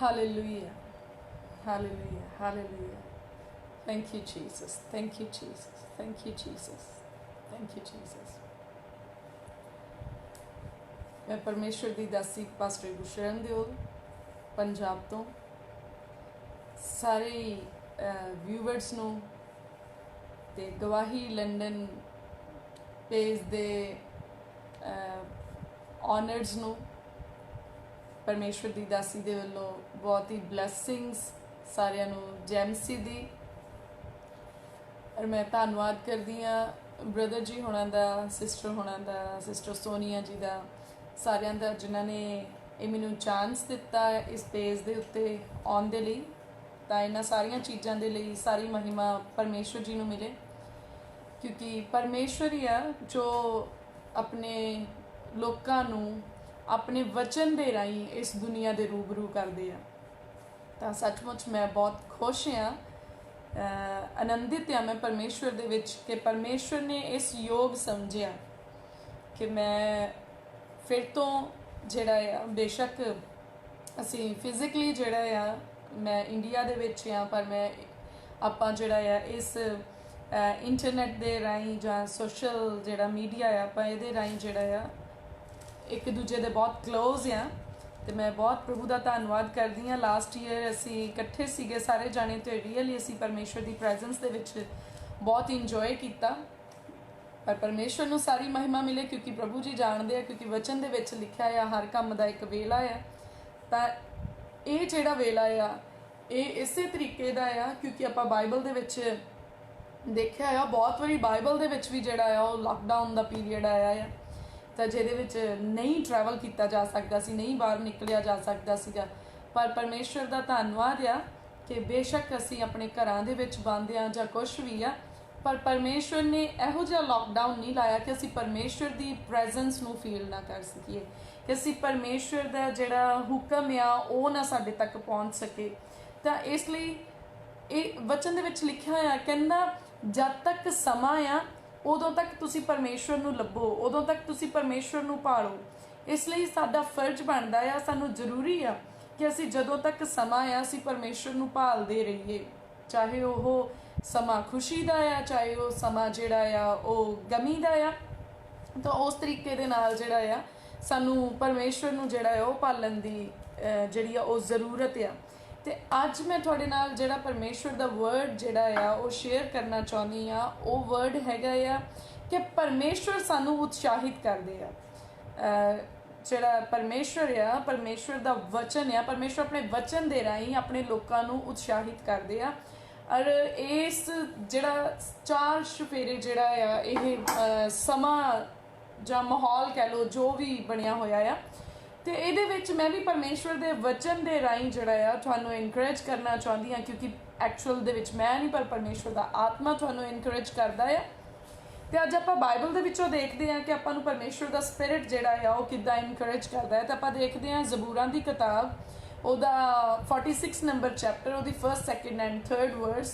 Hallelujah. Hallelujah. Hallelujah. Thank you, Jesus. Thank you, Jesus. Thank you, Jesus. Thank you, Jesus. मैं परमेश्वर दी दासी pastor Gursharan दिओल Punjab तो सारे viewers ਨੂੰ ਤੇ ਗਵਾਹੀ ਲੰਡਨ ਪੇਜ ਦੇ ਆਨਰਸ ਨੂੰ परमेश्वर की दासी दे वल्लों बहुत ही ब्लैसिंग्स सारिਆਂ ਨੂੰ जैमसी दी और मैं धन्नवाद करदी हाँ ब्रदर जी होना दा सिस्टर सोनिया जी का सारिਆਂ ਦਾ जिन्हां ने ये मैनूं चांस दिता इस पेज के उत्ते आउण दे लई तां इन्हां सारियां चीज़ां दे लई सारी महिमा परमेश्वर जी नूं मिले क्योंकि परमेश्वर ही आ जो अपने लोकां नूं अपने वचन के राही इस दुनिया के रूबरू करते हैं। तो सचमुच मैं बहुत खुश हाँ आनंदित हाँ मैं परमेश्वर दे विच कि परमेश्वर ने इस योग समझिया कि मैं फिर तो जिहड़ा आ बेशक असी फिजिकली जिहड़ा आ मैं इंडिया दे विच हाँ पर मैं आपां जिहड़ा आ इस इंटरनेट दे राही जां सोशल जिहड़ा मीडिया आ आपां इहदे राही जिहड़ा आ एक दूजे दे बहुत क्लोज हाँ तो मैं बहुत प्रभु का धन्नवाद करदी हाँ। लास्ट ईयर असी इकट्ठे सीगे सारे जाने तो रियली असी परमेश्वर की प्रैजेंस दे विच बहुत इंजॉय किया पर परमेश्वर नूं सारी महिमा मिले क्योंकि प्रभु जी जानते हैं क्योंकि वचन दे विच लिखा है हर काम का एक वेला है तो ये जिहड़ा वेला आ ये इसे तरीके का आ क्योंकि आपां बाइबल दे विच देखिया आ बहुत वारी बाइबल दे विच भी जिहड़ा आ लॉकडाउन का पीरीयड आया है तो जिहदे विच नहीं ट्रैवल किया जा सकता सी नहीं बाहर निकलिया जा सकता सीगा पर परमेश्वर का धन्नवाद आ कि बेशक असी अपने घरां दे विच बंद आ जां कुछ भी आ पर परमेश्वर ने इहो जिहा लॉकडाउन नहीं लाया कि असी परमेश्वर की प्रैजेंस नूं फील ना कर सकीए कि असी परमेश्वर का जिहड़ा हुक्म आ वो ना साडे तक पहुँच सके तो इसलिए ये वचन दे विच लिखिया आ कहंदा जद तक समा आ उदों तक तुसी परमेश्वर नूं लभो उदों तक तुसी परमेश्वर नूं भालो इसलिए साडा फर्ज बनदा आ सानूं जरूरी आ कि असी जदों तक समा आ असी परमेश्वर नूं भालदे रहिए चाहे वह समा खुशी दा आ चाहे वह समा जिहड़ा आ वो गमी दा आ तो उस तरीके दे नाल जिहड़ा आ सानूं परमेश्वर नूं जिहड़ा आ वो पालन दी जिहड़ी आ वो जरूरत आ तो अज मैं थोड़े नाल जिहड़ा परमेश्वर का वर्ड जिहड़ा आ वो शेयर करना चाहुंदी आ वो वर्ड हैगा आ कि परमेश्वर सानूं उत्साहित करदे आ जिहड़ा परमेश्वर आ परमेश्वर का वचन आ परमेश्वर अपने वचन दे राही अपने लोकां नूं उत्साहित करदे आ और इस जिहड़ा चार चफेरे जिहड़ा आ इह समा जां माहौल कह लो जो भी बनिया होया आ तो ये मैं भी परमेश्वर के वचन के राही जोड़ा थानू इनकरेज करना चाहती हाँ क्योंकि एक्चुअल दे विच मैं नहीं पर परमेश्वर का आत्मा थानू इनकरेज करता है तो अज आप बाइबल के विचों देखते हैं कि आपू परमेश्वर का स्पिरिट जोड़ा है वो किद्दां इनकरेज करता है तो आप देखते हैं जबूरां की किताब उहदा 46 नंबर चैप्टर वो first second and third verse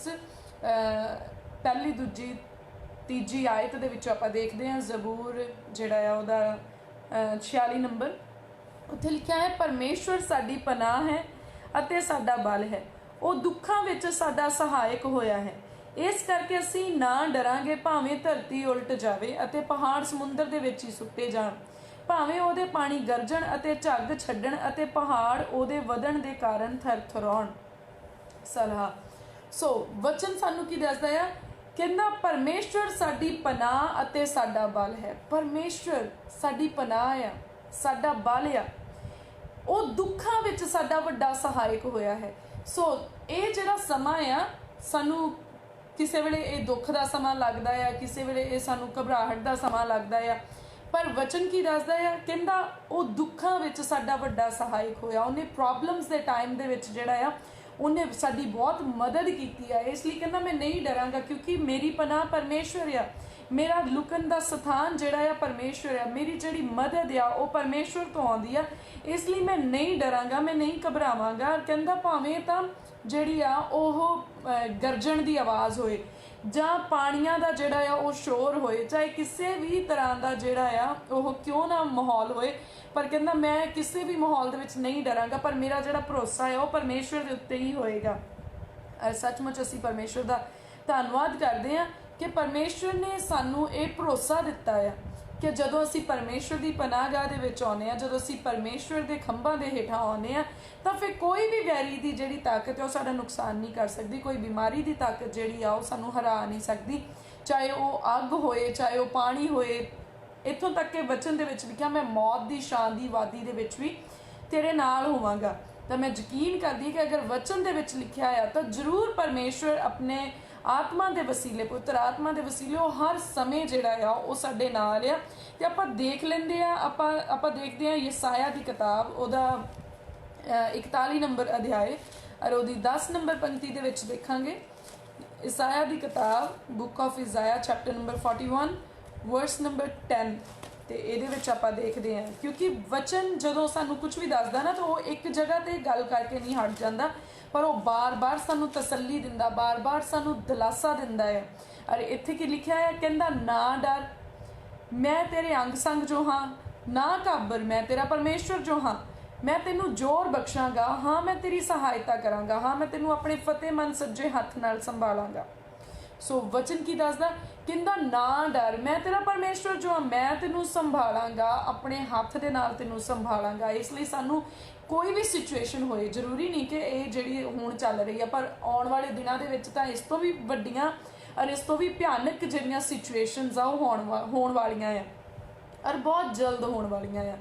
पहली दूजी तीजी आयत दे विचों आप देखते हैं जबूर जोड़ा है उहदा 46 नंबर उत्थे लिखा है परमेश्वर साडी पनाह है अते साडा बल है वो दुखों विच साडा सहायक होया है इस करके असी ना डरांगे भावें धरती उलट जावे अते पहाड़ समुंदर दे विच ही सुट्टे जाण भावें ओहदे पानी गरजण अते झग छड्डण अते पहाड़ ओहदे वधण दे कारण थरथराउण सलाह सो वचन सानू की दसदा है कहंदा परमेश्वर साडी पनाह अते साडा बल है परमेश्वर साडी पनाह आ साडा बल आ वो दुखों विच साडा वड्डा सहायक होया है सो ये जिहड़ा समा आ सानू किसी वेले ये दुख का समा लगता है किसी वेले ये सानू घबराहट का समा लगता है पर वचन की दसदा है कहंदा वो दुखों विच साडा वड्डा सहायक होया उन्हें प्रॉब्लम्स के टाइम दे विच जिहड़ा आ उन्हें साडी बहुत मदद की है इसलिए कहना मैं नहीं डरांगा क्योंकि मेरी पनाह परमेश्वर आ मेरा लुकन का स्थान जिहड़ा आ परमेश्वर आ मेरी जिहड़ी मदद आ वो परमेश्वर तो आउंदी आ इसलिए मैं नहीं डरांगा मैं नहीं घबरावांगा कहंदा भावें तां जिहड़ी आ ओह गरजण की आवाज़ होए ਜਾਂ ਪਾਣੀਆਂ ਦਾ ਜਿਹੜਾ ਆ ਉਹ ਸ਼ੋਰ ਹੋਏ, ਚਾਹੇ ਕਿਸੇ ਵੀ ਤਰ੍ਹਾਂ ਦਾ ਜਿਹੜਾ ਆ ਉਹ ਕਿਉਂ ਨਾ ਮਾਹੌਲ ਹੋਏ, ਪਰ ਕਹਿੰਦਾ ਮੈਂ ਕਿਸੇ ਵੀ ਮਾਹੌਲ ਦੇ ਵਿੱਚ ਨਹੀਂ ਡਰਾਂਗਾ, ਪਰ ਮੇਰਾ ਜਿਹੜਾ ਭਰੋਸਾ ਹੈ ਉਹ ਪਰਮੇਸ਼ਵਰ ਦੇ ਉੱਤੇ ਹੀ ਹੋਏਗਾ। ਔਰ ਸੱਚਮੁੱਚ ਅਸੀਂ ਪਰਮੇਸ਼ਵਰ ਦਾ ਧੰਨਵਾਦ ਕਰਦੇ ਹਾਂ ਕਿ ਪਰਮੇਸ਼ਵਰ ਨੇ ਸਾਨੂੰ ਇਹ ਭਰੋਸਾ ਦਿੱਤਾ ਆ ਕਿ ਜਦੋਂ ਅਸੀਂ ਪਰਮੇਸ਼ਵਰ ਦੀ ਪਨਾਹਗਾਹ ਦੇ ਵਿੱਚ ਆਉਂਦੇ ਹਾਂ, ਜਦੋਂ ਅਸੀਂ ਪਰਮੇਸ਼ਵਰ ਦੇ ਖੰਭਾਂ ਦੇ ਹੇਠਾਂ ਆਉਂਦੇ ਹਾਂ, ਤਾਂ ਫਿਰ ਕੋਈ ਵੀ ਵੈਰੀ ਦੀ ਜਿਹੜੀ ਤਾਕਤ ਹੈ ਉਹ ਸਾਡਾ ਨੁਕਸਾਨ ਨਹੀਂ ਕਰ ਸਕਦੀ। ਕੋਈ ਬਿਮਾਰੀ ਦੀ ਤਾਕਤ ਜਿਹੜੀ ਆ ਉਹ ਸਾਨੂੰ ਹਰਾ ਨਹੀਂ ਸਕਦੀ, ਚਾਹੇ ਉਹ ਅੱਗ ਹੋਏ, ਚਾਹੇ ਉਹ ਪਾਣੀ ਹੋਏ। ਇੱਥੋਂ ਤੱਕ ਕਿ ਵਚਨ ਦੇ ਵਿੱਚ ਲਿਖਿਆ, ਮੈਂ ਮੌਤ ਦੀ ਛਾਂ ਦੀ ਵਾਦੀ ਦੇ ਵਿੱਚ ਵੀ ਤੇਰੇ ਨਾਲ ਹੋਵਾਂਗਾ। ਤਾਂ ਮੈਂ ਯਕੀਨ ਕਰਦੀ ਕਿ ਅਗਰ ਵਚਨ ਦੇ ਵਿੱਚ ਲਿਖਿਆ ਆ ਤਾਂ ਜ਼ਰੂਰ ਪਰਮੇਸ਼ਵਰ ਆਪਣੇ ਆਤਮਾ ਦੇ ਵਸੀਲੇ, ਪੁੱਤਰ ਆਤਮਾ ਦੇ ਵਸੀਲੇ ਉਹ ਹਰ ਸਮੇਂ ਜਿਹੜਾ ਆ ਉਹ ਸਾਡੇ ਨਾਲ ਆ। ਤੇ ਆਪਾਂ ਦੇਖ ਲੈਂਦੇ ਆ, ਆਪਾਂ ਦੇਖਦੇ ਆ ਯਸਾਇਆ ਦੀ ਕਿਤਾਬ, ਉਹਦਾ 41 ਨੰਬਰ ਅਧਿਆਏ ਔਰ ਉਹਦੀ 10 ਨੰਬਰ ਪੰਕਤੀ ਦੇ ਵਿੱਚ ਦੇਖਾਂਗੇ। ਯਸਾਇਆ ਦੀ ਕਿਤਾਬ, book of Isaiah, chapter number 41 verse number 10। ਤੇ ਇਹਦੇ ਵਿੱਚ ਆਪਾਂ ਦੇਖਦੇ ਹਾਂ, ਕਿਉਂਕਿ ਵਚਨ ਜਦੋਂ ਸਾਨੂੰ ਕੁਝ ਵੀ ਦੱਸਦਾ ਨਾ ਤਾਂ ਉਹ ਇੱਕ ਜਗ੍ਹਾ ਤੇ ਗੱਲ ਕਰਕੇ ਨਹੀਂ ਹਟ ਜਾਂਦਾ, ਪਰ ਉਹ ਬਾਰ-ਬਾਰ ਸਾਨੂੰ ਤਸੱਲੀ ਦਿੰਦਾ, ਬਾਰ-ਬਾਰ ਸਾਨੂੰ ਦਿਲਾਸਾ ਦਿੰਦਾ ਹੈ। ਔਰ ਇੱਥੇ ਕੀ ਲਿਖਿਆ ਹੈ, ਕਹਿੰਦਾ ਨਾ ਡਰ, ਮੈਂ ਤੇਰੇ ਅੰਗ ਸੰਗ ਜੋ ਹਾਂ, ਨਾ ਘਾਬਰ, ਮੈਂ ਤੇਰਾ ਪਰਮੇਸ਼ਵਰ ਜੋ ਹਾਂ, ਮੈਂ ਤੈਨੂੰ ਜ਼ੋਰ ਬਖਸ਼ਾਂਗਾ, ਹਾਂ ਮੈਂ ਤੇਰੀ ਸਹਾਇਤਾ ਕਰਾਂਗਾ, ਹਾਂ ਮੈਂ ਤੈਨੂੰ ਆਪਣੇ ਫਤਿਹਮੰਦ ਸੱਜੇ ਹੱਥ ਨਾਲ ਸੰਭਾਲਾਂਗਾ। ਸੋ ਵਚਨ ਕੀ ਦੱਸਦਾ, ਕਹਿੰਦਾ ਨਾ ਡਰ, ਮੈਂ ਤੇਰਾ ਪਰਮੇਸ਼ਵਰ ਜੋ ਹਾਂ, ਮੈਂ ਤੈਨੂੰ ਸੰਭਾਲਾਂਗਾ, ਆਪਣੇ ਹੱਥ ਦੇ ਨਾਲ ਤੈਨੂੰ ਸੰਭਾਲਾਂਗਾ। ਇਸ ਲਈ ਸਾਨੂੰ ਕੋਈ ਵੀ ਸਿਚੁਏਸ਼ਨ ਹੋਏ, ਜ਼ਰੂਰੀ ਨਹੀਂ ਕਿ ਇਹ ਜਿਹੜੀ ਹੁਣ ਚੱਲ ਰਹੀ ਆ, ਪਰ ਆਉਣ ਵਾਲੇ ਦਿਨਾਂ ਦੇ ਵਿੱਚ ਤਾਂ ਇਸ ਤੋਂ ਵੀ ਵੱਡੀਆਂ ਔਰ ਇਸ ਤੋਂ ਵੀ ਭਿਆਨਕ ਜਿਹੜੀਆਂ ਸਿਚੁਏਸ਼ਨਸ ਆ ਉਹ ਹੋਣ ਵਾਲੀਆਂ ਆ ਔਰ ਬਹੁਤ ਜਲਦ ਹੋਣ ਵਾਲੀਆਂ ਆ।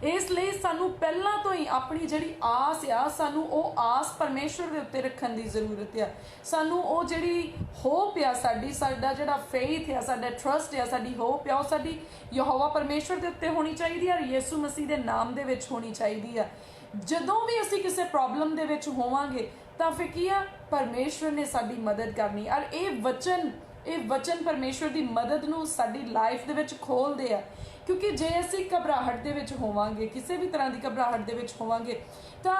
ਇਸ ਲਈ ਸਾਨੂੰ ਪਹਿਲਾਂ ਤੋਂ ਹੀ ਆਪਣੀ ਜਿਹੜੀ ਆਸ ਆ, ਸਾਨੂੰ ਉਹ ਆਸ ਪਰਮੇਸ਼ਵਰ ਦੇ ਉੱਤੇ ਰੱਖਣ ਦੀ ਜ਼ਰੂਰਤ ਆ। ਸਾਨੂੰ ਉਹ ਜਿਹੜੀ ਹੋਪ ਆ ਸਾਡਾ ਜਿਹੜਾ ਫੇਥ ਆ, ਸਾਡਾ ਟਰਸਟ ਆ, ਸਾਡੀ ਹੋਪ ਆ, ਉਹ ਸਾਡੀ ਯਹੋਵਾ ਪਰਮੇਸ਼ਵਰ ਦੇ ਉੱਤੇ ਹੋਣੀ ਚਾਹੀਦੀ ਆ ਔਰ ਯਿਸੂ ਮਸੀਹ ਦੇ ਨਾਮ ਦੇ ਵਿੱਚ ਹੋਣੀ ਚਾਹੀਦੀ ਆ। ਜਦੋਂ ਵੀ ਅਸੀਂ ਕਿਸੇ ਪ੍ਰੋਬਲਮ ਦੇ ਵਿੱਚ ਹੋਵਾਂਗੇ ਤਾਂ ਫਿਰ ਕੀ ਆ, ਪਰਮੇਸ਼ਵਰ ਨੇ ਸਾਡੀ ਮਦਦ ਕਰਨੀ। ਔਰ ਇਹ ਵਚਨ ਪਰਮੇਸ਼ਵਰ ਦੀ ਮਦਦ ਨੂੰ ਸਾਡੀ ਲਾਈਫ ਦੇ ਵਿੱਚ ਖੋਲ੍ਹਦੇ ਆ, ਕਿਉਂਕਿ ਜੇ ਅਸੀਂ ਘਬਰਾਹਟ ਦੇ ਵਿੱਚ ਹੋਵਾਂਗੇ, ਕਿਸੇ ਵੀ ਤਰ੍ਹਾਂ ਦੀ ਘਬਰਾਹਟ ਦੇ ਵਿੱਚ ਹੋਵਾਂਗੇ, ਤਾਂ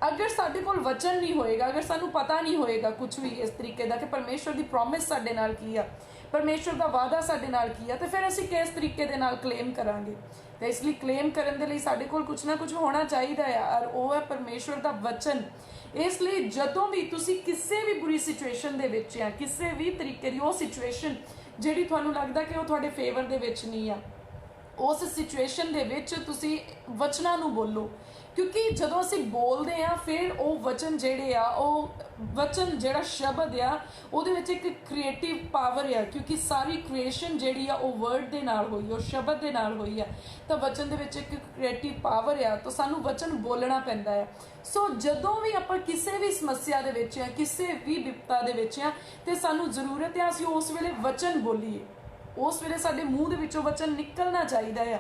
ਅਗਰ ਸਾਡੇ ਕੋਲ ਵਚਨ ਨਹੀਂ ਹੋਏਗਾ, ਅਗਰ ਸਾਨੂੰ ਪਤਾ ਨਹੀਂ ਹੋਏਗਾ ਕੁਝ ਵੀ ਇਸ ਤਰੀਕੇ ਦਾ ਕਿ ਪਰਮੇਸ਼ਵਰ ਦੀ ਪ੍ਰੋਮਿਸ ਸਾਡੇ ਨਾਲ ਕੀ ਆ, ਪਰਮੇਸ਼ਵਰ ਦਾ ਵਾਅਦਾ ਸਾਡੇ ਨਾਲ ਕੀ ਆ, ਤੇ ਫਿਰ ਅਸੀਂ ਕਿਸ ਤਰੀਕੇ ਦੇ ਨਾਲ ਕਲੇਮ ਕਰਾਂਗੇ। ਤੇ ਇਸ ਲਈ ਕਲੇਮ ਕਰਨ ਦੇ ਲਈ ਸਾਡੇ ਕੋਲ ਕੁਝ ਨਾ ਕੁਝ ਹੋਣਾ ਚਾਹੀਦਾ ਆ, ਔਰ ਉਹ ਹੈ ਪਰਮੇਸ਼ਵਰ ਦਾ ਵਚਨ। ਇਸ ਲਈ ਜਦੋਂ ਵੀ ਤੁਸੀਂ ਕਿਸੇ ਵੀ ਬੁਰੀ ਸਿਚੁਏਸ਼ਨ ਦੇ ਵਿੱਚ ਆ, ਕਿਸੇ ਵੀ ਤਰੀਕੇ ਦੀ ਉਹ ਸਿਚੁਏਸ਼ਨ ਜਿਹੜੀ ਤੁਹਾਨੂੰ ਲੱਗਦਾ ਕਿ ਉਹ ਤੁਹਾਡੇ ਫੇਵਰ ਦੇ ਵਿੱਚ ਨਹੀਂ ਆ, ਉਸ ਸਿਚੁਏਸ਼ਨ ਦੇ ਵਿੱਚ ਤੁਸੀਂ ਵਚਨਾਂ ਨੂੰ ਬੋਲੋ, ਕਿਉਂਕਿ ਜਦੋਂ ਅਸੀਂ ਬੋਲਦੇ ਆ ਫਿਰ ਉਹ ਵਚਨ ਜਿਹੜੇ ਆ, ਉਹ ਵਚਨ ਜਿਹੜਾ ਸ਼ਬਦ ਆ ਉਹਦੇ ਵਿੱਚ ਇੱਕ ਕ੍ਰੀਏਟਿਵ ਪਾਵਰ ਆ, ਕਿਉਂਕਿ ਸਾਰੀ ਕ੍ਰੀਏਸ਼ਨ ਜਿਹੜੀ ਆ ਉਹ ਵਰਡ ਦੇ ਨਾਲ ਹੋਈ, ਉਹ ਸ਼ਬਦ ਦੇ ਨਾਲ ਹੋਈ ਆ, ਤਾਂ ਵਚਨ ਦੇ ਵਿੱਚ ਇੱਕ ਕ੍ਰੀਏਟਿਵ ਪਾਵਰ ਆ, ਤਾਂ ਸਾਨੂੰ ਵਚਨ ਬੋਲਣਾ ਪੈਂਦਾ ਹੈ। ਸੋ ਜਦੋਂ ਵੀ ਆਪਾਂ ਕਿਸੇ ਵੀ ਸਮੱਸਿਆ ਦੇ ਵਿੱਚ ਆ, ਕਿਸੇ ਵੀ ਵਿਪਤਾ ਦੇ ਵਿੱਚ ਆ, ਤੇ ਸਾਨੂੰ ਜ਼ਰੂਰਤ ਆ ਅਸੀਂ ਉਸ ਵੇਲੇ ਵਚਨ ਬੋਲੀਏ, ਉਸ ਵੇਲੇ ਸਾਡੇ ਮੂੰਹ ਦੇ ਵਿੱਚੋਂ ਵਚਨ ਨਿਕਲਣਾ ਚਾਹੀਦਾ ਆ।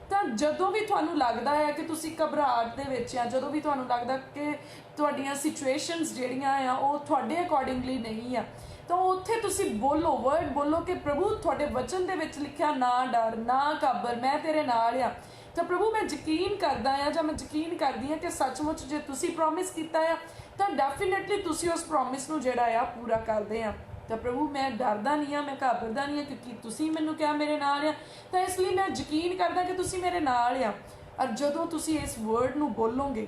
ਤਾਂ ਜਦੋਂ ਵੀ ਤੁਹਾਨੂੰ ਲੱਗਦਾ ਹੈ ਕਿ ਤੁਸੀਂ ਘਬਰਾਹਟ ਦੇ ਵਿੱਚ ਆ, ਜਦੋਂ ਵੀ ਤੁਹਾਨੂੰ ਲੱਗਦਾ ਕਿ ਤੁਹਾਡੀਆਂ ਸਿਚੁਏਸ਼ਨਸ ਜਿਹੜੀਆਂ ਆ ਉਹ ਤੁਹਾਡੇ ਅਕੋਰਡਿੰਗਲੀ ਨਹੀਂ ਆ, ਤਾਂ ਉੱਥੇ ਤੁਸੀਂ ਬੋਲੋ, ਵਰਡ ਬੋਲੋ ਕਿ ਪ੍ਰਭੂ ਤੁਹਾਡੇ ਵਚਨ ਦੇ ਵਿੱਚ ਲਿਖਿਆ ਨਾ ਡਰ, ਨਾ ਘਾਬਰ, ਮੈਂ ਤੇਰੇ ਨਾਲ ਆ। ਤਾਂ ਪ੍ਰਭੂ ਮੈਂ ਯਕੀਨ ਕਰਦਾ ਆ, ਜਾਂ ਮੈਂ ਯਕੀਨ ਕਰਦੀ ਹਾਂ ਕਿ ਸੱਚਮੁੱਚ ਜੇ ਤੁਸੀਂ ਪ੍ਰੋਮਿਸ ਕੀਤਾ ਆ ਤਾਂ ਡੈਫੀਨੇਟਲੀ ਤੁਸੀਂ ਉਸ ਪ੍ਰੋਮਿਸ ਨੂੰ ਜਿਹੜਾ ਆ ਪੂਰਾ ਕਰਦੇ ਆ। ਤਾਂ ਪ੍ਰਭੂ ਮੈਂ ਡਰਦਾ ਨਹੀਂ ਆ, ਮੈਂ ਘਾਬਰਦਾ ਨਹੀਂ ਆ, ਕਿਉਂਕਿ ਤੁਸੀਂ ਮੈਨੂੰ ਕਿਹਾ ਮੇਰੇ ਨਾਲ ਆ, ਤਾਂ ਇਸ ਲਈ ਮੈਂ ਯਕੀਨ ਕਰਦਾ ਕਿ ਤੁਸੀਂ ਮੇਰੇ ਨਾਲ ਆ। ਔਰ ਜਦੋਂ ਤੁਸੀਂ ਇਸ ਵਰਡ ਨੂੰ ਬੋਲੋਗੇ,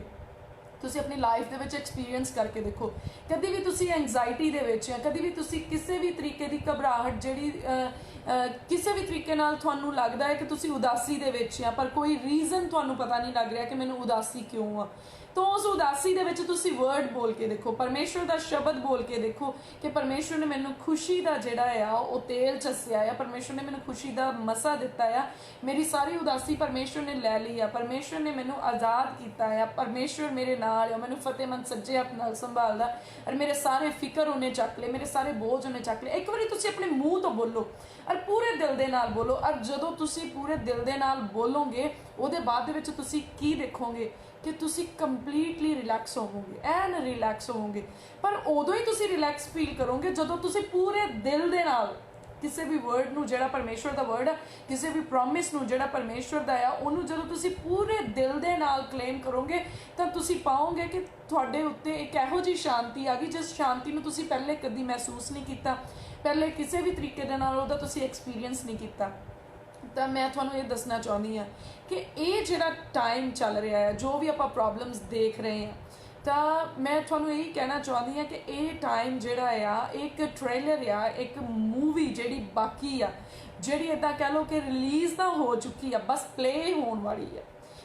ਤੁਸੀਂ ਆਪਣੀ ਲਾਈਫ ਦੇ ਵਿੱਚ ਐਕਸਪੀਰੀਅੰਸ ਕਰਕੇ ਦੇਖੋ, ਕਦੀ ਵੀ ਤੁਸੀਂ ਐਂਗਜ਼ਾਈਟੀ ਦੇ ਵਿੱਚ ਆ, ਕਦੀ ਵੀ ਤੁਸੀਂ ਕਿਸੇ ਵੀ ਤਰੀਕੇ ਦੀ ਘਬਰਾਹਟ ਜਿਹੜੀ ਕਿਸੇ ਵੀ ਤਰੀਕੇ ਨਾਲ ਤੁਹਾਨੂੰ ਲੱਗਦਾ ਹੈ ਕਿ ਤੁਸੀਂ ਉਦਾਸੀ ਦੇ ਵਿੱਚ ਆ, ਪਰ ਕੋਈ ਰੀਜ਼ਨ ਤੁਹਾਨੂੰ ਪਤਾ ਨਹੀਂ ਲੱਗ ਰਿਹਾ ਕਿ ਮੈਨੂੰ ਉਦਾਸੀ ਕਿਉਂ ਆ, ਤਾਂ ਉਸ ਉਦਾਸੀ ਦੇ ਵਿੱਚ ਤੁਸੀਂ ਵਰਡ ਬੋਲ ਕੇ ਦੇਖੋ, ਪਰਮੇਸ਼ਵਰ ਦਾ ਸ਼ਬਦ ਬੋਲ ਕੇ ਦੇਖੋ ਕਿ ਪਰਮੇਸ਼ਵਰ ਨੇ ਮੈਨੂੰ ਖੁਸ਼ੀ ਦਾ ਜਿਹੜਾ ਆ ਉਹ ਤੇਲ ਚੱਸਿਆ ਆ, ਪਰਮੇਸ਼ਵਰ ਨੇ ਮੈਨੂੰ ਖੁਸ਼ੀ ਦਾ ਮਸਾ ਦਿੱਤਾ ਆ, ਮੇਰੀ ਸਾਰੀ ਉਦਾਸੀ ਪਰਮੇਸ਼ਵਰ ਨੇ ਲੈ ਲਈ ਆ, ਪਰਮੇਸ਼ਵਰ ਨੇ ਮੈਨੂੰ ਆਜ਼ਾਦ ਕੀਤਾ ਆ, ਪਰਮੇਸ਼ਵਰ ਮੇਰੇ ਨਾਲ ਆ, ਮੈਨੂੰ ਫਤਿਹਮੰਦ ਸੱਜੇ ਹੱਥ ਨਾਲ ਸੰਭਾਲਦਾ, ਔਰ ਮੇਰੇ ਸਾਰੇ ਫਿਕਰ ਉਹਨੇ ਚੱਕ ਲਏ, ਮੇਰੇ ਸਾਰੇ ਬੋਝ ਉਹਨੇ ਚੱਕ ਲਏ। ਇੱਕ ਵਾਰੀ ਤੁਸੀਂ ਆਪਣੇ ਮੂੰਹ ਤੋਂ ਬੋਲੋ ਔਰ ਪੂਰੇ ਦਿਲ ਦੇ ਨਾਲ ਬੋਲੋ, ਔਰ ਜਦੋਂ ਤੁਸੀਂ ਪੂਰੇ ਦਿਲ ਦੇ ਨਾਲ ਬੋਲੋਗੇ ਉਹਦੇ ਬਾਅਦ ਦੇ ਵਿੱਚ ਤੁਸੀਂ ਕੀ ਦੇਖੋਗੇ ਕਿ ਤੁਸੀਂ ਕੰਪਲੀਟਲੀ ਰਿਲੈਕਸ ਹੋਵੋਗੇ, ਐਨ ਰਿਲੈਕਸ ਹੋਵੋਗੇ। ਪਰ ਉਦੋਂ ਹੀ ਤੁਸੀਂ ਰਿਲੈਕਸ ਫੀਲ ਕਰੋਗੇ ਜਦੋਂ ਤੁਸੀਂ ਪੂਰੇ ਦਿਲ ਦੇ ਨਾਲ ਕਿਸੇ ਵੀ ਵਰਡ ਨੂੰ ਜਿਹੜਾ ਪਰਮੇਸ਼ਵਰ ਦਾ ਵਰਡ ਆ, ਕਿਸੇ ਵੀ ਪ੍ਰੋਮਿਸ ਨੂੰ ਜਿਹੜਾ ਪਰਮੇਸ਼ਵਰ ਦਾ ਆ, ਉਹਨੂੰ ਜਦੋਂ ਤੁਸੀਂ ਪੂਰੇ ਦਿਲ ਦੇ ਨਾਲ ਕਲੇਮ ਕਰੋਗੇ ਤਾਂ ਤੁਸੀਂ ਪਾਓਗੇ ਕਿ ਤੁਹਾਡੇ ਉੱਤੇ ਇੱਕ ਇਹੋ ਜਿਹੀ ਸ਼ਾਂਤੀ ਆ ਗਈ ਜਿਸ ਸ਼ਾਂਤੀ ਨੂੰ ਤੁਸੀਂ ਪਹਿਲੇ ਕਦੀ ਮਹਿਸੂਸ ਨਹੀਂ ਕੀਤਾ, ਪਹਿਲੇ ਕਿਸੇ ਵੀ ਤਰੀਕੇ ਦੇ ਨਾਲ ਉਹਦਾ ਤੁਸੀਂ ਐਕਸਪੀਰੀਅੰਸ ਨਹੀਂ ਕੀਤਾ। ਤਾਂ ਮੈਂ ਤੁਹਾਨੂੰ ਇਹ ਦੱਸਣਾ ਚਾਹੁੰਦੀ ਹਾਂ ਕਿ ਇਹ ਜਿਹੜਾ ਟਾਈਮ ਚੱਲ ਰਿਹਾ ਹੈ, ਜੋ ਵੀ ਆਪਾਂ ਪ੍ਰੋਬਲਮਸ ਦੇਖ ਰਹੇ ਹਾਂ, ਤਾਂ ਮੈਂ ਤੁਹਾਨੂੰ ਇਹੀ ਕਹਿਣਾ ਚਾਹੁੰਦੀ ਹਾਂ ਕਿ ਇਹ ਟਾਈਮ ਜਿਹੜਾ ਆ ਇੱਕ ਟ੍ਰੇਲਰ ਆ, ਇੱਕ ਮੂਵੀ ਜਿਹੜੀ ਬਾਕੀ ਆ, ਜਿਹੜੀ ਇੱਦਾਂ ਕਹਿ ਲਓ ਕਿ ਰਿਲੀਜ਼ ਤਾਂ ਹੋ ਚੁੱਕੀ ਆ, ਬਸ ਪਲੇ ਹੋਣ ਵਾਲੀ ਆ।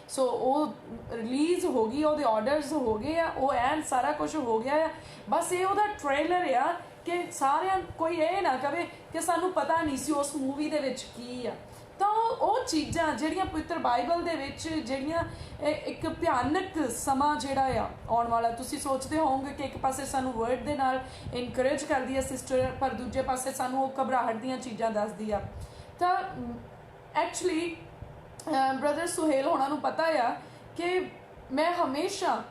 ਸੋ ਉਹ ਰਿਲੀਜ਼ ਹੋ ਗਈ, ਉਹਦੇ ਆਰਡਰਸ ਹੋ ਗਏ ਆ, ਉਹ ਐਂਡ ਸਾਰਾ ਕੁਝ ਹੋ ਗਿਆ ਆ, ਬਸ ਇਹ ਉਹਦਾ ਟ੍ਰੇਲਰ ਆ ਕਿ ਸਾਰਿਆਂ ਕੋਈ ਇਹ ਨਾ ਕਵੇ ਕਿ ਸਾਨੂੰ ਪਤਾ ਨਹੀਂ ਸੀ ਉਸ ਮੂਵੀ ਦੇ ਵਿੱਚ ਕੀ ਆ। ਤਾਂ ਉਹ ਚੀਜ਼ਾਂ ਜਿਹੜੀਆਂ ਪਵਿੱਤਰ ਬਾਈਬਲ ਦੇ ਵਿੱਚ ਜਿਹੜੀਆਂ ਇੱਕ ਭਿਆਨਕ ਸਮਾਂ ਜਿਹੜਾ ਆ ਆਉਣ ਵਾਲਾ, ਤੁਸੀਂ ਸੋਚਦੇ ਹੋਵੋਗੇ ਕਿ ਇੱਕ ਪਾਸੇ ਸਾਨੂੰ ਵਰਡ ਦੇ ਨਾਲ ਇਨਕਰੇਜ ਕਰਦੀ ਆ ਸਿਸਟਰ, ਪਰ ਦੂਜੇ ਪਾਸੇ ਸਾਨੂੰ ਉਹ ਘਬਰਾਹਟ ਦੀਆਂ ਚੀਜ਼ਾਂ ਦੱਸਦੀ ਆ। ਤਾਂ ਐਕਚੁਅਲੀ ਬ੍ਰਦਰ ਸੁਹੇਲ ਹੋਣਾ ਨੂੰ ਪਤਾ ਆ ਕਿ ਮੈਂ ਹਮੇਸ਼ਾ,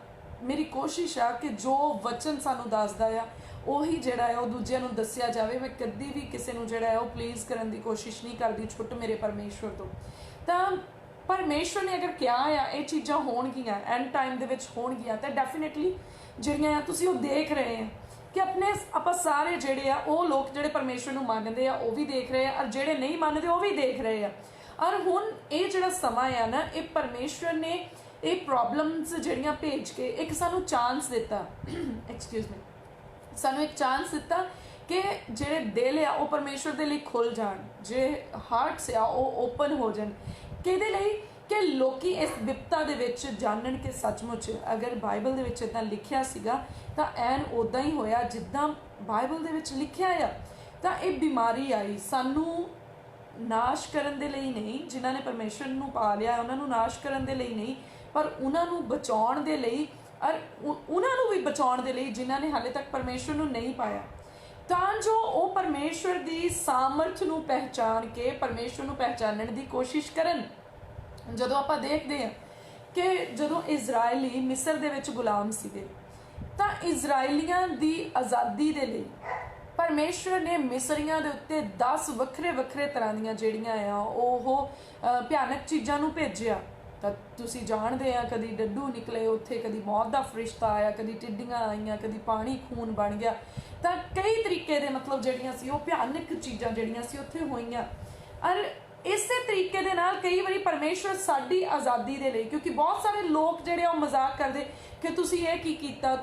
ਮੇਰੀ ਕੋਸ਼ਿਸ਼ ਆ ਕਿ ਜੋ ਵਚਨ ਸਾਨੂੰ ਦੱਸਦਾ ਆ ਉਹੀ ਜਿਹੜਾ ਹੈ ਉਹ ਦੂਜਿਆਂ ਨੂੰ ਦੱਸਿਆ ਜਾਵੇ। ਮੈਂ ਕਦੀ ਵੀ ਕਿਸੇ ਨੂੰ ਜਿਹੜਾ ਹੈ ਉਹ ਪਲੀਜ਼ ਕਰਨ ਦੀ ਕੋਸ਼ਿਸ਼ ਨਹੀਂ ਕਰਦੀ ਛੁੱਟ ਮੇਰੇ ਪਰਮੇਸ਼ਵਰ ਤੋਂ। ਤਾਂ ਪਰਮੇਸ਼ਵਰ ਨੇ ਅਗਰ ਕਿਹਾ ਆ ਇਹ ਚੀਜ਼ਾਂ ਹੋਣਗੀਆਂ, ਐਂਡ ਟਾਈਮ ਦੇ ਵਿੱਚ ਹੋਣਗੀਆਂ, ਤਾਂ ਡੈਫੀਨੇਟਲੀ ਜਿਹੜੀਆਂ ਆ ਤੁਸੀਂ ਉਹ ਦੇਖ ਰਹੇ ਆ ਕਿ ਆਪਾਂ ਸਾਰੇ ਜਿਹੜੇ ਆ ਉਹ ਲੋਕ ਜਿਹੜੇ ਪਰਮੇਸ਼ਵਰ ਨੂੰ ਮੰਨਦੇ ਆ ਉਹ ਵੀ ਦੇਖ ਰਹੇ ਆ, ਔਰ ਜਿਹੜੇ ਨਹੀਂ ਮੰਨਦੇ ਉਹ ਵੀ ਦੇਖ ਰਹੇ ਆ। ਔਰ ਹੁਣ ਇਹ ਜਿਹੜਾ ਸਮਾਂ ਆ ਨਾ, ਇਹ ਪਰਮੇਸ਼ਵਰ ਨੇ ਇਹ ਪ੍ਰੋਬਲਮਸ ਜਿਹੜੀਆਂ ਭੇਜ ਕੇ ਇੱਕ ਸਾਨੂੰ ਚਾਂਸ ਦਿੱਤਾ, ਐਕਸਕਿਊਜ਼ ਮੀ, ਸਾਨੂੰ ਇੱਕ ਚਾਂਸ ਦਿੱਤਾ ਕਿ ਜਿਹੜੇ ਦਿਲ ਆ ਉਹ ਪਰਮੇਸ਼ਵਰ ਦੇ ਲਈ ਖੁੱਲ ਜਾਣ, ਜੇ ਹਾਰਟਸ ਆ ਉਹ ਓਪਨ ਹੋ ਜਾਣ। ਕਿਹਦੇ ਲਈ? ਕਿ ਲੋਕੀ ਇਸ ਵਿਪਤਾ ਦੇ ਵਿੱਚ ਜਾਣਨ ਕਿ ਸੱਚਮੁੱਚ ਅਗਰ ਬਾਈਬਲ ਦੇ ਵਿੱਚ ਇੱਦਾਂ ਲਿਖਿਆ ਸੀਗਾ ਤਾਂ ਐਨ ਉੱਦਾਂ ਹੀ ਹੋਇਆ ਜਿੱਦਾਂ ਬਾਈਬਲ ਦੇ ਵਿੱਚ ਲਿਖਿਆ ਆ। ਤਾਂ ਇਹ ਬਿਮਾਰੀ ਆਈ ਸਾਨੂੰ ਨਾਸ਼ ਕਰਨ ਦੇ ਲਈ ਨਹੀਂ, ਜਿਨ੍ਹਾਂ ਨੇ ਪਰਮੇਸ਼ਵਰ ਨੂੰ ਪਾ ਲਿਆ ਉਹਨਾਂ ਨੂੰ ਨਾਸ਼ ਕਰਨ ਦੇ ਲਈ ਨਹੀਂ, ਪਰ ਉਹਨਾਂ ਨੂੰ ਬਚਾਉਣ ਦੇ ਲਈ, ਔਰ ਉਹਨਾਂ ਨੂੰ ਵੀ ਬਚਾਉਣ ਦੇ ਲਈ ਜਿਨ੍ਹਾਂ ਨੇ ਹਾਲੇ ਤੱਕ ਪਰਮੇਸ਼ਵਰ ਨੂੰ ਨਹੀਂ ਪਾਇਆ, ਤਾਂ ਜੋ ਉਹ ਪਰਮੇਸ਼ਵਰ ਦੀ ਸਾਮਰਥ ਨੂੰ ਪਹਿਚਾਨ ਕੇ ਪਰਮੇਸ਼ਵਰ ਨੂੰ ਪਹਿਚਾਨਣ ਦੀ ਕੋਸ਼ਿਸ਼ ਕਰਨ। ਜਦੋਂ ਆਪਾਂ ਦੇਖਦੇ ਹਾਂ ਕਿ ਜਦੋਂ ਇਜ਼ਰਾਈਲੀ ਮਿਸਰ ਦੇ ਵਿੱਚ ਗੁਲਾਮ ਸੀਗੇ, ਤਾਂ ਇਜ਼ਰਾਈਲੀਆਂ ਦੀ ਆਜ਼ਾਦੀ ਦੇ ਲਈ ਪਰਮੇਸ਼ਵਰ ਨੇ ਮਿਸਰੀਆਂ ਦੇ ਉੱਤੇ 10 ਵੱਖਰੇ ਵੱਖਰੇ ਤਰ੍ਹਾਂ ਦੀਆਂ ਜਿਹੜੀਆਂ ਆ ਉਹ ਭਿਆਨਕ ਚੀਜ਼ਾਂ ਨੂੰ ਭੇਜਿਆ। ਤਾਂ ਤੁਸੀਂ ਜਾਣਦੇ ਆ, ਕਦੀ ਡੱਡੂ ਨਿਕਲੇ ਉੱਥੇ, ਕਦੀ ਮੌਤ ਦਾ ਫਰਿਸ਼ਤਾ ਆਇਆ, ਕਦੀ ਟਿੱਡੀਆਂ ਆਈਆਂ, ਕਦੀ ਪਾਣੀ ਖੂਨ ਬਣ ਗਿਆ। ਤਾਂ ਕਈ ਤਰੀਕੇ ਦੇ ਮਤਲਬ ਜਿਹੜੀਆਂ ਸੀ ਉਹ ਭਿਆਨਕ ਚੀਜ਼ਾਂ ਜਿਹੜੀਆਂ ਸੀ ਉੱਥੇ ਹੋਈਆਂ। ਔਰ ਇਸੇ ਤਰੀਕੇ ਦੇ ਨਾਲ ਕਈ ਵਾਰੀ ਪਰਮੇਸ਼ਵਰ ਸਾਡੀ ਆਜ਼ਾਦੀ ਦੇ ਲਈ, ਕਿਉਂਕਿ ਬਹੁਤ ਸਾਰੇ ਲੋਕ ਜਿਹੜੇ ਉਹ ਮਜ਼ਾਕ ਕਰਦੇ ਕਿ ਤੁਸੀਂ ਇਹ ਕੀ ਕੀਤਾ,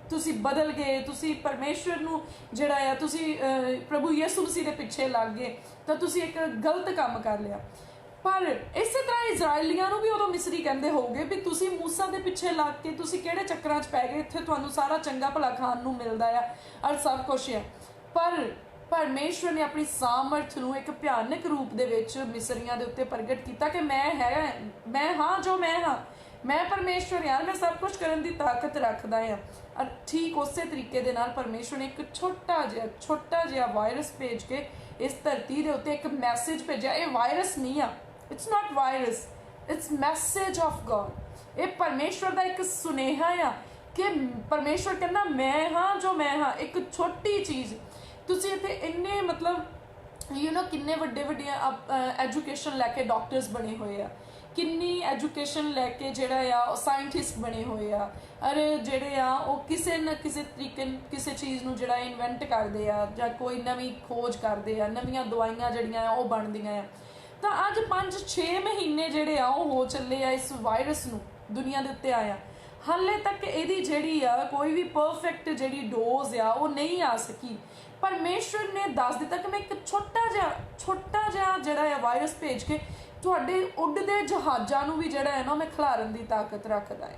ਤੁਸੀਂ ਬਦਲ ਗਏ, ਤੁਸੀਂ ਪਰਮੇਸ਼ਵਰ ਨੂੰ ਜਿਹੜਾ ਆ ਤੁਸੀਂ ਪ੍ਰਭੂ ਯਿਸੂ ਮਸੀਹ ਦੇ ਪਿੱਛੇ ਲੱਗ ਗਏ, ਤਾਂ ਤੁਸੀਂ ਇੱਕ ਗਲਤ ਕੰਮ ਕਰ ਲਿਆ। ਪਰ ਇਸੇ ਤਰ੍ਹਾਂ ਇਜ਼ਰਾਈਲੀਆਂ ਨੂੰ ਵੀ ਉਦੋਂ ਮਿਸਰੀ ਕਹਿੰਦੇ ਹੋਊਗੇ ਵੀ ਤੁਸੀਂ ਮੂਸਾ ਦੇ ਪਿੱਛੇ ਲੱਗ ਕੇ ਤੁਸੀਂ ਕਿਹੜੇ ਚੱਕਰਾਂ 'ਚ ਪੈ ਗਏ, ਇੱਥੇ ਤੁਹਾਨੂੰ ਸਾਰਾ ਚੰਗਾ ਭਲਾ ਖਾਣ ਨੂੰ ਮਿਲਦਾ ਆ ਔਰ ਸਭ ਕੁਛ ਹੈ। ਪਰ ਪਰਮੇਸ਼ਵਰ ਨੇ ਆਪਣੀ ਸਾਮਰਥ ਨੂੰ ਇੱਕ ਭਿਆਨਕ ਰੂਪ ਦੇ ਵਿੱਚ ਮਿਸਰੀਆਂ ਦੇ ਉੱਤੇ ਪ੍ਰਗਟ ਕੀਤਾ ਕਿ ਮੈਂ ਹਾਂ ਜੋ ਮੈਂ ਹਾਂ, ਮੈਂ ਪਰਮੇਸ਼ਵਰ ਹਾਂ, ਮੈਂ ਸਭ ਕੁਝ ਕਰਨ ਦੀ ਤਾਕਤ ਰੱਖਦਾ ਹਾਂ। ਔਰ ਠੀਕ ਉਸੇ ਤਰੀਕੇ ਦੇ ਨਾਲ ਪਰਮੇਸ਼ਵਰ ਨੇ ਇੱਕ ਛੋਟਾ ਜਿਹਾ ਵਾਇਰਸ ਭੇਜ ਕੇ ਇਸ ਧਰਤੀ ਦੇ ਉੱਤੇ ਇੱਕ ਮੈਸੇਜ ਭੇਜਿਆ। ਇਹ ਵਾਇਰਸ ਨਹੀਂ ਆ, it's not virus, it's message of god. ਇਹ ਪਰਮੇਸ਼ਵਰ ਦਾ ਇੱਕ ਸੁਨੇਹਾ ਆ ਕਿ ਪਰਮੇਸ਼ਵਰ ਕਹਿੰਦਾ ਮੈਂ ਹਾਂ ਜੋ ਮੈਂ ਹਾਂ। ਇੱਕ ਛੋਟੀ ਚੀਜ਼, ਤੁਸੀਂ ਇੱਥੇ ਇੰਨੇ ਮਤਲਬ ਕਿੰਨੇ ਵੱਡੀਆਂ ਐਜੂਕੇਸ਼ਨ ਲੈ ਕੇ ਡਾਕਟਰਸ ਬਣੇ ਹੋਏ ਆ, ਕਿੰਨੀ ਐਜੂਕੇਸ਼ਨ ਲੈ ਕੇ ਜਿਹੜਾ ਆ ਉਹ ਸਾਇੰਟਿਸਟ ਬਣੇ ਹੋਏ ਆ, ਅਰੇ ਜਿਹੜੇ ਆ ਉਹ ਕਿਸੇ ਨਾ ਕਿਸੇ ਤਰੀਕੇ ਕਿਸੇ ਚੀਜ਼ ਨੂੰ ਜਿਹੜਾ ਇਨਵੈਂਟ ਕਰਦੇ ਆ ਜਾਂ ਕੋਈ ਨਵੀਂ ਖੋਜ ਕਰਦੇ ਆ, ਨਵੀਆਂ ਦਵਾਈਆਂ ਜਿਹੜੀਆਂ ਆ ਉਹ ਬਣਦੀਆਂ ਆ। ਤਾਂ ਅੱਜ 5-6 ਮਹੀਨੇ ਜਿਹੜੇ ਆ ਉਹ ਹੋ ਚੱਲੇ ਆ ਇਸ ਵਾਇਰਸ ਨੂੰ ਦੁਨੀਆ ਦੇ ਉੱਤੇ ਆਇਆ, ਹਾਲੇ ਤੱਕ ਇਹਦੀ ਜਿਹੜੀ ਆ ਕੋਈ ਵੀ ਪਰਫੈਕਟ ਜਿਹੜੀ ਡੋਜ਼ ਆ ਉਹ ਨਹੀਂ ਆ ਸਕੀ। ਪਰਮੇਸ਼ਵਰ ਨੇ ਦੱਸ ਦਿੱਤਾ ਕਿ ਮੈਂ ਇੱਕ ਛੋਟਾ ਜਿਹਾ ਜਿਹੜਾ ਆ ਵਾਇਰਸ ਭੇਜ ਕੇ ਤੁਹਾਡੇ ਉੱਡਦੇ ਜਹਾਜ਼ਾਂ ਨੂੰ ਵੀ ਜਿਹੜਾ ਹੈ ਨਾ ਮੈਂ ਖਿਲਾਰਨ ਦੀ ਤਾਕਤ ਰੱਖਦਾ ਹੈ।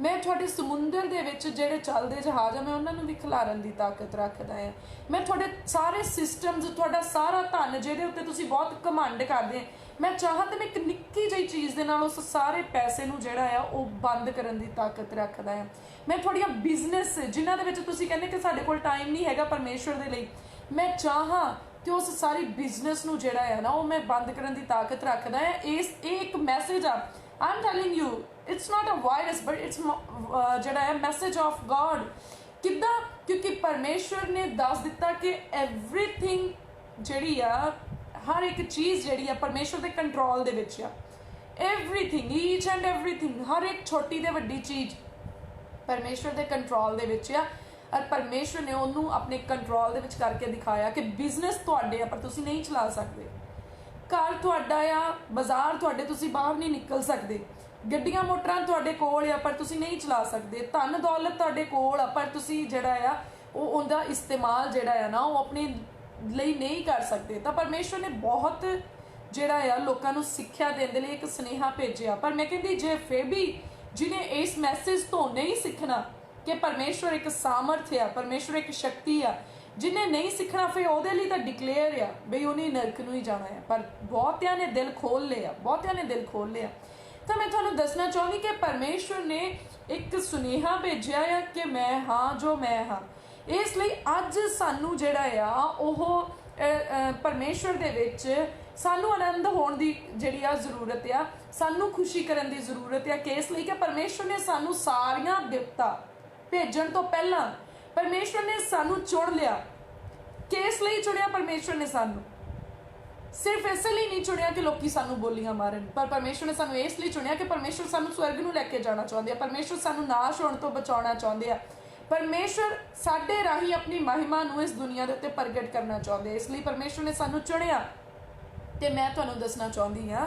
ਮੈਂ ਤੁਹਾਡੇ ਸਮੁੰਦਰ ਦੇ ਵਿੱਚ ਜਿਹੜੇ ਚੱਲਦੇ ਜਹਾਜ਼ ਆ ਮੈਂ ਉਹਨਾਂ ਨੂੰ ਵੀ ਖਿਲਾਰਨ ਦੀ ਤਾਕਤ ਰੱਖਦਾ ਹੈ। ਮੈਂ ਤੁਹਾਡੇ ਸਾਰੇ ਸਿਸਟਮਸ, ਤੁਹਾਡਾ ਸਾਰਾ ਧਨ ਜਿਹਦੇ ਉੱਤੇ ਤੁਸੀਂ ਬਹੁਤ ਘਮੰਡ ਕਰਦੇ, ਮੈਂ ਚਾਹਾਂ ਤੇ ਮੈਂ ਇੱਕ ਨਿੱਕੀ ਜਿਹੀ ਚੀਜ਼ ਦੇ ਨਾਲ ਉਸ ਸਾਰੇ ਪੈਸੇ ਨੂੰ ਜਿਹੜਾ ਆ ਉਹ ਬੰਦ ਕਰਨ ਦੀ ਤਾਕਤ ਰੱਖਦਾ ਹੈ। ਮੈਂ ਤੁਹਾਡੀਆਂ ਬਿਜ਼ਨਸ ਜਿਨ੍ਹਾਂ ਦੇ ਵਿੱਚ ਤੁਸੀਂ ਕਹਿੰਦੇ ਕਿ ਸਾਡੇ ਕੋਲ ਟਾਈਮ ਨਹੀਂ ਹੈਗਾ ਪਰਮੇਸ਼ਵਰ ਦੇ ਲਈ, ਮੈਂ ਚਾਹਾਂ ਤੇ ਉਸ ਸਾਰੀ ਬਿਜ਼ਨਸ ਨੂੰ ਜਿਹੜਾ ਹੈ ਨਾ ਉਹ ਮੈਂ ਬੰਦ ਕਰਨ ਦੀ ਤਾਕਤ ਰੱਖਦਾ ਹੈ। ਇਹ ਇੱਕ ਮੈਸੇਜ ਆ, I am telling you, it's not a virus but it's ਜਿਹੜਾ ਹੈ ਮੈਸੇਜ ਆਫ ਗॉड। ਕਿੱਦਾਂ? ਕਿਉਂਕਿ ਪਰਮੇਸ਼ਵਰ ਨੇ ਦੱਸ ਦਿੱਤਾ ਕਿ ਐਵਰੀਥਿੰਗ ਜਿਹੜੀ ਆ ਹਰ ਇੱਕ ਚੀਜ਼ ਜਿਹੜੀ ਆ ਪਰਮੇਸ਼ਰ ਦੇ ਕੰਟਰੋਲ ਦੇ ਵਿੱਚ ਆ। ਐਵਰੀਥਿੰਗ, ਈਚ ਐਂਡ ਐਵਰੀਥਿੰਗ, ਹਰ ਇੱਕ ਛੋਟੀ ਤੇ ਵੱਡੀ ਚੀਜ਼ ਪਰਮੇਸ਼ਰ ਦੇ ਕੰਟਰੋਲ ਦੇ ਵਿੱਚ ਆ। ਔਰ ਪਰਮੇਸ਼ਰ ਨੇ ਉਹਨੂੰ ਆਪਣੇ ਕੰਟਰੋਲ ਦੇ ਵਿੱਚ ਕਰਕੇ ਦਿਖਾਇਆ ਕਿ ਬਿਜ਼ਨਸ ਤੁਹਾਡੇ ਆ ਪਰ ਤੁਸੀਂ ਨਹੀਂ ਚਲਾ ਸਕਦੇ, ਘਰ ਤੁਹਾਡਾ ਆ, ਬਾਜ਼ਾਰ ਤੁਹਾਡੇ, ਤੁਸੀਂ ਬਾਹਰ ਨਹੀਂ ਨਿਕਲ ਸਕਦੇ, ਗੱਡੀਆਂ ਮੋਟਰਾਂ ਤੁਹਾਡੇ ਕੋਲ ਆ ਪਰ ਤੁਸੀਂ ਨਹੀਂ ਚਲਾ ਸਕਦੇ, ਧਨ ਦੌਲਤ ਤੁਹਾਡੇ ਕੋਲ ਆ ਪਰ ਤੁਸੀਂ ਜਿਹੜਾ ਆ ਉਹ ਉਹਦਾ ਇਸਤੇਮਾਲ ਜਿਹੜਾ ਆ ਨਾ ਉਹ ਆਪਣੇ ਲਈ ਨਹੀਂ ਕਰ ਸਕਦੇ। ਤਾਂ ਪਰਮੇਸ਼ਰ ਨੇ ਬਹੁਤ ਜਿਹੜਾ ਆ ਲੋਕਾਂ ਨੂੰ ਸਿੱਖਿਆ ਦੇਣ ਦੇ ਲਈ ਇੱਕ ਸੁਨੇਹਾ ਭੇਜਿਆ। ਪਰ ਮੈਂ ਕਹਿੰਦੀ ਜੇ ਫਿਰ ਵੀ ਜਿਹਨੇ ਇਸ ਮੈਸੇਜ ਤੋਂ ਨਹੀਂ ਸਿੱਖਣਾ ਕਿ ਪਰਮੇਸ਼ਰ ਇੱਕ ਸਾਮਰਥ ਆ, ਪਰਮੇਸ਼ਰ ਇੱਕ ਸ਼ਕਤੀ ਆ, ਜਿਹਨੇ ਨਹੀਂ ਸਿੱਖਣਾ ਫਿਰ ਉਹਦੇ ਲਈ ਤਾਂ ਡਿਕਲੇਅਰ ਆ ਬਈ ਉਹਨੇ ਨਰਕ ਨੂੰ ਹੀ ਜਾਣਾ ਹੈ। ਪਰ ਬਹੁਤਿਆਂ ਨੇ ਦਿਲ ਖੋਲ ਲਿਆ, ਬਹੁਤਿਆਂ ਨੇ ਦਿਲ ਖੋਲ ਲਿਆ। ਤਾਂ ਮੈਂ ਤੁਹਾਨੂੰ ਦੱਸਣਾ ਚਾਹੁੰਦੀ ਕਿ ਪਰਮੇਸ਼ਰ ਨੇ ਇੱਕ ਸੁਨੇਹਾ ਭੇਜਿਆ ਆ ਕਿ ਮੈਂ ਹਾਂ ਜੋ ਮੈਂ ਹਾਂ। ਇਸ ਲਈ ਅੱਜ ਸਾਨੂੰ ਜਿਹੜਾ ਆ ਉਹ ਪਰਮੇਸ਼ਰ ਦੇ ਵਿੱਚ ਸਾਨੂੰ ਆਨੰਦ ਹੋਣ ਦੀ ਜਿਹੜੀ ਆ ਜ਼ਰੂਰਤ ਆ, ਸਾਨੂੰ ਖੁਸ਼ੀ ਕਰਨ ਦੀ ਜ਼ਰੂਰਤ ਆ। ਕਿ ਇਸ ਲਈ ਕਿ ਪਰਮੇਸ਼ਰ ਨੇ ਸਾਨੂੰ ਸਾਰੀਆਂ ਬਿਪਤਾ ਭੇਜਣ ਤੋਂ ਪਹਿਲਾਂ ਪਰਮੇਸ਼ਰ ਨੇ ਸਾਨੂੰ ਚੁਣ ਲਿਆ। ਕਿਸ ਲਈ ਚੁਣਿਆ ਪਰਮੇਸ਼ਰ ਨੇ ਸਾਨੂੰ? ਸਿਰਫ ਇਸ ਲਈ ਨਹੀਂ ਚੁਣਿਆ ਕਿ ਲੋਕੀ ਸਾਨੂੰ ਬੋਲੀਆਂ ਮਾਰਨ, ਪਰ ਪਰਮੇਸ਼ਰ ਨੇ ਸਾਨੂੰ ਇਸ ਲਈ ਚੁਣਿਆ ਕਿ ਪਰਮੇਸ਼ਰ ਸਾਨੂੰ ਸਵਰਗ ਨੂੰ ਲੈ ਕੇ ਜਾਣਾ ਚਾਹੁੰਦੇ ਆ, ਪਰਮੇਸ਼ਰ ਸਾਨੂੰ ਨਾਸ਼ ਹੋਣ ਤੋਂ ਬਚਾਉਣਾ ਚਾਹੁੰਦੇ ਆ, ਪਰਮੇਸ਼ਰ ਸਾਡੇ ਰਾਹੀਂ ਆਪਣੀ ਮਹਿਮਾ ਨੂੰ ਇਸ ਦੁਨੀਆ ਦੇ ਉੱਤੇ ਪ੍ਰਗਟ ਕਰਨਾ ਚਾਹੁੰਦੇ। ਇਸ ਲਈ ਪਰਮੇਸ਼ਰ ਨੇ ਸਾਨੂੰ ਚੁਣਿਆ। ਤੇ ਮੈਂ ਤੁਹਾਨੂੰ ਦੱਸਣਾ ਚਾਹੁੰਦੀ ਹਾਂ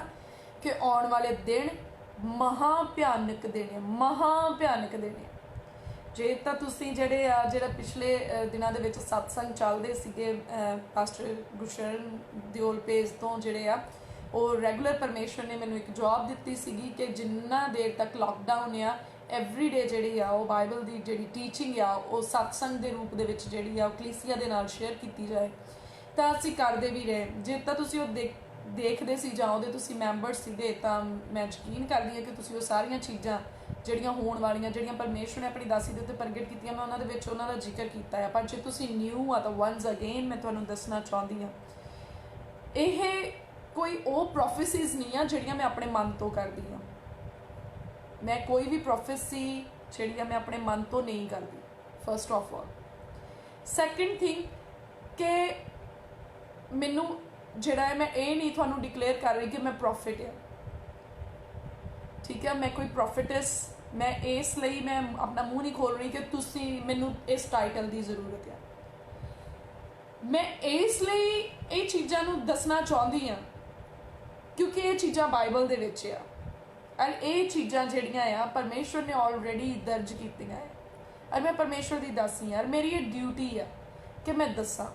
ਕਿ ਆਉਣ ਵਾਲੇ ਦਿਨ ਮਹਾ ਭਿਆਨਕ ਦਿਨ ਹੈ, ਮਹਾ ਭਿਆਨਕ ਦਿਨ ਹੈ। ਜੇ ਤਾਂ ਤੁਸੀਂ ਜਿਹੜਾ ਪਿਛਲੇ ਦਿਨਾਂ ਦੇ ਵਿੱਚ ਸਤਸੰਗ ਚੱਲਦੇ ਸੀਗੇ ਪਾਸਟਰ ਗੁਰਸ਼ਰਨ ਦਿਓਲ ਪੇਜ ਤੋਂ ਜਿਹੜੇ ਆ ਉਹ ਰੈਗੂਲਰ ਪਰਮੇਸ਼ਰ ਨੇ ਮੈਨੂੰ ਇੱਕ ਜੌਬ ਦਿੱਤੀ ਸੀਗੀ ਕਿ ਜਿੰਨਾ ਦੇਰ ਤੱਕ ਲਾਕਡਾਊਨ ਆ ਐਵਰੀਡੇ ਜਿਹੜੀ ਆ ਉਹ ਬਾਈਬਲ ਦੀ ਜਿਹੜੀ ਟੀਚਿੰਗ ਆ ਉਹ ਸਤਸੰਗ ਦੇ ਰੂਪ ਦੇ ਵਿੱਚ ਜਿਹੜੀ ਆ ਉਹ ਕਲੀਸਿਆ ਦੇ ਨਾਲ ਸ਼ੇਅਰ ਕੀਤੀ ਜਾਏ। ਤਾਂ ਅਸੀਂ ਕਰਦੇ ਵੀ ਰਹੇ। ਜੇ ਤਾਂ ਤੁਸੀਂ ਉਹ ਦੇਖਦੇ ਸੀ ਜਾਂ ਉਹਦੇ ਤੁਸੀਂ ਮੈਂਬਰ ਸੀਗੇ ਤਾਂ ਮੈਂ ਯਕੀਨ ਕਰਦੀ ਹਾਂ ਕਿ ਤੁਸੀਂ ਉਹ ਸਾਰੀਆਂ ਚੀਜ਼ਾਂ ਜਿਹੜੀਆਂ ਹੋਣ ਵਾਲੀਆਂ, ਜਿਹੜੀਆਂ ਪਰਮੇਸ਼ਰ ਨੇ ਆਪਣੀ ਦਾਸੀ ਦੇ ਉੱਤੇ ਪ੍ਰਗਟ ਕੀਤੀਆਂ, ਮੈਂ ਉਹਨਾਂ ਦੇ ਵਿੱਚ ਉਹਨਾਂ ਦਾ ਜ਼ਿਕਰ ਕੀਤਾ ਹੈ। ਪਰ ਜੇ ਤੁਸੀਂ ਨਿਊ ਆ ਤਾਂ ਵਨਸ ਅਗੇਨ ਮੈਂ ਤੁਹਾਨੂੰ ਦੱਸਣਾ ਚਾਹੁੰਦੀ ਹਾਂ ਇਹ ਕੋਈ ਉਹ ਪ੍ਰੋਫੈਸੀਜ਼ ਨਹੀਂ ਆ ਜਿਹੜੀਆਂ ਮੈਂ ਆਪਣੇ ਮਨ ਤੋਂ ਕਰਦੀ ਹਾਂ। ਮੈਂ ਕੋਈ ਵੀ ਪ੍ਰੋਫੈਸੀ ਜਿਹੜੀ ਆ ਮੈਂ ਆਪਣੇ ਮਨ ਤੋਂ ਨਹੀਂ ਕਰਦੀ, first of all. Second thing ਕਿ ਮੈਨੂੰ ਜਿਹੜਾ ਹੈ, ਮੈਂ ਇਹ ਨਹੀਂ ਤੁਹਾਨੂੰ ਡਿਕਲੇਅਰ ਕਰ ਰਹੀ ਕਿ ਮੈਂ ਪ੍ਰੋਫਿਟ ਹਾਂ, ਠੀਕ ਹੈ, ਮੈਂ ਕੋਈ ਪ੍ਰੋਫਿਟਸ, ਮੈਂ ਇਸ ਲਈ ਮੈਂ ਆਪਣਾ ਮੂੰਹ ਨਹੀਂ ਖੋਲ ਰਹੀ ਕਿ ਤੁਸੀਂ ਮੈਨੂੰ ਇਸ ਟਾਈਟਲ ਦੀ ਜ਼ਰੂਰਤ ਹੈ। ਮੈਂ ਇਸ ਲਈ ਇਹ ਚੀਜ਼ਾਂ ਨੂੰ ਦੱਸਣਾ ਚਾਹੁੰਦੀ ਹਾਂ ਕਿਉਂਕਿ ਇਹ ਚੀਜ਼ਾਂ ਬਾਈਬਲ ਦੇ ਵਿੱਚ ਆ ਔਰ ਇਹ ਚੀਜ਼ਾਂ ਜਿਹੜੀਆਂ ਆ ਪਰਮੇਸ਼ਰ ਨੇ ਆਲਰੇਡੀ ਦਰਜ ਕੀਤੀਆਂ ਹੈ ਔਰ ਮੈਂ ਪਰਮੇਸ਼ਰ ਦੀ ਦਾਸੀ ਹਾਂ ਔਰ ਮੇਰੀ ਇਹ ਡਿਊਟੀ ਆ ਕਿ ਮੈਂ ਦੱਸਾਂ।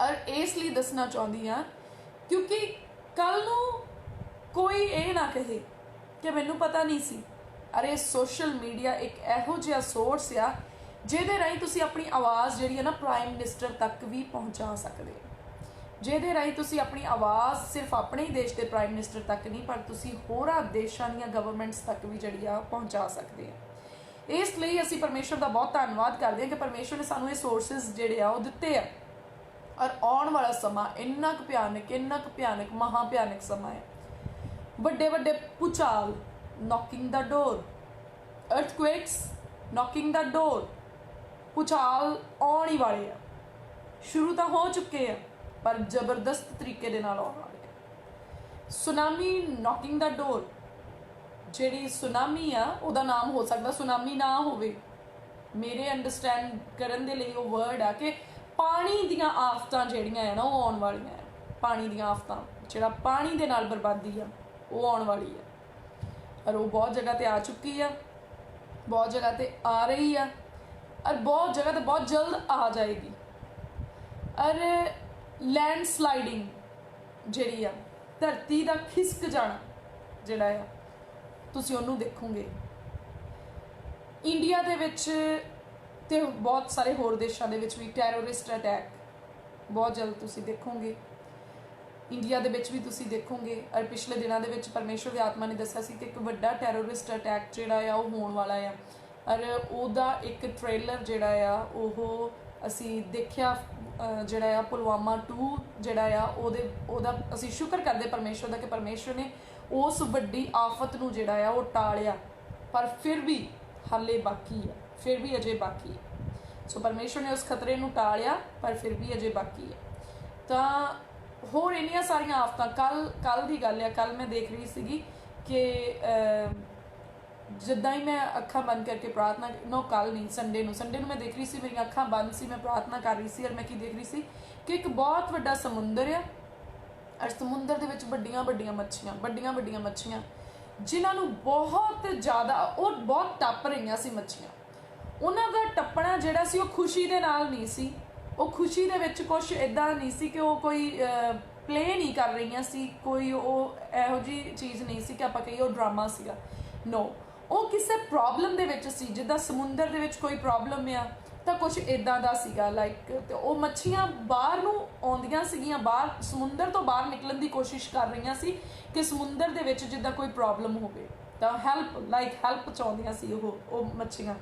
ਔਰ ਇਸ ਲਈ ਦੱਸਣਾ ਚਾਹੁੰਦੀ ਹਾਂ ਕਿਉਂਕਿ ਕੱਲ ਨੂੰ ਕੋਈ ਇਹ ਨਾ ਕਹੇ ਕਿ ਮੈਨੂੰ ਪਤਾ ਨਹੀਂ ਸੀ। ਅਰੇ ਸੋਸ਼ਲ ਮੀਡੀਆ ਇੱਕ ਇਹੋ ਜਿਹਾ ਸੋਰਸ ਆ ਜਿਹਦੇ ਰਾਹੀਂ ਤੁਸੀਂ ਆਪਣੀ ਆਵਾਜ਼ ਜਿਹੜੀ ਹੈ ਨਾ ਪ੍ਰਾਈਮ ਮਿਨਿਸਟਰ ਤੱਕ ਵੀ ਪਹੁੰਚਾ ਸਕਦੇ ਹੋ, ਜਿਹਦੇ ਰਾਹੀਂ ਤੁਸੀਂ ਆਪਣੀ ਆਵਾਜ਼ ਸਿਰਫ ਆਪਣੇ ਹੀ ਦੇਸ਼ ਦੇ ਪ੍ਰਾਈਮ ਮਿਨਿਸਟਰ ਤੱਕ ਨਹੀਂ ਪਰ ਤੁਸੀਂ ਹੋਰਾਂ ਦੇਸ਼ਾਂ ਦੀਆਂ ਗਵਰਨਮੈਂਟਸ ਤੱਕ ਵੀ ਜਿਹੜੀ ਆ ਪਹੁੰਚਾ ਸਕਦੇ ਆ। ਇਸ ਲਈ ਅਸੀਂ ਪਰਮੇਸ਼ਰ ਦਾ ਬਹੁਤ ਧੰਨਵਾਦ ਕਰਦੇ ਹਾਂ ਕਿ ਪਰਮੇਸ਼ਰ ਨੇ ਸਾਨੂੰ ਇਹ ਸੋਰਸਿਸ ਜਿਹੜੇ ਆ ਉਹ ਦਿੱਤੇ ਆ ਔਰ ਆਉਣ ਵਾਲਾ ਸਮਾਂ ਇੰਨਾ ਕੁ ਭਿਆਨਕ ਮਹਾ ਭਿਆਨਕ ਸਮਾਂ ਹੈ। ਵੱਡੇ ਵੱਡੇ ਭੂਚਾਲ ਨੌਕਿੰਗ ਦਾ ਡੋਰ, ਅਰਥਕੁਏਕਸ ਨੌਕਿੰਗ ਦਾ ਡੋਰ, ਭੂਚਾਲ ਆਉਣ ਹੀ ਵਾਲੇ ਆ, ਸ਼ੁਰੂ ਤਾਂ ਹੋ ਚੁੱਕੇ ਆ ਪਰ ਜ਼ਬਰਦਸਤ ਤਰੀਕੇ ਦੇ ਨਾਲ ਆਉਣ ਵਾਲੇ ਆ। ਸੁਨਾਮੀ ਨੌਕਿੰਗ ਦਾ ਡੋਰ, ਜਿਹੜੀ ਸੁਨਾਮੀ ਆ ਉਹਦਾ ਨਾਮ ਹੋ ਸਕਦਾ ਸੁਨਾਮੀ ਨਾ ਹੋਵੇ, ਮੇਰੇ ਅੰਡਰਸਟੈਂਡ ਕਰਨ ਦੇ ਲਈ ਉਹ ਵਰਡ ਆ ਕਿ ਪਾਣੀ ਦੀਆਂ ਆਫਤਾਂ ਜਿਹੜੀਆਂ ਆ ਨਾ ਉਹ ਆਉਣ ਵਾਲੀਆਂ ਆ। ਪਾਣੀ ਦੀਆਂ ਆਫਤਾਂ, ਜਿਹੜਾ ਪਾਣੀ ਦੇ ਨਾਲ ਬਰਬਾਦੀ ਆ ਉਹ ਆਉਣ ਵਾਲੀ ਆ ਔਰ ਉਹ ਬਹੁਤ ਜਗ੍ਹਾ ਤੇ ਆ ਚੁੱਕੀ ਆ, ਬਹੁਤ ਜਗ੍ਹਾ ਤੇ ਆ ਰਹੀ ਆ ਔਰ ਬਹੁਤ ਜਗ੍ਹਾ ਤੇ ਬਹੁਤ ਜਲਦ ਆ ਜਾਏਗੀ। ਔਰ ਲੈਂਡ ਸਲਾਈਡਿੰਗ ਜਿਹੜੀ ਆ, ਧਰਤੀ ਦਾ ਖਿਸਕ ਜਾਣਾ ਜਿਹੜਾ ਆ ਤੁਸੀਂ ਉਹਨੂੰ ਦੇਖੋਗੇ ਇੰਡੀਆ ਦੇ ਵਿੱਚ ਤੇ ਬਹੁਤ ਸਾਰੇ ਹੋਰ ਦੇਸ਼ਾਂ ਦੇ ਵਿੱਚ ਵੀ। ਟੈਰਰਿਸਟ ਅਟੈਕ ਬਹੁਤ ਜਲਦ ਤੁਸੀਂ ਦੇਖੋਗੇ, ਇੰਡੀਆ ਦੇ ਵਿੱਚ ਵੀ ਤੁਸੀਂ ਦੇਖੋਗੇ। ਔਰ ਪਿਛਲੇ ਦਿਨਾਂ ਦੇ ਵਿੱਚ ਪਰਮੇਸ਼ਰ ਦੀ ਆਤਮਾ ਨੇ ਦੱਸਿਆ ਸੀ ਕਿ ਇੱਕ ਵੱਡਾ ਟੈਰਰਿਸਟ ਅਟੈਕ ਜਿਹੜਾ ਆ ਉਹ ਹੋਣ ਵਾਲਾ ਆ ਔਰ ਉਹਦਾ ਇੱਕ ਟ੍ਰੇਲਰ ਜਿਹੜਾ ਆ ਉਹ ਅਸੀਂ ਦੇਖਿਆ ਜਿਹੜਾ ਆ ਪੁਲਵਾਮਾ 2 ਜਿਹੜਾ ਆ ਉਹਦਾ ਅਸੀਂ ਸ਼ੁਕਰ ਕਰਦੇ ਪਰਮੇਸ਼ਰ ਦਾ ਕਿ ਪਰਮੇਸ਼ਰ ਨੇ ਉਸ ਵੱਡੀ ਆਫਤ ਨੂੰ ਜਿਹੜਾ ਆ ਉਹ ਟਾਲਿਆ। ਪਰ ਫਿਰ ਵੀ ਹਾਲੇ ਬਾਕੀ ਹੈ, ਫਿਰ ਵੀ ਅਜੇ ਬਾਕੀ ਹੈ। ਸੋ ਪਰਮੇਸ਼ਰ ਨੇ ਉਸ ਖਤਰੇ ਨੂੰ ਟਾਲਿਆ ਪਰ ਫਿਰ ਵੀ ਅਜੇ ਬਾਕੀ ਹੈ। ਤਾਂ ਹੋਰ ਇੰਨੀਆਂ ਸਾਰੀਆਂ ਆਫਤਾਂ। ਕੱਲ ਦੀ ਗੱਲ ਆ, ਕੱਲ ਮੈਂ ਦੇਖ ਰਹੀ ਸੀਗੀ ਕਿ ਜਿੱਦਾਂ ਹੀ ਮੈਂ ਅੱਖਾਂ ਬੰਦ ਕਰਕੇ ਪ੍ਰਾਰਥਨਾ, ਕੱਲ ਨਹੀਂ, ਸੰਡੇ ਨੂੰ ਮੈਂ ਦੇਖ ਰਹੀ ਸੀ, ਮੇਰੀਆਂ ਅੱਖਾਂ ਬੰਦ ਸੀ, ਮੈਂ ਪ੍ਰਾਰਥਨਾ ਕਰ ਰਹੀ ਸੀ, ਔਰ ਮੈਂ ਕੀ ਦੇਖ ਰਹੀ ਸੀ ਕਿ ਇੱਕ ਬਹੁਤ ਵੱਡਾ ਸਮੁੰਦਰ ਆ, ਔਰ ਸਮੁੰਦਰ ਦੇ ਵਿੱਚ ਵੱਡੀਆਂ ਵੱਡੀਆਂ ਮੱਛੀਆਂ ਜਿਨ੍ਹਾਂ ਨੂੰ ਬਹੁਤ ਜ਼ਿਆਦਾ, ਉਹ ਬਹੁਤ ਟੱਪ ਰਹੀਆਂ ਸੀ ਮੱਛੀਆਂ। ਉਹਨਾਂ ਦਾ ਟੱਪਣਾ ਜਿਹੜਾ ਸੀ ਉਹ ਖੁਸ਼ੀ ਦੇ ਨਾਲ ਨਹੀਂ ਸੀ, ਉਹ ਖੁਸ਼ੀ ਦੇ ਵਿੱਚ ਕੁਛ ਇੱਦਾਂ ਨਹੀਂ ਸੀ ਕਿ ਉਹ ਕੋਈ ਪਲੇ ਨਹੀਂ ਕਰ ਰਹੀਆਂ ਸੀ, ਕੋਈ ਉਹ ਇਹੋ ਜਿਹੀ ਚੀਜ਼ ਨਹੀਂ ਸੀ ਕਿ ਆਪਾਂ ਕਹੀਏ ਉਹ ਡਰਾਮਾ ਸੀਗਾ। ਨੋ, ਉਹ ਕਿਸੇ ਪ੍ਰੋਬਲਮ ਦੇ ਵਿੱਚ ਸੀ, ਜਿੱਦਾਂ ਸਮੁੰਦਰ ਦੇ ਵਿੱਚ ਕੋਈ ਪ੍ਰੋਬਲਮ ਆ ਤਾਂ ਕੁਛ ਇੱਦਾਂ ਦਾ ਸੀਗਾ ਲਾਈਕ। ਤੇ ਉਹ ਮੱਛੀਆਂ ਬਾਹਰ ਨੂੰ ਆਉਂਦੀਆਂ ਸੀਗੀਆਂ, ਬਾਹਰ ਸਮੁੰਦਰ ਤੋਂ ਬਾਹਰ ਨਿਕਲਣ ਦੀ ਕੋਸ਼ਿਸ਼ ਕਰ ਰਹੀਆਂ ਸੀ ਕਿ ਸਮੁੰਦਰ ਦੇ ਵਿੱਚ ਜਿੱਦਾਂ ਕੋਈ ਪ੍ਰੋਬਲਮ ਹੋਵੇ ਤਾਂ ਹੈਲਪ ਚਾਹੁੰਦੀਆਂ ਸੀ ਉਹ ਮੱਛੀਆਂ।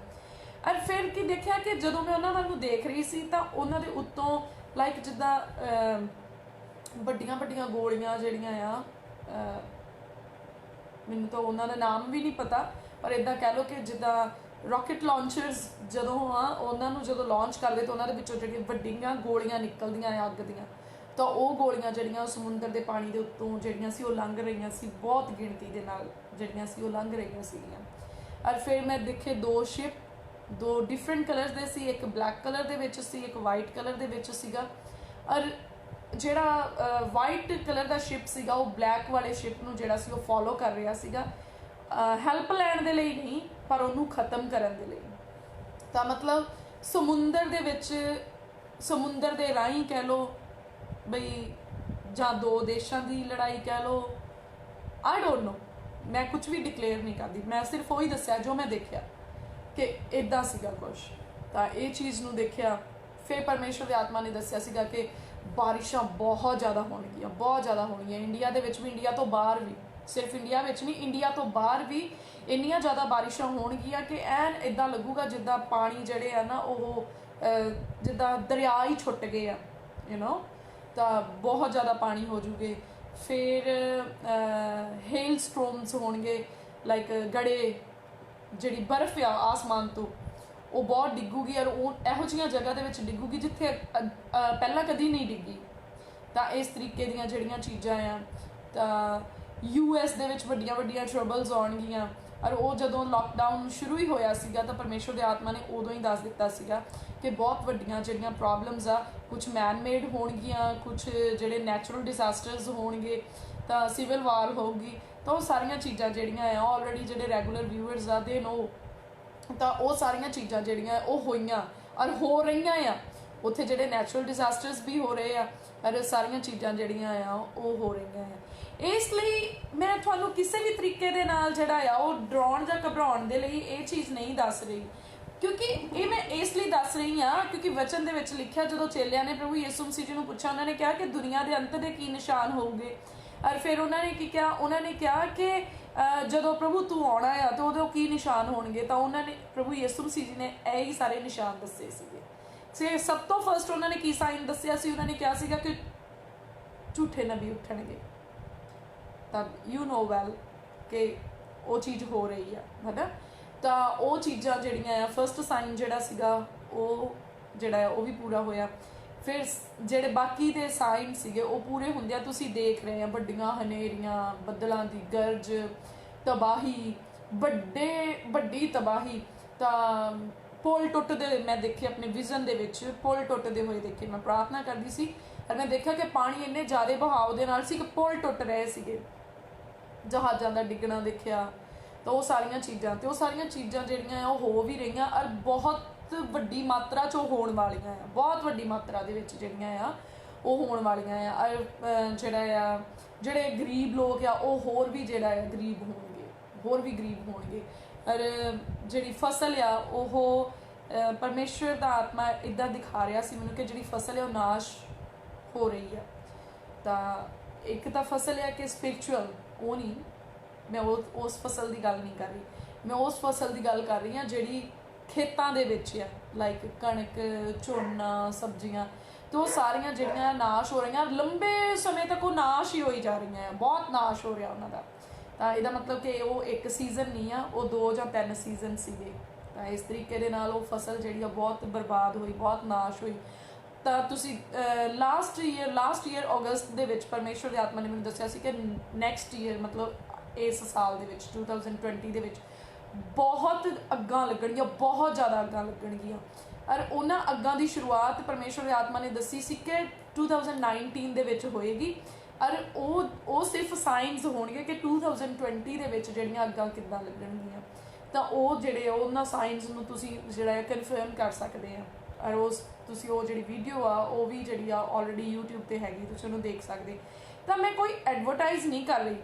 ਔਰ ਫਿਰ ਕੀ ਦੇਖਿਆ ਕਿ ਜਦੋਂ ਮੈਂ ਉਹਨਾਂ ਨੂੰ ਦੇਖ ਰਹੀ ਸੀ ਤਾਂ ਉਹਨਾਂ ਦੇ ਉੱਤੋਂ ਲਾਈਕ ਜਿੱਦਾਂ ਵੱਡੀਆਂ ਗੋਲੀਆਂ ਜਿਹੜੀਆਂ ਆ, ਮੈਨੂੰ ਤਾਂ ਉਹਨਾਂ ਦਾ ਨਾਮ ਵੀ ਨਹੀਂ ਪਤਾ, ਪਰ ਇੱਦਾਂ ਕਹਿ ਲਓ ਕਿ ਜਿੱਦਾਂ ਰੌਕਟ ਲਾਂਚਰਸ ਜਦੋਂ ਉਹਨਾਂ ਨੂੰ ਜਦੋਂ ਲਾਂਚ ਕਰਦੇ ਤਾਂ ਉਹਨਾਂ ਦੇ ਵਿੱਚੋਂ ਜਿਹੜੀਆਂ ਵੱਡੀਆਂ ਗੋਲੀਆਂ ਨਿਕਲਦੀਆਂ ਆ ਅੱਗ ਦੀਆਂ, ਤਾਂ ਉਹ ਗੋਲੀਆਂ ਜਿਹੜੀਆਂ ਉਹ ਸਮੁੰਦਰ ਦੇ ਪਾਣੀ ਦੇ ਉੱਤੋਂ ਜਿਹੜੀਆਂ ਸੀ ਉਹ ਲੰਘ ਰਹੀਆਂ ਸੀ, ਬਹੁਤ ਗਿਣਤੀ ਦੇ ਨਾਲ ਜਿਹੜੀਆਂ ਸੀ ਉਹ ਲੰਘ ਰਹੀਆਂ ਸੀਗੀਆਂ। ਔਰ ਫਿਰ ਮੈਂ ਦੇਖੇ 2 ਸ਼ਿਪ, 2 ਡਿਫਰੈਂਟ ਕਲਰਸ ਦੇ ਸੀ, ਇੱਕ ਬਲੈਕ ਕਲਰ ਦੇ ਵਿੱਚ ਸੀ, ਇੱਕ ਵਾਈਟ ਕਲਰ ਦੇ ਵਿੱਚ ਸੀਗਾ। ਔਰ ਜਿਹੜਾ ਵਾਈਟ ਕਲਰ ਦਾ ਸ਼ਿਪ ਸੀਗਾ ਉਹ ਬਲੈਕ ਵਾਲੇ ਸ਼ਿਪ ਨੂੰ ਜਿਹੜਾ ਸੀ ਉਹ ਫੋਲੋ ਕਰ ਰਿਹਾ ਸੀਗਾ, ਹੈਲਪ ਲੈਣ ਦੇ ਲਈ ਨਹੀਂ, ਪਰ ਉਹਨੂੰ ਖਤਮ ਕਰਨ ਦੇ ਲਈ। ਤਾਂ ਮਤਲਬ ਸਮੁੰਦਰ ਦੇ ਵਿੱਚ, ਸਮੁੰਦਰ ਦੇ ਰਾਹੀਂ ਕਹਿ ਲਓ ਬਈ, ਜਾਂ 2 ਦੇਸ਼ਾਂ ਦੀ ਲੜਾਈ ਕਹਿ ਲਓ, ਆਈ ਡੋਂਟ ਨੋ, ਮੈਂ ਕੁਝ ਵੀ ਡਿਕਲੇਅਰ ਨਹੀਂ ਕਰਦੀ, ਮੈਂ ਸਿਰਫ ਉਹੀ ਦੱਸਿਆ ਜੋ ਮੈਂ ਦੇਖਿਆ ਕਿ ਇੱਦਾਂ ਸੀਗਾ ਕੁਛ। ਤਾਂ ਇਹ ਚੀਜ਼ ਨੂੰ ਦੇਖਿਆ। ਫਿਰ ਪਰਮੇਸ਼ਵਰ ਦੀ ਆਤਮਾ ਨੇ ਦੱਸਿਆ ਸੀਗਾ ਕਿ ਬਾਰਿਸ਼ਾਂ ਬਹੁਤ ਜ਼ਿਆਦਾ ਹੋਣਗੀਆਂ ਇੰਡੀਆ ਦੇ ਵਿੱਚ ਵੀ, ਇੰਡੀਆ ਤੋਂ ਬਾਹਰ ਵੀ, ਸਿਰਫ ਇੰਡੀਆ ਵਿੱਚ ਨਹੀਂ, ਇੰਡੀਆ ਤੋਂ ਬਾਹਰ ਵੀ ਇੰਨੀਆਂ ਜ਼ਿਆਦਾ ਬਾਰਿਸ਼ਾਂ ਹੋਣਗੀਆਂ ਕਿ ਐਨ ਇੱਦਾਂ ਲੱਗੂਗਾ ਜਿੱਦਾਂ ਪਾਣੀ ਜਿਹੜੇ ਆ ਨਾ ਉਹ ਜਿੱਦਾਂ ਦਰਿਆ ਹੀ ਛੁੱਟ ਗਏ ਆ, ਤਾਂ ਬਹੁਤ ਜ਼ਿਆਦਾ ਪਾਣੀ ਹੋ ਜੂਗੇ। ਫਿਰ ਹੇਲ ਸਟੋਰਮਸ ਹੋਣਗੇ, ਲਾਈਕ ਗੜੇ, ਜਿਹੜੀ ਬਰਫ਼ ਆ ਆਸਮਾਨ ਤੋਂ ਉਹ ਬਹੁਤ ਡਿੱਗੂਗੀ, ਔਰ ਉਹ ਇਹੋ ਜਿਹੀਆਂ ਜਗ੍ਹਾ ਦੇ ਵਿੱਚ ਡਿੱਗੂਗੀ ਜਿੱਥੇ ਪਹਿਲਾਂ ਕਦੀ ਨਹੀਂ ਡਿੱਗੀ। ਤਾਂ ਇਸ ਤਰੀਕੇ ਦੀਆਂ ਜਿਹੜੀਆਂ ਚੀਜ਼ਾਂ ਆ, ਤਾਂ US ਦੇ ਵਿੱਚ ਵੱਡੀਆਂ ਟਰਬਲਸ ਆਉਣਗੀਆਂ। ਔਰ ਉਹ ਜਦੋਂ ਲਾਕਡਾਊਨ ਸ਼ੁਰੂ ਹੀ ਹੋਇਆ ਸੀਗਾ ਤਾਂ ਪਰਮੇਸ਼ਵਰ ਦੀ ਆਤਮਾ ਨੇ ਉਦੋਂ ਹੀ ਦੱਸ ਦਿੱਤਾ ਸੀਗਾ ਕਿ ਬਹੁਤ ਵੱਡੀਆਂ ਜਿਹੜੀਆਂ ਪ੍ਰੋਬਲਮਸ ਆ, ਕੁਝ ਮੈਨ ਮੇਡ ਹੋਣਗੀਆਂ, ਕੁਝ ਜਿਹੜੇ ਨੈਚੁਰਲ ਡਿਜ਼ਾਸਟਰਸ ਹੋਣਗੇ, ਤਾਂ ਸਿਵਲ ਵਾਰ ਹੋਊਗੀ। ਤਾਂ ਉਹ ਸਾਰੀਆਂ ਚੀਜ਼ਾਂ ਜਿਹੜੀਆਂ ਆ ਆਲਰੇਡੀ ਜਿਹੜੇ ਰੈਗੂਲਰ ਵਿਊਅਰਸ ਆ ਦੇ ਨੋ, ਤਾਂ ਉਹ ਸਾਰੀਆਂ ਚੀਜ਼ਾਂ ਜਿਹੜੀਆਂ ਉਹ ਹੋਈਆਂ ਔਰ ਹੋ ਰਹੀਆਂ ਆ। ਉੱਥੇ ਜਿਹੜੇ ਨੈਚੁਰਲ ਡਿਜ਼ਾਸਟਰਸ ਵੀ ਹੋ ਰਹੇ ਆ, ਔਰ ਸਾਰੀਆਂ ਚੀਜ਼ਾਂ ਜਿਹੜੀਆਂ ਆ ਉਹ ਹੋ ਰਹੀਆਂ ਆ। ਇਸ ਲਈ ਮੈਂ ਤੁਹਾਨੂੰ ਕਿਸੇ ਵੀ ਤਰੀਕੇ ਦੇ ਨਾਲ ਜਿਹੜਾ ਆ ਉਹ ਡਰਾਉਣ ਜਾਂ ਘਬਰਾਉਣ ਦੇ ਲਈ ਇਹ ਚੀਜ਼ ਨਹੀਂ ਦੱਸ ਰਹੀ, ਕਿਉਂਕਿ ਇਹ ਮੈਂ ਇਸ ਲਈ ਦੱਸ ਰਹੀ ਹਾਂ ਕਿਉਂਕਿ ਵਚਨ ਦੇ ਵਿੱਚ ਲਿਖਿਆ, ਜਦੋਂ ਚੇਲਿਆਂ ਨੇ ਪ੍ਰਭੂ ਯਿਸੂ ਮਸੀਹ ਜੀ ਨੂੰ ਪੁੱਛਿਆ, ਉਹਨਾਂ ਨੇ ਕਿਹਾ ਕਿ ਦੁਨੀਆ ਦੇ ਅੰਤ ਦੇ ਕੀ ਨਿਸ਼ਾਨ ਹੋਊਗੇ। ਔਰ ਫਿਰ ਉਹਨਾਂ ਨੇ ਕੀ ਕਿਹਾ, ਉਹਨਾਂ ਨੇ ਕਿਹਾ ਕਿ ਜਦੋਂ ਪ੍ਰਭੂ ਤੂੰ ਆਉਣਾ ਆ ਤਾਂ ਉਹਦੇ ਕੀ ਨਿਸ਼ਾਨ ਹੋਣਗੇ। ਤਾਂ ਉਹਨਾਂ ਨੇ ਪ੍ਰਭੂ ਯਿਸੂ ਮਸੀਹ ਜੀ ਨੇ ਇਹ ਹੀ ਸਾਰੇ ਨਿਸ਼ਾਨ ਦੱਸੇ ਸੀਗੇ। ਤੇ ਸਭ ਤੋਂ ਫਸਟ ਉਹਨਾਂ ਨੇ ਕੀ ਸਾਈਨ ਦੱਸਿਆ ਸੀ, ਉਹਨਾਂ ਨੇ ਕਿਹਾ ਸੀਗਾ ਕਿ ਝੂਠੇ ਨਬੀ ਉੱਠਣਗੇ। ਤਾਂ ਯੂ ਨੋ ਵੈਲ ਕਿ ਉਹ ਚੀਜ਼ ਹੋ ਰਹੀ ਆ, ਹੈ ਨਾ। ਤਾਂ ਉਹ ਚੀਜ਼ਾਂ ਜਿਹੜੀਆਂ ਆ, ਫਸਟ ਸਾਈਨ ਜਿਹੜਾ ਸੀਗਾ ਉਹ ਜਿਹੜਾ ਆ ਉਹ ਵੀ ਪੂਰਾ ਹੋਇਆ। ਫਿਰ ਜਿਹੜੇ ਬਾਕੀ ਦੇ ਸਾਈਨ ਸੀਗੇ ਉਹ ਪੂਰੇ ਹੁੰਦੇ ਆ। ਤੁਸੀਂ ਦੇਖ ਰਹੇ ਆ ਵੱਡੀਆਂ ਹਨੇਰੀਆਂ, ਬੱਦਲਾਂ ਦੀ ਗਰਜ, ਤਬਾਹੀ, ਵੱਡੀ ਤਬਾਹੀ। ਤਾਂ ਪੁਲ ਟੁੱਟਦੇ ਮੈਂ ਦੇਖੇ ਆਪਣੇ ਵਿਜ਼ਨ ਦੇ ਵਿੱਚ, ਪੁਲ ਟੁੱਟਦੇ ਹੋਏ ਦੇਖੇ। ਮੈਂ ਪ੍ਰਾਰਥਨਾ ਕਰਦੀ ਸੀ ਔਰ ਮੈਂ ਦੇਖਿਆ ਕਿ ਪਾਣੀ ਇੰਨੇ ਜ਼ਿਆਦਾ ਬਹਾਵ ਦੇ ਨਾਲ ਸੀ ਕਿ ਪੁਲ ਟੁੱਟ ਰਹੇ ਸੀਗੇ, ਜਹਾਜ਼ਾਂ ਦਾ ਡਿੱਗਣਾ ਦੇਖਿਆ। ਤਾਂ ਉਹ ਸਾਰੀਆਂ ਚੀਜ਼ਾਂ ਜਿਹੜੀਆਂ ਆ ਉਹ ਹੋ ਵੀ ਰਹੀਆਂ ਔਰ ਬਹੁਤ ਵੱਡੀ ਮਾਤਰਾ 'ਚ ਉਹ ਹੋਣ ਵਾਲੀਆਂ ਆ, ਬਹੁਤ ਵੱਡੀ ਮਾਤਰਾ ਦੇ ਵਿੱਚ ਜਿਹੜੀਆਂ ਆ ਉਹ ਹੋਣ ਵਾਲੀਆਂ ਆ। ਔਰ ਜਿਹੜੇ ਗਰੀਬ ਲੋਕ ਆ ਉਹ ਹੋਰ ਵੀ ਗਰੀਬ ਹੋਣਗੇ। ਔਰ ਜਿਹੜੀ ਫਸਲ ਆ ਉਹ ਪਰਮੇਸ਼ਵਰ ਦਾ ਆਤਮਾ ਇੱਦਾਂ ਦਿਖਾ ਰਿਹਾ ਸੀ ਮੈਨੂੰ ਕਿ ਜਿਹੜੀ ਫਸਲ ਹੈ ਉਹ ਨਾਸ਼ ਹੋ ਰਹੀ ਆ। ਤਾਂ ਇੱਕ ਤਾਂ ਫਸਲ ਹੈ ਕਿ ਸਪਿਰਿਚੁਅਲ, ਉਹ ਨਹੀਂ, ਮੈਂ ਉਸ ਫਸਲ ਦੀ ਗੱਲ ਨਹੀਂ ਕਰ ਰਹੀ, ਮੈਂ ਉਸ ਫਸਲ ਦੀ ਗੱਲ ਕਰ ਰਹੀ ਹਾਂ ਜਿਹੜੀ ਖੇਤਾਂ ਦੇ ਵਿੱਚ ਆ, ਲਾਈਕ ਕਣਕ, ਝੋਨਾ, ਸਬਜ਼ੀਆਂ। ਤੇ ਉਹ ਸਾਰੀਆਂ ਜਿਹੜੀਆਂ ਨਾਸ਼ ਹੋ ਰਹੀਆਂ, ਲੰਬੇ ਸਮੇਂ ਤੱਕ ਉਹ ਨਾਸ਼ ਹੀ ਹੋਈ ਜਾ ਰਹੀਆਂ ਆ, ਬਹੁਤ ਨਾਸ਼ ਹੋ ਰਿਹਾ ਉਹਨਾਂ ਦਾ। ਤਾਂ ਇਹਦਾ ਮਤਲਬ ਕਿ ਉਹ ਇੱਕ ਸੀਜ਼ਨ ਨਹੀਂ ਆ, ਉਹ 2 ਜਾਂ 3 ਸੀਜ਼ਨ ਸੀਗੇ। ਤਾਂ ਇਸ ਤਰੀਕੇ ਦੇ ਨਾਲ ਉਹ ਫਸਲ ਜਿਹੜੀ ਆ ਬਹੁਤ ਬਰਬਾਦ ਹੋਈ, ਬਹੁਤ ਨਾਸ਼ ਹੋਈ। ਤਾਂ ਤੁਸੀਂ ਲਾਸਟ ਈਅਰ ਅਗਸਤ ਦੇ ਵਿੱਚ ਪਰਮੇਸ਼ਵਰ ਦੀ ਆਤਮਾ ਨੇ ਮੈਨੂੰ ਦੱਸਿਆ ਸੀ ਕਿ ਨੈਕਸਟ ਈਅਰ ਮਤਲਬ ਇਸ ਸਾਲ ਦੇ ਵਿੱਚ 2020 ਦੇ ਵਿੱਚ ਬਹੁਤ ਅੱਗਾਂ ਲੱਗਣਗੀਆਂ, ਬਹੁਤ ਜ਼ਿਆਦਾ ਅੱਗਾਂ ਲੱਗਣਗੀਆਂ। ਔਰ ਉਹਨਾਂ ਅੱਗਾਂ ਦੀ ਸ਼ੁਰੂਆਤ ਪਰਮੇਸ਼ਵਰ ਦੀ ਆਤਮਾ ਨੇ ਦੱਸੀ ਸੀ ਕਿ 2019 ਦੇ ਵਿੱਚ ਹੋਏਗੀ। ਔਰ ਉਹ ਸਿਰਫ ਸਾਈਨਸ ਹੋਣਗੇ ਕਿ 2020 ਦੇ ਵਿੱਚ ਜਿਹੜੀਆਂ ਅੱਗਾਂ ਕਿੱਦਾਂ ਲੱਗਣਗੀਆਂ। ਤਾਂ ਉਹ ਜਿਹੜੇ ਉਹਨਾਂ ਸਾਈਨਸ ਨੂੰ ਤੁਸੀਂ ਜਿਹੜਾ ਹੈ ਕਨਫਰਮ ਕਰ ਸਕਦੇ ਆ। ਔਰ ਤੁਸੀਂ ਉਹ ਜਿਹੜੀ ਵੀਡੀਓ ਆ ਉਹ ਵੀ ਜਿਹੜੀ ਆ ਆਲਰੇਡੀ YouTube 'ਤੇ ਹੈਗੀ, ਤੁਸੀਂ ਉਹਨੂੰ ਦੇਖ ਸਕਦੇ। ਤਾਂ ਮੈਂ ਕੋਈ ਐਡਵਰਟਾਈਜ਼ ਨਹੀਂ ਕਰ ਰਹੀ,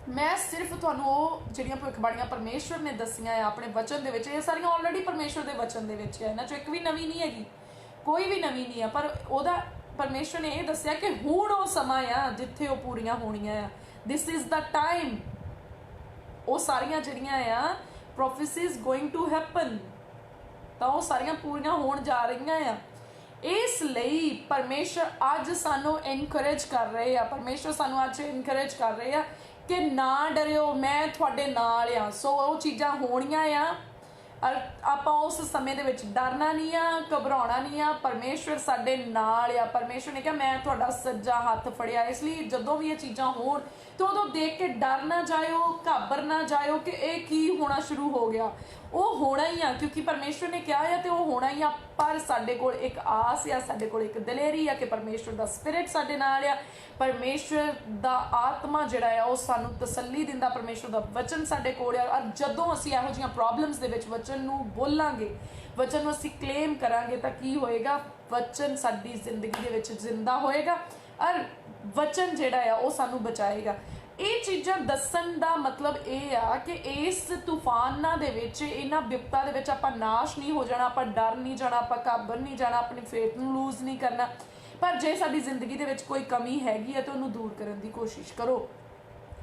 ਮੈਂ ਸਿਰਫ ਤੁਹਾਨੂੰ ਉਹ ਜਿਹੜੀਆਂ ਭਵਿੱਖਬਾਣੀਆਂ ਪਰਮੇਸ਼ਵਰ ਨੇ ਦੱਸੀਆਂ ਆ ਆਪਣੇ ਵਚਨ ਦੇ ਵਿੱਚ, ਇਹ ਸਾਰੀਆਂ ਆਲਰੇਡੀ ਪਰਮੇਸ਼ਵਰ ਦੇ ਵਚਨ ਦੇ ਵਿੱਚ ਹੈ, ਇਹਨਾਂ 'ਚੋਂ ਇੱਕ ਵੀ ਨਵੀਂ ਨਹੀਂ ਹੈਗੀ, ਕੋਈ ਵੀ ਨਵੀਂ ਨਹੀਂ ਆ। ਪਰ ਉਹਦਾ ਪਰਮੇਸ਼ਵਰ ਨੇ ਇਹ ਦੱਸਿਆ ਕਿ ਹੁਣ ਉਹ ਸਮਾਂ ਆ ਜਿੱਥੇ ਉਹ ਪੂਰੀਆਂ ਹੋਣੀਆਂ ਆ। This is the time. ਉਹ ਸਾਰੀਆਂ ਜਿਹੜੀਆਂ ਆ ਪ੍ਰੋਫੈਸੀਜ਼ ਗੋਇੰਗ ਟੂ ਹੈਪਨ, ਤਾਂ ਉਹ ਸਾਰੀਆਂ ਪੂਰੀਆਂ ਹੋਣ ਜਾ ਰਹੀਆਂ ਆ। ਇਸ ਲਈ ਪਰਮੇਸ਼ਵਰ ਅੱਜ ਸਾਨੂੰ ਇਨਕਰੇਜ ਕਰ ਰਹੇ ਆ, ਪਰਮੇਸ਼ਵਰ ਸਾਨੂੰ ਅੱਜ ਇਨਕਰੇਜ ਕਰ ਰਹੇ ਆ ਕਿ ਨਾ ਡਰਿਓ, ਮੈਂ ਤੁਹਾਡੇ ਨਾਲ ਆ। ਸੋ ਉਹ ਚੀਜ਼ਾਂ ਹੋਣੀਆਂ ਆ, ਆਪਾਂ ਉਸ ਸਮੇਂ ਦੇ ਵਿੱਚ ਡਰਨਾ ਨਹੀਂ ਆ, ਘਬਰਾਉਣਾ ਨਹੀਂ ਆ। ਪਰਮੇਸ਼ਵਰ ਸਾਡੇ ਨਾਲ ਆ। ਪਰਮੇਸ਼ਵਰ ਨੇ ਕਿਹਾ ਮੈਂ ਤੁਹਾਡਾ ਸੱਜਾ ਹੱਥ ਫੜਿਆ। ਇਸ ਲਈ ਜਦੋਂ ਵੀ ਇਹ ਚੀਜ਼ਾਂ ਹੋਣ ਤਾਂ ਉਦੋਂ ਦੇਖ ਕੇ ਡਰ ਨਾ ਜਾਇਓ, ਘਾਬਰ ਨਾ ਜਾਇਓ ਕਿ ਇਹ ਕੀ ਹੋਣਾ ਸ਼ੁਰੂ ਹੋ ਗਿਆ। ਉਹ ਹੋਣਾ ਹੀ ਆ, ਕਿਉਂਕਿ ਪਰਮੇਸ਼ਵਰ ਨੇ ਕਿਹਾ ਆ ਤੇ ਉਹ ਹੋਣਾ ਹੀ ਆ। ਪਰ ਸਾਡੇ ਕੋਲ ਇੱਕ ਆਸ ਆ, ਸਾਡੇ ਕੋਲ ਇੱਕ ਦਲੇਰੀ ਆ ਕਿ ਪਰਮੇਸ਼ਵਰ ਦਾ ਸਪਿਰਿਟ ਸਾਡੇ ਨਾਲ ਆ, ਪਰਮੇਸ਼ਵਰ ਦਾ ਆਤਮਾ ਜਿਹੜਾ ਆ ਉਹ ਸਾਨੂੰ ਤਸੱਲੀ ਦਿੰਦਾ, ਪਰਮੇਸ਼ਵਰ ਦਾ ਵਚਨ ਸਾਡੇ ਕੋਲ ਆ। ਔਰ ਜਦੋਂ ਅਸੀਂ ਇਹੋ ਜਿਹੀਆਂ ਪ੍ਰੋਬਲਮਸ ਦੇ ਵਿੱਚ ਵਚਨ ਨੂੰ ਬੋਲਾਂਗੇ, ਵਚਨ ਨੂੰ ਅਸੀਂ ਕਲੇਮ ਕਰਾਂਗੇ, ਤਾਂ ਕੀ ਹੋਏਗਾ? ਵਚਨ ਸਾਡੀ ਜ਼ਿੰਦਗੀ ਦੇ ਵਿੱਚ ਜ਼ਿੰਦਾ ਹੋਏਗਾ ਔਰ ਵਚਨ ਜਿਹੜਾ ਆ ਉਹ ਸਾਨੂੰ ਬਚਾਏਗਾ। ਇਹ ਚੀਜ਼ਾਂ ਦੱਸਣ ਦਾ ਮਤਲਬ ਇਹ ਆ ਕਿ ਇਸ ਤੂਫਾਨਾਂ ਦੇ ਵਿੱਚ, ਇਹਨਾਂ ਵਿਪਤਾ ਦੇ ਵਿੱਚ ਆਪਾਂ ਨਾਸ਼ ਨਹੀਂ ਹੋ ਜਾਣਾ, ਆਪਾਂ ਡਰ ਨਹੀਂ ਜਾਣਾ, ਆਪਾਂ ਘਾਬਰ ਨਹੀਂ ਜਾਣਾ, ਆਪਣੀ ਫੇਥ ਨੂੰ ਲੂਜ਼ ਨਹੀਂ ਕਰਨਾ। ਪਰ ਜੇ ਸਾਡੀ ਜ਼ਿੰਦਗੀ ਦੇ ਵਿੱਚ ਕੋਈ ਕਮੀ ਹੈਗੀ ਹੈ ਤਾਂ ਉਹਨੂੰ ਦੂਰ ਕਰਨ ਦੀ ਕੋਸ਼ਿਸ਼ ਕਰੋ,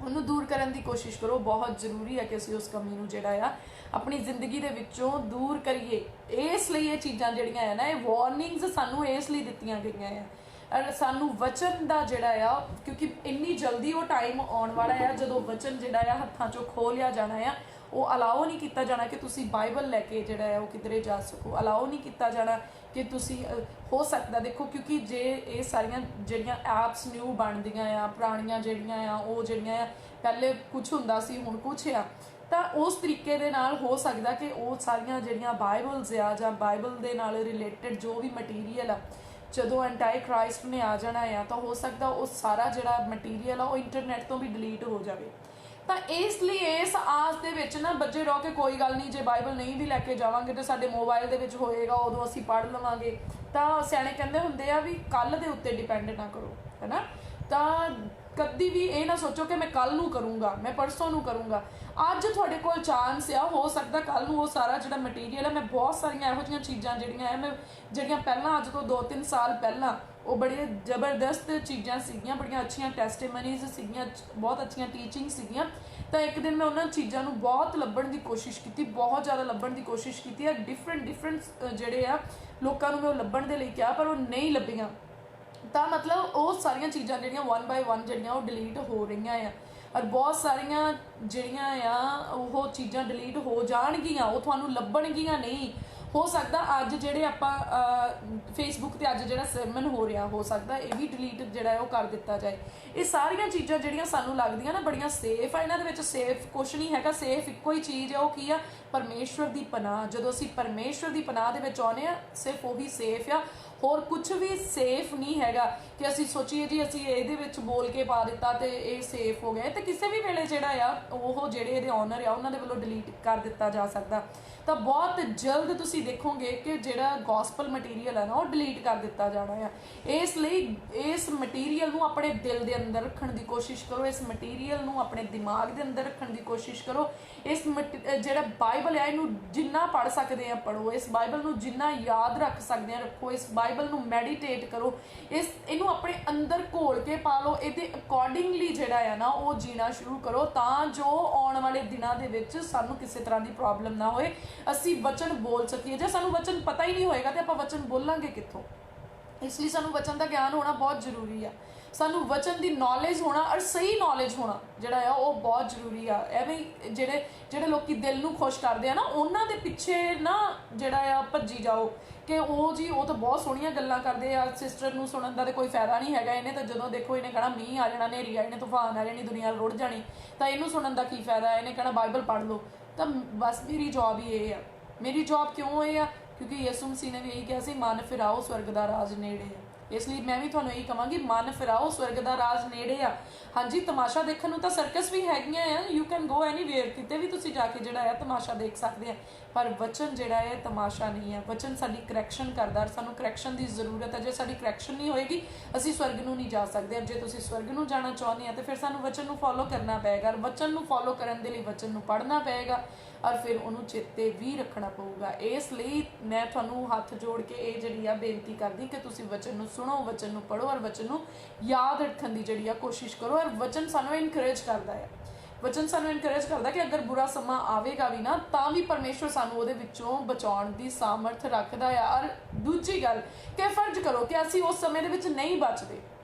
ਉਹਨੂੰ ਦੂਰ ਕਰਨ ਦੀ ਕੋਸ਼ਿਸ਼ ਕਰੋ। ਬਹੁਤ ਜ਼ਰੂਰੀ ਹੈ ਕਿ ਅਸੀਂ ਉਸ ਕਮੀ ਨੂੰ ਜਿਹੜਾ ਆ ਆਪਣੀ ਜ਼ਿੰਦਗੀ ਦੇ ਵਿੱਚੋਂ ਦੂਰ ਕਰੀਏ। ਇਸ ਲਈ ਇਹ ਚੀਜ਼ਾਂ ਜਿਹੜੀਆਂ ਆ ਨਾ, ਇਹ ਵਾਰਨਿੰਗਸ ਸਾਨੂੰ ਇਸ ਲਈ ਦਿੱਤੀਆਂ ਗਈਆਂ ਆ। ਔਰ ਸਾਨੂੰ ਵਚਨ ਦਾ ਜਿਹੜਾ ਆ, ਕਿਉਂਕਿ ਇੰਨੀ ਜਲਦੀ ਉਹ ਟਾਈਮ ਆਉਣ ਵਾਲਾ ਆ ਜਦੋਂ ਵਚਨ ਜਿਹੜਾ ਆ ਹੱਥਾਂ 'ਚੋਂ ਖੋਹ ਲਿਆ ਜਾਣਾ ਆ। ਉਹ ਅਲਾਓ ਨਹੀਂ ਕੀਤਾ ਜਾਣਾ ਕਿ ਤੁਸੀਂ ਬਾਈਬਲ ਲੈ ਕੇ ਜਿਹੜਾ ਆ ਉਹ ਕਿਧਰੇ ਜਾ ਸਕੋ। ਅਲਾਓ ਨਹੀਂ ਕੀਤਾ ਜਾਣਾ ਕਿ ਤੁਸੀਂ ਹੋ ਸਕਦਾ, ਦੇਖੋ, ਕਿਉਂਕਿ ਜੇ ਇਹ ਸਾਰੀਆਂ ਜਿਹੜੀਆਂ ਐਪਸ ਨਿਊ ਬਣਦੀਆਂ ਆ, ਪੁਰਾਣੀਆਂ ਜਿਹੜੀਆਂ ਆ ਉਹ ਜਿਹੜੀਆਂ ਆ ਪਹਿਲੇ ਕੁਝ ਹੁੰਦਾ ਸੀ, ਹੁਣ ਕੁਝ ਆ, ਤਾਂ ਉਸ ਤਰੀਕੇ ਦੇ ਨਾਲ ਹੋ ਸਕਦਾ ਕਿ ਉਹ ਸਾਰੀਆਂ ਜਿਹੜੀਆਂ ਬਾਈਬਲਸ ਆ ਜਾਂ ਬਾਈਬਲ ਦੇ ਨਾਲ ਰਿਲੇਟਡ ਜੋ ਵੀ ਮਟੀਰੀਅਲ ਆ, ਜਦੋਂ ਐਂਟਾਈ ਕ੍ਰਾਈਸਟ ਨੇ ਆ ਜਾਣਾ ਆ ਤਾਂ ਹੋ ਸਕਦਾ ਉਹ ਸਾਰਾ ਜਿਹੜਾ ਮਟੀਰੀਅਲ ਆ ਉਹ ਇੰਟਰਨੈਟ ਤੋਂ ਵੀ ਡਿਲੀਟ ਹੋ ਜਾਵੇ। ਤਾਂ ਇਸ ਲਈ ਇਸ ਆਸ ਦੇ ਵਿੱਚ ਨਾ ਬੱਝੇ ਰਹੋ ਕਿ ਕੋਈ ਗੱਲ ਨਹੀਂ, ਜੇ ਬਾਈਬਲ ਨਹੀਂ ਵੀ ਲੈ ਕੇ ਜਾਵਾਂਗੇ ਤਾਂ ਸਾਡੇ ਮੋਬਾਈਲ ਦੇ ਵਿੱਚ ਹੋਏਗਾ, ਉਦੋਂ ਅਸੀਂ ਪੜ੍ਹ ਲਵਾਂਗੇ। ਤਾਂ ਸਿਆਣੇ ਕਹਿੰਦੇ ਹੁੰਦੇ ਆ ਵੀ ਕੱਲ੍ਹ ਦੇ ਉੱਤੇ ਡਿਪੈਂਡ ਨਾ ਕਰੋ, ਹੈ ਨਾ। ਤਾਂ ਕਦੀ ਵੀ ਇਹ ਨਾ ਸੋਚੋ ਕਿ ਮੈਂ ਕੱਲ੍ਹ ਨੂੰ ਕਰੂੰਗਾ, ਮੈਂ ਪਰਸੋਂ ਨੂੰ ਕਰੂੰਗਾ। ਅੱਜ ਤੁਹਾਡੇ ਕੋਲ ਚਾਂਸ ਆ, ਹੋ ਸਕਦਾ ਕੱਲ੍ਹ ਨੂੰ ਉਹ ਸਾਰਾ ਜਿਹੜਾ ਮਟੀਰੀਅਲ ਹੈ, ਮੈਂ ਬਹੁਤ ਸਾਰੀਆਂ ਇਹੋ ਜਿਹੀਆਂ ਚੀਜ਼ਾਂ ਜਿਹੜੀਆਂ ਪਹਿਲਾਂ ਅੱਜ ਤੋਂ 2-3 ਸਾਲ ਪਹਿਲਾਂ ਉਹ ਬੜੀਆਂ ਜ਼ਬਰਦਸਤ ਚੀਜ਼ਾਂ ਸੀਗੀਆਂ, ਬੜੀਆਂ ਅੱਛੀਆਂ ਟੈਸਟੀਮਨੀਜ਼ ਸੀਗੀਆਂ, ਬਹੁਤ ਅੱਛੀਆਂ ਟੀਚਿੰਗ ਸੀਗੀਆਂ। ਤਾਂ ਇੱਕ ਦਿਨ ਮੈਂ ਉਹਨਾਂ ਚੀਜ਼ਾਂ ਨੂੰ ਬਹੁਤ ਲੱਭਣ ਦੀ ਕੋਸ਼ਿਸ਼ ਕੀਤੀ, ਬਹੁਤ ਜ਼ਿਆਦਾ ਲੱਭਣ ਦੀ ਕੋਸ਼ਿਸ਼ ਕੀਤੀ ਹੈ। ਡਿਫਰੈਂਟ ਜਿਹੜੇ ਆ ਲੋਕਾਂ ਨੂੰ ਮੈਂ ਉਹ ਲੱਭਣ ਦੇ ਲਈ ਕਿਹਾ, ਪਰ ਉਹ ਨਹੀਂ ਲੱਭੀਆਂ। ਤਾਂ ਮਤਲਬ ਉਹ ਸਾਰੀਆਂ ਚੀਜ਼ਾਂ ਜਿਹੜੀਆਂ 1 by 1 ਜਿਹੜੀਆਂ ਉਹ ਡਿਲੀਟ ਹੋ ਰਹੀਆਂ ਆ। ਔਰ ਬਹੁਤ ਸਾਰੀਆਂ ਜਿਹੜੀਆਂ ਆ ਉਹ ਚੀਜ਼ਾਂ ਡਿਲੀਟ ਹੋ ਜਾਣਗੀਆਂ, ਉਹ ਤੁਹਾਨੂੰ ਲੱਭਣਗੀਆਂ ਨਹੀਂ। ਹੋ ਸਕਦਾ ਅੱਜ ਜਿਹੜੇ ਆਪਾਂ ਫੇਸਬੁੱਕ 'ਤੇ ਅੱਜ ਜਿਹੜਾ ਸਰਮਨ ਹੋ ਰਿਹਾ, ਹੋ ਸਕਦਾ ਇਹ ਵੀ ਡਿਲੀਟ ਜਿਹੜਾ ਉਹ ਕਰ ਦਿੱਤਾ ਜਾਏ। ਇਹ ਸਾਰੀਆਂ ਚੀਜ਼ਾਂ ਜਿਹੜੀਆਂ ਸਾਨੂੰ ਲੱਗਦੀਆਂ ਨਾ ਬੜੀਆਂ ਸੇਫ ਆ, ਇਹਨਾਂ ਦੇ ਵਿੱਚ ਸੇਫ ਕੁਛ ਨਹੀਂ ਹੈਗਾ। ਸੇਫ ਇੱਕੋ ਹੀ ਚੀਜ਼ ਹੈ, ਉਹ ਕੀ ਆ? ਪਰਮੇਸ਼ਵਰ ਦੀ ਪਨਾਹ। ਜਦੋਂ ਅਸੀਂ ਪਰਮੇਸ਼ਵਰ ਦੀ ਪਨਾਹ ਦੇ ਵਿੱਚ ਆਉਂਦੇ ਆ, ਸਿਰਫ ਉਹੀ ਸੇਫ ਆ, ਹੋਰ ਕੁਝ ਵੀ ਸੇਫ ਨਹੀਂ ਹੈਗਾ ਕਿ ਅਸੀਂ ਸੋਚੀਏ ਜੀ ਅਸੀਂ ਇਹਦੇ ਵਿੱਚ ਬੋਲ ਕੇ ਪਾ ਦਿੱਤਾ ਤੇ ਇਹ ਸੇਫ ਹੋ ਗਿਆ। ਤੇ ਕਿਸੇ ਵੀ ਵੇਲੇ ਜਿਹੜਾ ਆ ਉਹ ਜਿਹੜੇ ਇਹਦੇ ਓਨਰ ਆ ਉਹਨਾਂ ਦੇ ਵੱਲੋਂ ਡਿਲੀਟ ਕਰ ਦਿੱਤਾ ਜਾ ਸਕਦਾ। ਤਾਂ ਬਹੁਤ ਜਲਦ ਤੁਸੀਂ ਦੇਖੋਗੇ ਕਿ ਜਿਹੜਾ ਗੋਸਪਲ ਮਟੀਰੀਅਲ ਹੈ ਨਾ ਉਹ ਡਿਲੀਟ ਕਰ ਦਿੱਤਾ ਜਾਣਾ ਆ। ਇਸ ਲਈ ਇਸ ਮਟੀਰੀਅਲ ਨੂੰ ਆਪਣੇ ਦਿਲ ਦੇ ਅੰਦਰ ਰੱਖਣ ਦੀ ਕੋਸ਼ਿਸ਼ ਕਰੋ, ਇਸ ਮਟੀਰੀਅਲ ਨੂੰ ਆਪਣੇ ਦਿਮਾਗ ਦੇ ਅੰਦਰ ਰੱਖਣ ਦੀ ਕੋਸ਼ਿਸ਼ ਕਰੋ। ਇਸ ਜਿਹੜਾ ਬਾਈਬਲ ਹੈ ਇਹਨੂੰ ਜਿੰਨਾ ਪੜ੍ਹ ਸਕਦੇ ਆ ਪੜ੍ਹੋ, ਇਸ ਬਾਈਬਲ ਨੂੰ ਜਿੰਨਾ ਯਾਦ ਰੱਖ ਸਕਦੇ ਆ ਰੱਖੋ, ਇਸ ਬਾਈਬਲ ਨੂੰ ਮੈਡੀਟੇਟ ਕਰੋ, ਇਹਨੂੰ ਆਪਣੇ ਅੰਦਰ ਘੋਲ ਕੇ ਪਾ ਲਓ, ਇਹਦੇ ਅਕੋਰਡਿੰਗਲੀ ਜਿਹੜਾ ਆ ਨਾ ਉਹ ਜੀਣਾ ਸ਼ੁਰੂ ਕਰੋ, ਤਾਂ ਜੋ ਆਉਣ ਵਾਲੇ ਦਿਨਾਂ ਦੇ ਵਿੱਚ ਸਾਨੂੰ ਕਿਸੇ ਤਰ੍ਹਾਂ ਦੀ ਪ੍ਰੋਬਲਮ ਨਾ ਹੋਏ, ਅਸੀਂ ਵਚਨ ਬੋਲ ਸਕੀਏ। ਜੇ ਸਾਨੂੰ ਵਚਨ ਪਤਾ ਹੀ ਨਹੀਂ ਹੋਏਗਾ ਤੇ ਆਪਾਂ ਵਚਨ ਬੋਲਾਂਗੇ ਕਿੱਥੋਂ? ਇਸ ਲਈ ਸਾਨੂੰ ਵਚਨ ਦਾ ਗਿਆਨ ਹੋਣਾ ਬਹੁਤ ਜ਼ਰੂਰੀ ਆ। ਸਾਨੂੰ ਵਚਨ ਦੀ ਨੌਲੇਜ ਹੋਣਾ ਔਰ ਸਹੀ ਨੌਲੇਜ ਹੋਣਾ ਜਿਹੜਾ ਆ ਉਹ ਬਹੁਤ ਜ਼ਰੂਰੀ ਆ। ਐਵੇਂ ਜਿਹੜੇ ਲੋਕੀ ਦਿਲ ਨੂੰ ਖੁਸ਼ ਕਰਦੇ ਆ ਨਾ, ਉਹਨਾਂ ਦੇ ਪਿੱਛੇ ਨਾ ਜਿਹੜਾ ਆ ਭੱਜੀ ਜਾਓ ਕਿ ਉਹ ਜੀ ਉਹ ਤਾਂ ਬਹੁਤ ਸੋਹਣੀਆਂ ਗੱਲਾਂ ਕਰਦੇ ਆ, ਸਿਸਟਰ ਨੂੰ ਸੁਣਨ ਦਾ ਤਾਂ ਕੋਈ ਫਾਇਦਾ ਨਹੀਂ ਹੈਗਾ, ਇਹਨੇ ਤਾਂ ਜਦੋਂ ਦੇਖੋ ਇਹਨੇ ਕਹਿਣਾ ਮੀਂਹ ਆ ਜਾਣਾ, ਹਨੇਰੀ ਆ ਜਾਣੀ, ਤੂਫਾਨ ਆ ਜਾਣੀ, ਦੁਨੀਆ ਰੁੜ ਜਾਣੀ, ਤਾਂ ਇਹਨੂੰ ਸੁਣਨ ਦਾ ਕੀ ਫਾਇਦਾ, ਇਹਨੇ ਕਹਿਣਾ ਬਾਈਬਲ ਪੜ੍ਹ ਲਓ। ਤਾਂ ਬਸ ਮੇਰੀ ਜੌਬ ਹੀ ਇਹ ਆ। ਮੇਰੀ ਜੌਬ ਕਿਉਂ ਇਹ ਆ? ਕਿਉਂਕਿ ਯਿਸੂ ਮਸੀਹ ਨੇ ਵੀ ਇਹੀ ਕਿਹਾ ਸੀ, ਮਨ ਫਿਰਾਓ ਸਵਰਗ ਦਾ ਰਾਜ ਨੇੜੇ ਆ। ਇਸ ਲਈ ਮੈਂ ਵੀ ਤੁਹਾਨੂੰ ਇਹੀ ਕਹਾਂਗੀ, ਮਨ ਫਿਰਾਓ ਸਵਰਗ ਦਾ ਰਾਜ ਨੇੜੇ ਆ। ਹਾਂਜੀ, ਤਮਾਸ਼ਾ ਦੇਖਣ ਨੂੰ ਤਾਂ ਸਰਕਸ ਵੀ ਹੈਗੀਆਂ ਆ, ਯੂ ਕੈਨ ਗੋ ਐਨੀਵੇਅਰ, ਕਿਤੇ ਵੀ ਤੁਸੀਂ ਜਾ ਕੇ ਜਿਹੜਾ ਆ ਤਮਾਸ਼ਾ ਦੇਖ ਸਕਦੇ ਆ। ਪਰ ਵਚਨ ਜਿਹੜਾ ਹੈ ਤਮਾਸ਼ਾ ਨਹੀਂ ਹੈ। ਵਚਨ ਸਾਡੀ ਕਰੈਕਸ਼ਨ ਕਰਦਾ, ਸਾਨੂੰ ਕਰੈਕਸ਼ਨ ਦੀ ਜ਼ਰੂਰਤ ਹੈ। ਜੇ ਸਾਡੀ ਕਰੈਕਸ਼ਨ ਨਹੀਂ ਹੋਏਗੀ ਅਸੀਂ ਸਵਰਗ ਨੂੰ ਨਹੀਂ ਜਾ ਸਕਦੇ। ਜੇ ਤੁਸੀਂ ਸਵਰਗ ਨੂੰ ਜਾਣਾ ਚਾਹੁੰਦੇ ਆ ਤਾਂ ਫਿਰ ਸਾਨੂੰ ਵਚਨ ਨੂੰ ਫੋਲੋ ਕਰਨਾ ਪਏਗਾ। ਵਚਨ ਨੂੰ ਫੋਲੋ ਕਰਨ ਦੇ ਲਈ ਵਚਨ ਨੂੰ ਪੜ੍ਹਨਾ ਪਏਗਾ ਔਰ ਫਿਰ ਉਹਨੂੰ ਚੇਤੇ ਵੀ ਰੱਖਣਾ ਪਊਗਾ। ਇਸ ਲਈ ਮੈਂ ਤੁਹਾਨੂੰ ਹੱਥ ਜੋੜ ਕੇ ਇਹ ਜਿਹੜੀ ਆ ਬੇਨਤੀ ਕਰਦੀ ਕਿ ਤੁਸੀਂ ਵਚਨ ਨੂੰ ਸੁਣੋ, ਵਚਨ ਨੂੰ ਪੜ੍ਹੋ ਔਰ ਵਚਨ ਨੂੰ ਯਾਦ ਰੱਖਣ ਦੀ ਜਿਹੜੀ ਆ ਕੋਸ਼ਿਸ਼ ਕਰੋ। ਔਰ ਵਚਨ ਸਾਨੂੰ ਇਨਕਰੇਜ ਕਰਦਾ ਹੈ। ਵਚਨ ਸਾਨੂੰ ਇਨਕਰੇਜ ਕਰਦਾ ਕਿ ਅਗਰ ਬੁਰਾ ਸਮਾਂ ਆਵੇਗਾ ਵੀ ਨਾ ਤਾਂ ਵੀ ਪਰਮੇਸ਼ਵਰ ਸਾਨੂੰ ਉਹਦੇ ਵਿੱਚੋਂ ਬਚਾਉਣ ਦੀ ਸਾਮਰਥ ਰੱਖਦਾ ਹੈ। ਔਰ ਦੂਜੀ ਗੱਲ ਕਿ ਫਰਜ਼ ਕਰੋ ਕਿ ਅਸੀਂ ਉਸ ਸਮੇਂ ਦੇ ਵਿੱਚ ਨਹੀਂ ਬਚਦੇ,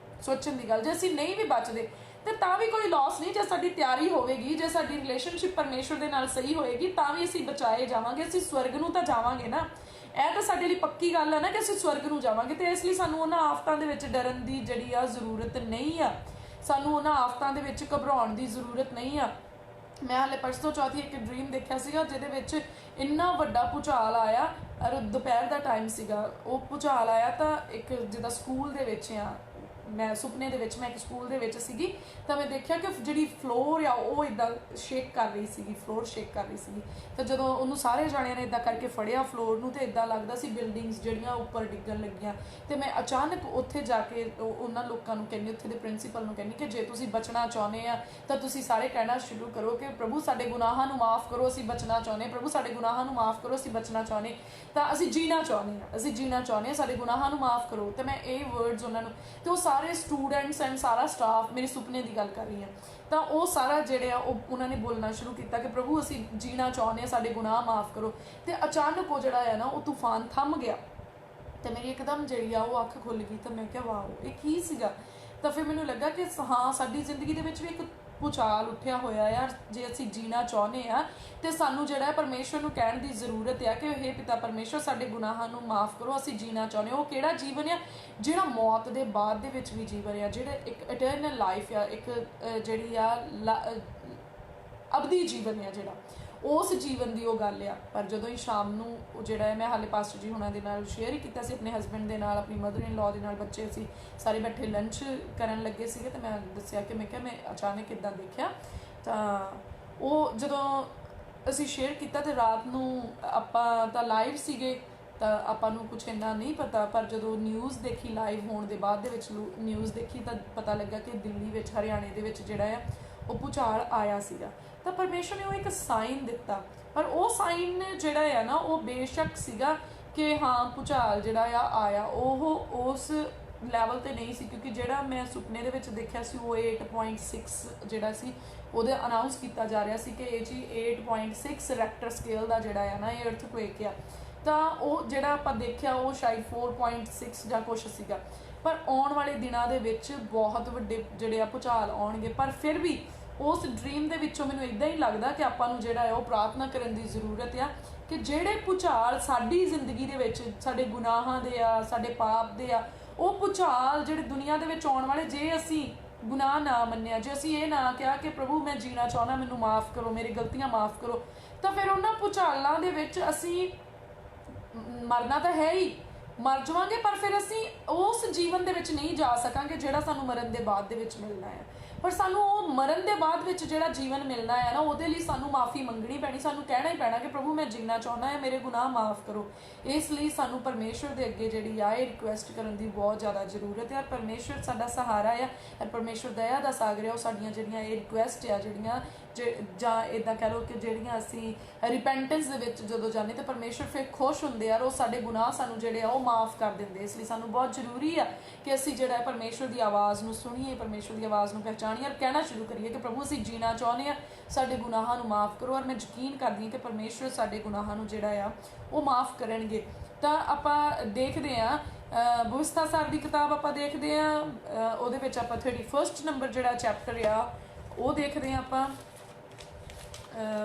ਸੋਚਣ ਦੀ ਗੱਲ, ਜੇ ਅਸੀਂ ਨਹੀਂ ਵੀ ਬਚਦੇ ਤੇ ਤਾਂ ਵੀ ਕੋਈ ਲਾਸ ਨਹੀਂ। ਜੇ ਸਾਡੀ ਤਿਆਰੀ ਹੋਵੇਗੀ, ਜੇ ਸਾਡੀ ਰਿਲੇਸ਼ਨਸ਼ਿਪ ਪਰਮੇਸ਼ਵਰ ਦੇ ਨਾਲ ਸਹੀ ਹੋਏਗੀ ਤਾਂ ਵੀ ਅਸੀਂ ਬਚਾਏ ਜਾਵਾਂਗੇ। ਅਸੀਂ ਸਵਰਗ ਨੂੰ ਤਾਂ ਜਾਵਾਂਗੇ ਨਾ, ਇਹ ਤਾਂ ਸਾਡੇ ਲਈ ਪੱਕੀ ਗੱਲ ਹੈ ਨਾ ਕਿ ਅਸੀਂ ਸਵਰਗ ਨੂੰ ਜਾਵਾਂਗੇ। ਤੇ ਇਸ ਲਈ ਸਾਨੂੰ ਉਹਨਾਂ ਆਫਤਾਂ ਦੇ ਵਿੱਚ ਡਰਨ ਦੀ ਜਿਹੜੀ ਆ ਜ਼ਰੂਰਤ ਨਹੀਂ ਆ। ਸਾਨੂੰ ਉਹਨਾਂ ਆਫਤਾਂ ਦੇ ਵਿੱਚ ਘਬਰਾਉਣ ਦੀ ਜ਼ਰੂਰਤ ਨਹੀਂ ਆ। ਮੈਂ ਹਾਲੇ ਪਰਸੋਂ ਚੌਥੀ ਇੱਕ ਡ੍ਰੀਮ ਦੇਖਿਆ ਸੀਗਾ ਜਿਹਦੇ ਵਿੱਚ ਇੰਨਾ ਵੱਡਾ ਭੂਚਾਲ ਆਇਆ ਔਰ ਦੁਪਹਿਰ ਦਾ ਟਾਈਮ ਸੀਗਾ। ਉਹ ਭੂਚਾਲ ਆਇਆ ਤਾਂ ਇੱਕ ਜਿੱਦਾਂ ਸਕੂਲ ਦੇ ਵਿੱਚ ਆ, ਮੈਂ ਸੁਪਨੇ ਦੇ ਵਿੱਚ ਮੈਂ ਇੱਕ ਸਕੂਲ ਦੇ ਵਿੱਚ ਸੀਗੀ ਤਾਂ ਮੈਂ ਦੇਖਿਆ ਕਿ ਜਿਹੜੀ ਫਲੋਰ ਆ ਉਹ ਇਦਾਂ ਸ਼ੇਕ ਕਰ ਰਹੀ ਸੀਗੀ, ਫਲੋਰ ਸ਼ੇਕ ਕਰ ਰਹੀ ਸੀਗੀ। ਤਾਂ ਜਦੋਂ ਉਹਨੂੰ ਸਾਰੇ ਜਾਣਿਆਂ ਨੇ ਇਦਾਂ ਕਰਕੇ ਫੜਿਆ ਫਲੋਰ ਨੂੰ ਤੇ ਇਦਾਂ ਲੱਗਦਾ ਸੀ ਬਿਲਡਿੰਗਸ ਜਿਹੜੀਆਂ ਉੱਪਰ ਡਿੱਗਣ ਲੱਗੀਆਂ। ਤੇ ਮੈਂ ਅਚਾਨਕ ਉੱਥੇ ਜਾ ਕੇ ਉਹਨਾਂ ਲੋਕਾਂ ਨੂੰ ਕਹਿੰਦੀ, ਉੱਥੇ ਦੇ ਪ੍ਰਿੰਸੀਪਲ ਨੂੰ ਕਹਿੰਦੀ ਕਿ ਜੇ ਤੁਸੀਂ ਬਚਣਾ ਚਾਹੁੰਦੇ ਆ ਤਾਂ ਤੁਸੀਂ ਸਾਰੇ ਕਹਿਣਾ ਸ਼ੁਰੂ ਕਰੋ ਕਿ ਪ੍ਰਭੂ ਸਾਡੇ ਗੁਨਾਹਾਂ ਨੂੰ ਮਾਫ ਕਰੋ, ਅਸੀਂ ਬਚਣਾ ਚਾਹੁੰਦੇ, ਪ੍ਰਭੂ ਸਾਡੇ ਗੁਨਾਹਾਂ ਨੂੰ ਮਾਫ ਕਰੋ, ਅਸੀਂ ਬਚਣਾ ਚਾਹੁੰਦੇ, ਤਾਂ ਅਸੀਂ ਜੀਣਾ ਚਾਹੁੰਦੇ ਹਾਂ, ਅਸੀਂ ਜੀਣਾ ਚਾਹੁੰਦੇ ਹਾਂ, ਸਾਡੇ ਗੁਨਾਹਾਂ ਨੂੰ ਮਾਫ ਕਰੋ। ਤੇ ਮੈਂ ਇਹ ਵਰਡਸ ਉਹਨਾਂ ਨੂੰ, ਤੇ ਉਹ ਸਾਰੇ ਸਟੂਡੈਂਟਸ ਐਂਡ ਸਾਰਾ ਸਟਾਫ, ਮੇਰੇ ਸੁਪਨੇ ਦੀ ਗੱਲ ਕਰ ਰਹੀ ਹਾਂ, ਤਾਂ ਉਹ ਸਾਰਾ ਜਿਹੜੇ ਆ ਉਹ ਉਹਨਾਂ ਨੇ ਬੋਲਣਾ ਸ਼ੁਰੂ ਕੀਤਾ ਕਿ ਪ੍ਰਭੂ ਅਸੀਂ ਜੀਣਾ ਚਾਹੁੰਦੇ ਹਾਂ, ਸਾਡੇ ਗੁਨਾਹ ਮਾਫ ਕਰੋ। ਤੇ ਅਚਾਨਕ ਉਹ ਜਿਹੜਾ ਹੈ ਨਾ ਉਹ ਤੂਫਾਨ ਥੰਮ ਗਿਆ ਤੇ ਮੇਰੀ ਇੱਕਦਮ ਜਿਹੜੀ ਆ ਉਹ ਅੱਖ ਖੁੱਲ ਗਈ। ਤਾਂ ਮੈਂ ਕਿਹਾ ਵਾਓ, ਇਹ ਕੀ ਸੀਗਾ? ਤਾਂ ਫਿਰ ਮੈਨੂੰ ਲੱਗਾ ਕਿ ਹਾਂ, ਸਾਡੀ ਜ਼ਿੰਦਗੀ ਦੇ ਵਿੱਚ ਵੀ ਇੱਕ ਭੂਚਾਲ ਉੱਠਿਆ ਹੋਇਆ ਯਾਰ। ਜੇ ਅਸੀਂ ਜੀਣਾ ਚਾਹੁੰਦੇ ਆ ਤੇ ਸਾਨੂੰ ਜਿਹੜਾ ਹੈ ਪਰਮੇਸ਼ਵਰ ਨੂੰ ਕਹਿਣ ਦੀ ਜ਼ਰੂਰਤ ਹੈ ਕਿ ਹੇ ਪਿਤਾ ਪਰਮੇਸ਼ਵਰ ਸਾਡੇ ਗੁਨਾਹਾਂ ਨੂੰ ਮਾਫ ਕਰੋ, ਅਸੀਂ ਜੀਣਾ ਚਾਹੁੰਦੇ। ਉਹ ਕਿਹੜਾ ਜੀਵਨ ਆ ਜਿਹੜਾ ਮੌਤ ਦੇ ਬਾਅਦ ਦੇ ਵਿੱਚ ਵੀ ਜੀਵਨ ਆ, ਜਿਹੜੇ ਇੱਕ ਇਟਰਨਲ ਲਾਈਫ ਆ, ਇੱਕ ਜਿਹੜੀ ਆ ਅਬਦੀ ਜੀਵਨ ਆ, ਜਿਹੜਾ ਉਸ ਜੀਵਨ ਦੀ ਉਹ ਗੱਲ ਆ। ਪਰ ਜਦੋਂ ਹੀ ਸ਼ਾਮ ਨੂੰ ਉਹ ਜਿਹੜਾ ਹੈ, ਮੈਂ ਹਾਲੇ ਪਾਸਟਰ ਜੀ ਹੁਣਾਂ ਦੇ ਨਾਲ ਸ਼ੇਅਰ ਹੀ ਕੀਤਾ ਸੀ, ਆਪਣੇ ਹਸਬੈਂਡ ਦੇ ਨਾਲ, ਆਪਣੀ ਮਦਰ ਇਨ ਲਾਅ ਦੇ ਨਾਲ, ਬੱਚੇ ਸੀ ਸਾਰੇ ਬੈਠੇ ਲੰਚ ਕਰਨ ਲੱਗੇ ਸੀਗੇ। ਤੇ ਮੈਂ ਦੱਸਿਆ ਕਿ ਮੈਂ ਕਿਹਾ ਮੈਂ ਅਚਾਨਕ ਇੱਦਾਂ ਦੇਖਿਆ। ਤਾਂ ਉਹ ਜਦੋਂ ਅਸੀਂ ਸ਼ੇਅਰ ਕੀਤਾ ਤੇ ਰਾਤ ਨੂੰ ਆਪਾਂ ਤਾਂ ਲਾਈਵ ਸੀਗੇ ਤਾਂ ਆਪਾਂ ਨੂੰ ਕੁਛ ਇੰਨਾ ਨਹੀਂ ਪਤਾ, ਪਰ ਜਦੋਂ ਨਿਊਜ਼ ਦੇਖੀ ਲਾਈਵ ਹੋਣ ਦੇ ਬਾਅਦ ਦੇ ਵਿੱਚ ਨਿਊਜ਼ ਦੇਖੀ ਤਾਂ ਪਤਾ ਲੱਗਾ ਕਿ ਦਿੱਲੀ ਵਿੱਚ, ਹਰਿਆਣੇ ਦੇ ਵਿੱਚ ਜਿਹੜਾ ਆ ਉਹ ਭੂਚਾਲ ਆਇਆ ਸੀਗਾ। ਤਾਂ ਪਰਮੇਸ਼ਵਰ ਨੇ ਉਹ ਇੱਕ ਸਾਈਨ ਦਿੱਤਾ, ਪਰ ਉਹ ਸਾਈਨ ਜਿਹੜਾ ਆ ਨਾ ਉਹ ਬੇਸ਼ੱਕ ਸੀਗਾ ਕਿ ਹਾਂ ਭੂਚਾਲ ਜਿਹੜਾ ਆ ਆਇਆ, ਉਹ ਉਸ ਲੈਵਲ ਤੇ ਨਹੀਂ ਸੀ। ਕਿਉਂਕਿ ਜਿਹੜਾ ਮੈਂ ਸੁਪਨੇ ਦੇ ਵਿੱਚ ਦੇਖਿਆ ਸੀ ਉਹ 8.6 ਜਿਹੜਾ ਸੀ ਉਹਦੇ ਅਨਾਉਂਸ ਕੀਤਾ ਜਾ ਰਿਹਾ ਸੀ ਕਿ ਇਹ ਜੀ 8.6 ਰੈਕਟਰ ਸਕੇਲ ਦਾ ਜਿਹੜਾ ਆ ਨਾ ਇਹ ਅਰਥਕੁਏਕ ਆ। ਤਾਂ ਉਹ ਜਿਹੜਾ ਆਪਾਂ ਦੇਖਿਆ ਉਹ ਸ਼ਾਇਦ 4.6 ਜਾਂ ਕੁਛ ਸੀਗਾ। ਪਰ ਆਉਣ ਵਾਲੇ ਦਿਨਾਂ ਦੇ ਵਿੱਚ ਬਹੁਤ ਵੱਡੇ ਜਿਹੜੇ ਆ ਭੂਚਾਲ ਆਉਣਗੇ। ਪਰ ਫਿਰ ਵੀ ਉਸ ਡ੍ਰੀਮ ਦੇ ਵਿੱਚੋਂ ਮੈਨੂੰ ਇੱਦਾਂ ਹੀ ਲੱਗਦਾ ਕਿ ਆਪਾਂ ਨੂੰ ਜਿਹੜਾ ਹੈ ਉਹ ਪ੍ਰਾਰਥਨਾ ਕਰਨ ਦੀ ਜ਼ਰੂਰਤ ਆ ਕਿ ਜਿਹੜੇ ਭੂਚਾਲ ਸਾਡੀ ਜ਼ਿੰਦਗੀ ਦੇ ਵਿੱਚ ਸਾਡੇ ਗੁਨਾਹਾਂ ਦੇ ਆ, ਸਾਡੇ ਪਾਪ ਦੇ ਆ, ਉਹ ਭੂਚਾਲ ਜਿਹੜੇ ਦੁਨੀਆ ਦੇ ਵਿੱਚ ਆਉਣ ਵਾਲੇ, ਜੇ ਅਸੀਂ ਗੁਨਾਹ ਨਾ ਮੰਨਿਆ, ਜੇ ਅਸੀਂ ਇਹ ਨਾ ਕਿਹਾ ਕਿ ਪ੍ਰਭੂ ਮੈਂ ਜੀਣਾ ਚਾਹੁੰਦਾ, ਮੈਨੂੰ ਮਾਫ ਕਰੋ, ਮੇਰੀ ਗਲਤੀਆਂ ਮਾਫ ਕਰੋ, ਤਾਂ ਫਿਰ ਉਹਨਾਂ ਭੂਚਾਲਾਂ ਦੇ ਵਿੱਚ ਅਸੀਂ ਮਰਨਾ ਤਾਂ ਹੈ ਹੀ, ਮਰ ਜਾਵਾਂਗੇ, ਪਰ ਫਿਰ ਅਸੀਂ ਉਸ ਜੀਵਨ ਦੇ ਵਿੱਚ ਨਹੀਂ ਜਾ ਸਕਾਂਗੇ ਜਿਹੜਾ ਸਾਨੂੰ ਮਰਨ ਦੇ ਬਾਅਦ ਦੇ ਵਿੱਚ ਮਿਲਣਾ ਹੈ। ਪਰ ਸਾਨੂੰ ਉਹ ਮਰਨ ਦੇ ਬਾਅਦ ਵਿੱਚ ਜਿਹੜਾ ਜੀਵਨ ਮਿਲਣਾ ਹੈ ਨਾ, ਉਹਦੇ ਲਈ ਸਾਨੂੰ ਮਾਫੀ ਮੰਗਣੀ ਪੈਣੀ, ਸਾਨੂੰ ਕਹਿਣਾ ਹੀ ਪੈਣਾ ਕਿ ਪ੍ਰਭੂ ਮੈਂ ਜੀਣਾ ਚਾਹੁੰਦਾ ਹਾਂ, ਮੇਰੇ ਗੁਨਾਹ ਮਾਫ ਕਰੋ। ਇਸ ਲਈ ਸਾਨੂੰ ਪਰਮੇਸ਼ਵਰ ਦੇ ਅੱਗੇ ਜਿਹੜੀ ਆ ਇਹ ਰਿਕੁਐਸਟ ਕਰਨ ਦੀ ਬਹੁਤ ਜ਼ਿਆਦਾ ਜ਼ਰੂਰਤ ਹੈ। ਪਰਮੇਸ਼ਵਰ ਸਾਡਾ ਸਹਾਰਾ ਆ, ਪਰਮੇਸ਼ਵਰ ਦਇਆ ਦਾ ਸਾਗਰ ਆ। ਉਹ ਸਾਡੀਆਂ ਜਿਹੜੀਆਂ ਇਹ ਰਿਕੁਐਸਟ ਆ, ਜਿਹੜੀਆਂ ਜਾਂ ਇੱਦਾਂ ਕਹਿ ਲਓ ਕਿ ਜਿਹੜੀਆਂ ਅਸੀਂ ਰਿਪੈਂਟੈਂਸ ਦੇ ਵਿੱਚ ਜਦੋਂ ਜਾਂਦੇ ਤਾਂ ਪਰਮੇਸ਼ਵਰ ਫਿਰ ਖੁਸ਼ ਹੁੰਦੇ ਆ, ਉਹ ਸਾਡੇ ਗੁਨਾਹ ਸਾਨੂੰ ਜਿਹੜੇ ਆ ਉਹ ਮਾਫ ਕਰ ਦਿੰਦੇ। ਇਸ ਲਈ ਸਾਨੂੰ ਬਹੁਤ ਜ਼ਰੂਰੀ ਆ ਕਿ ਅਸੀਂ ਜਿਹੜਾ ਹੈ ਪਰਮੇਸ਼ਵਰ ਦੀ ਆਵਾਜ਼ ਨੂੰ ਸੁਣੀਏ, ਪਰਮੇਸ਼ਵਰ ਦੀ ਆਵਾਜ਼ ਨੂੰ ਪਹਿਚਾਣੀਏ ਔਰ ਕਹਿਣਾ ਸ਼ੁਰੂ ਕਰੀਏ ਕਿ ਪ੍ਰਭੂ ਅਸੀਂ ਜੀਣਾ ਚਾਹੁੰਦੇ ਹਾਂ, ਸਾਡੇ ਗੁਨਾਹਾਂ ਨੂੰ ਮਾਫ ਕਰੋ। ਔਰ ਮੈਂ ਯਕੀਨ ਕਰਦੀ ਹਾਂ ਕਿ ਪਰਮੇਸ਼ਵਰ ਸਾਡੇ ਗੁਨਾਹਾਂ ਨੂੰ ਜਿਹੜਾ ਆ ਉਹ ਮਾਫ ਕਰਨਗੇ। ਤਾਂ ਆਪਾਂ ਦੇਖਦੇ ਹਾਂ ਬੁਸਤਾ ਸਾਹਿਬ ਦੀ ਕਿਤਾਬ ਆਪਾਂ ਦੇਖਦੇ ਆ, ਉਹਦੇ ਵਿੱਚ ਆਪਾਂ 31 ਨੰਬਰ ਜਿਹੜਾ ਚੈਪਟਰ ਆ ਉਹ ਦੇਖਦੇ ਆ ਆਪਾਂ।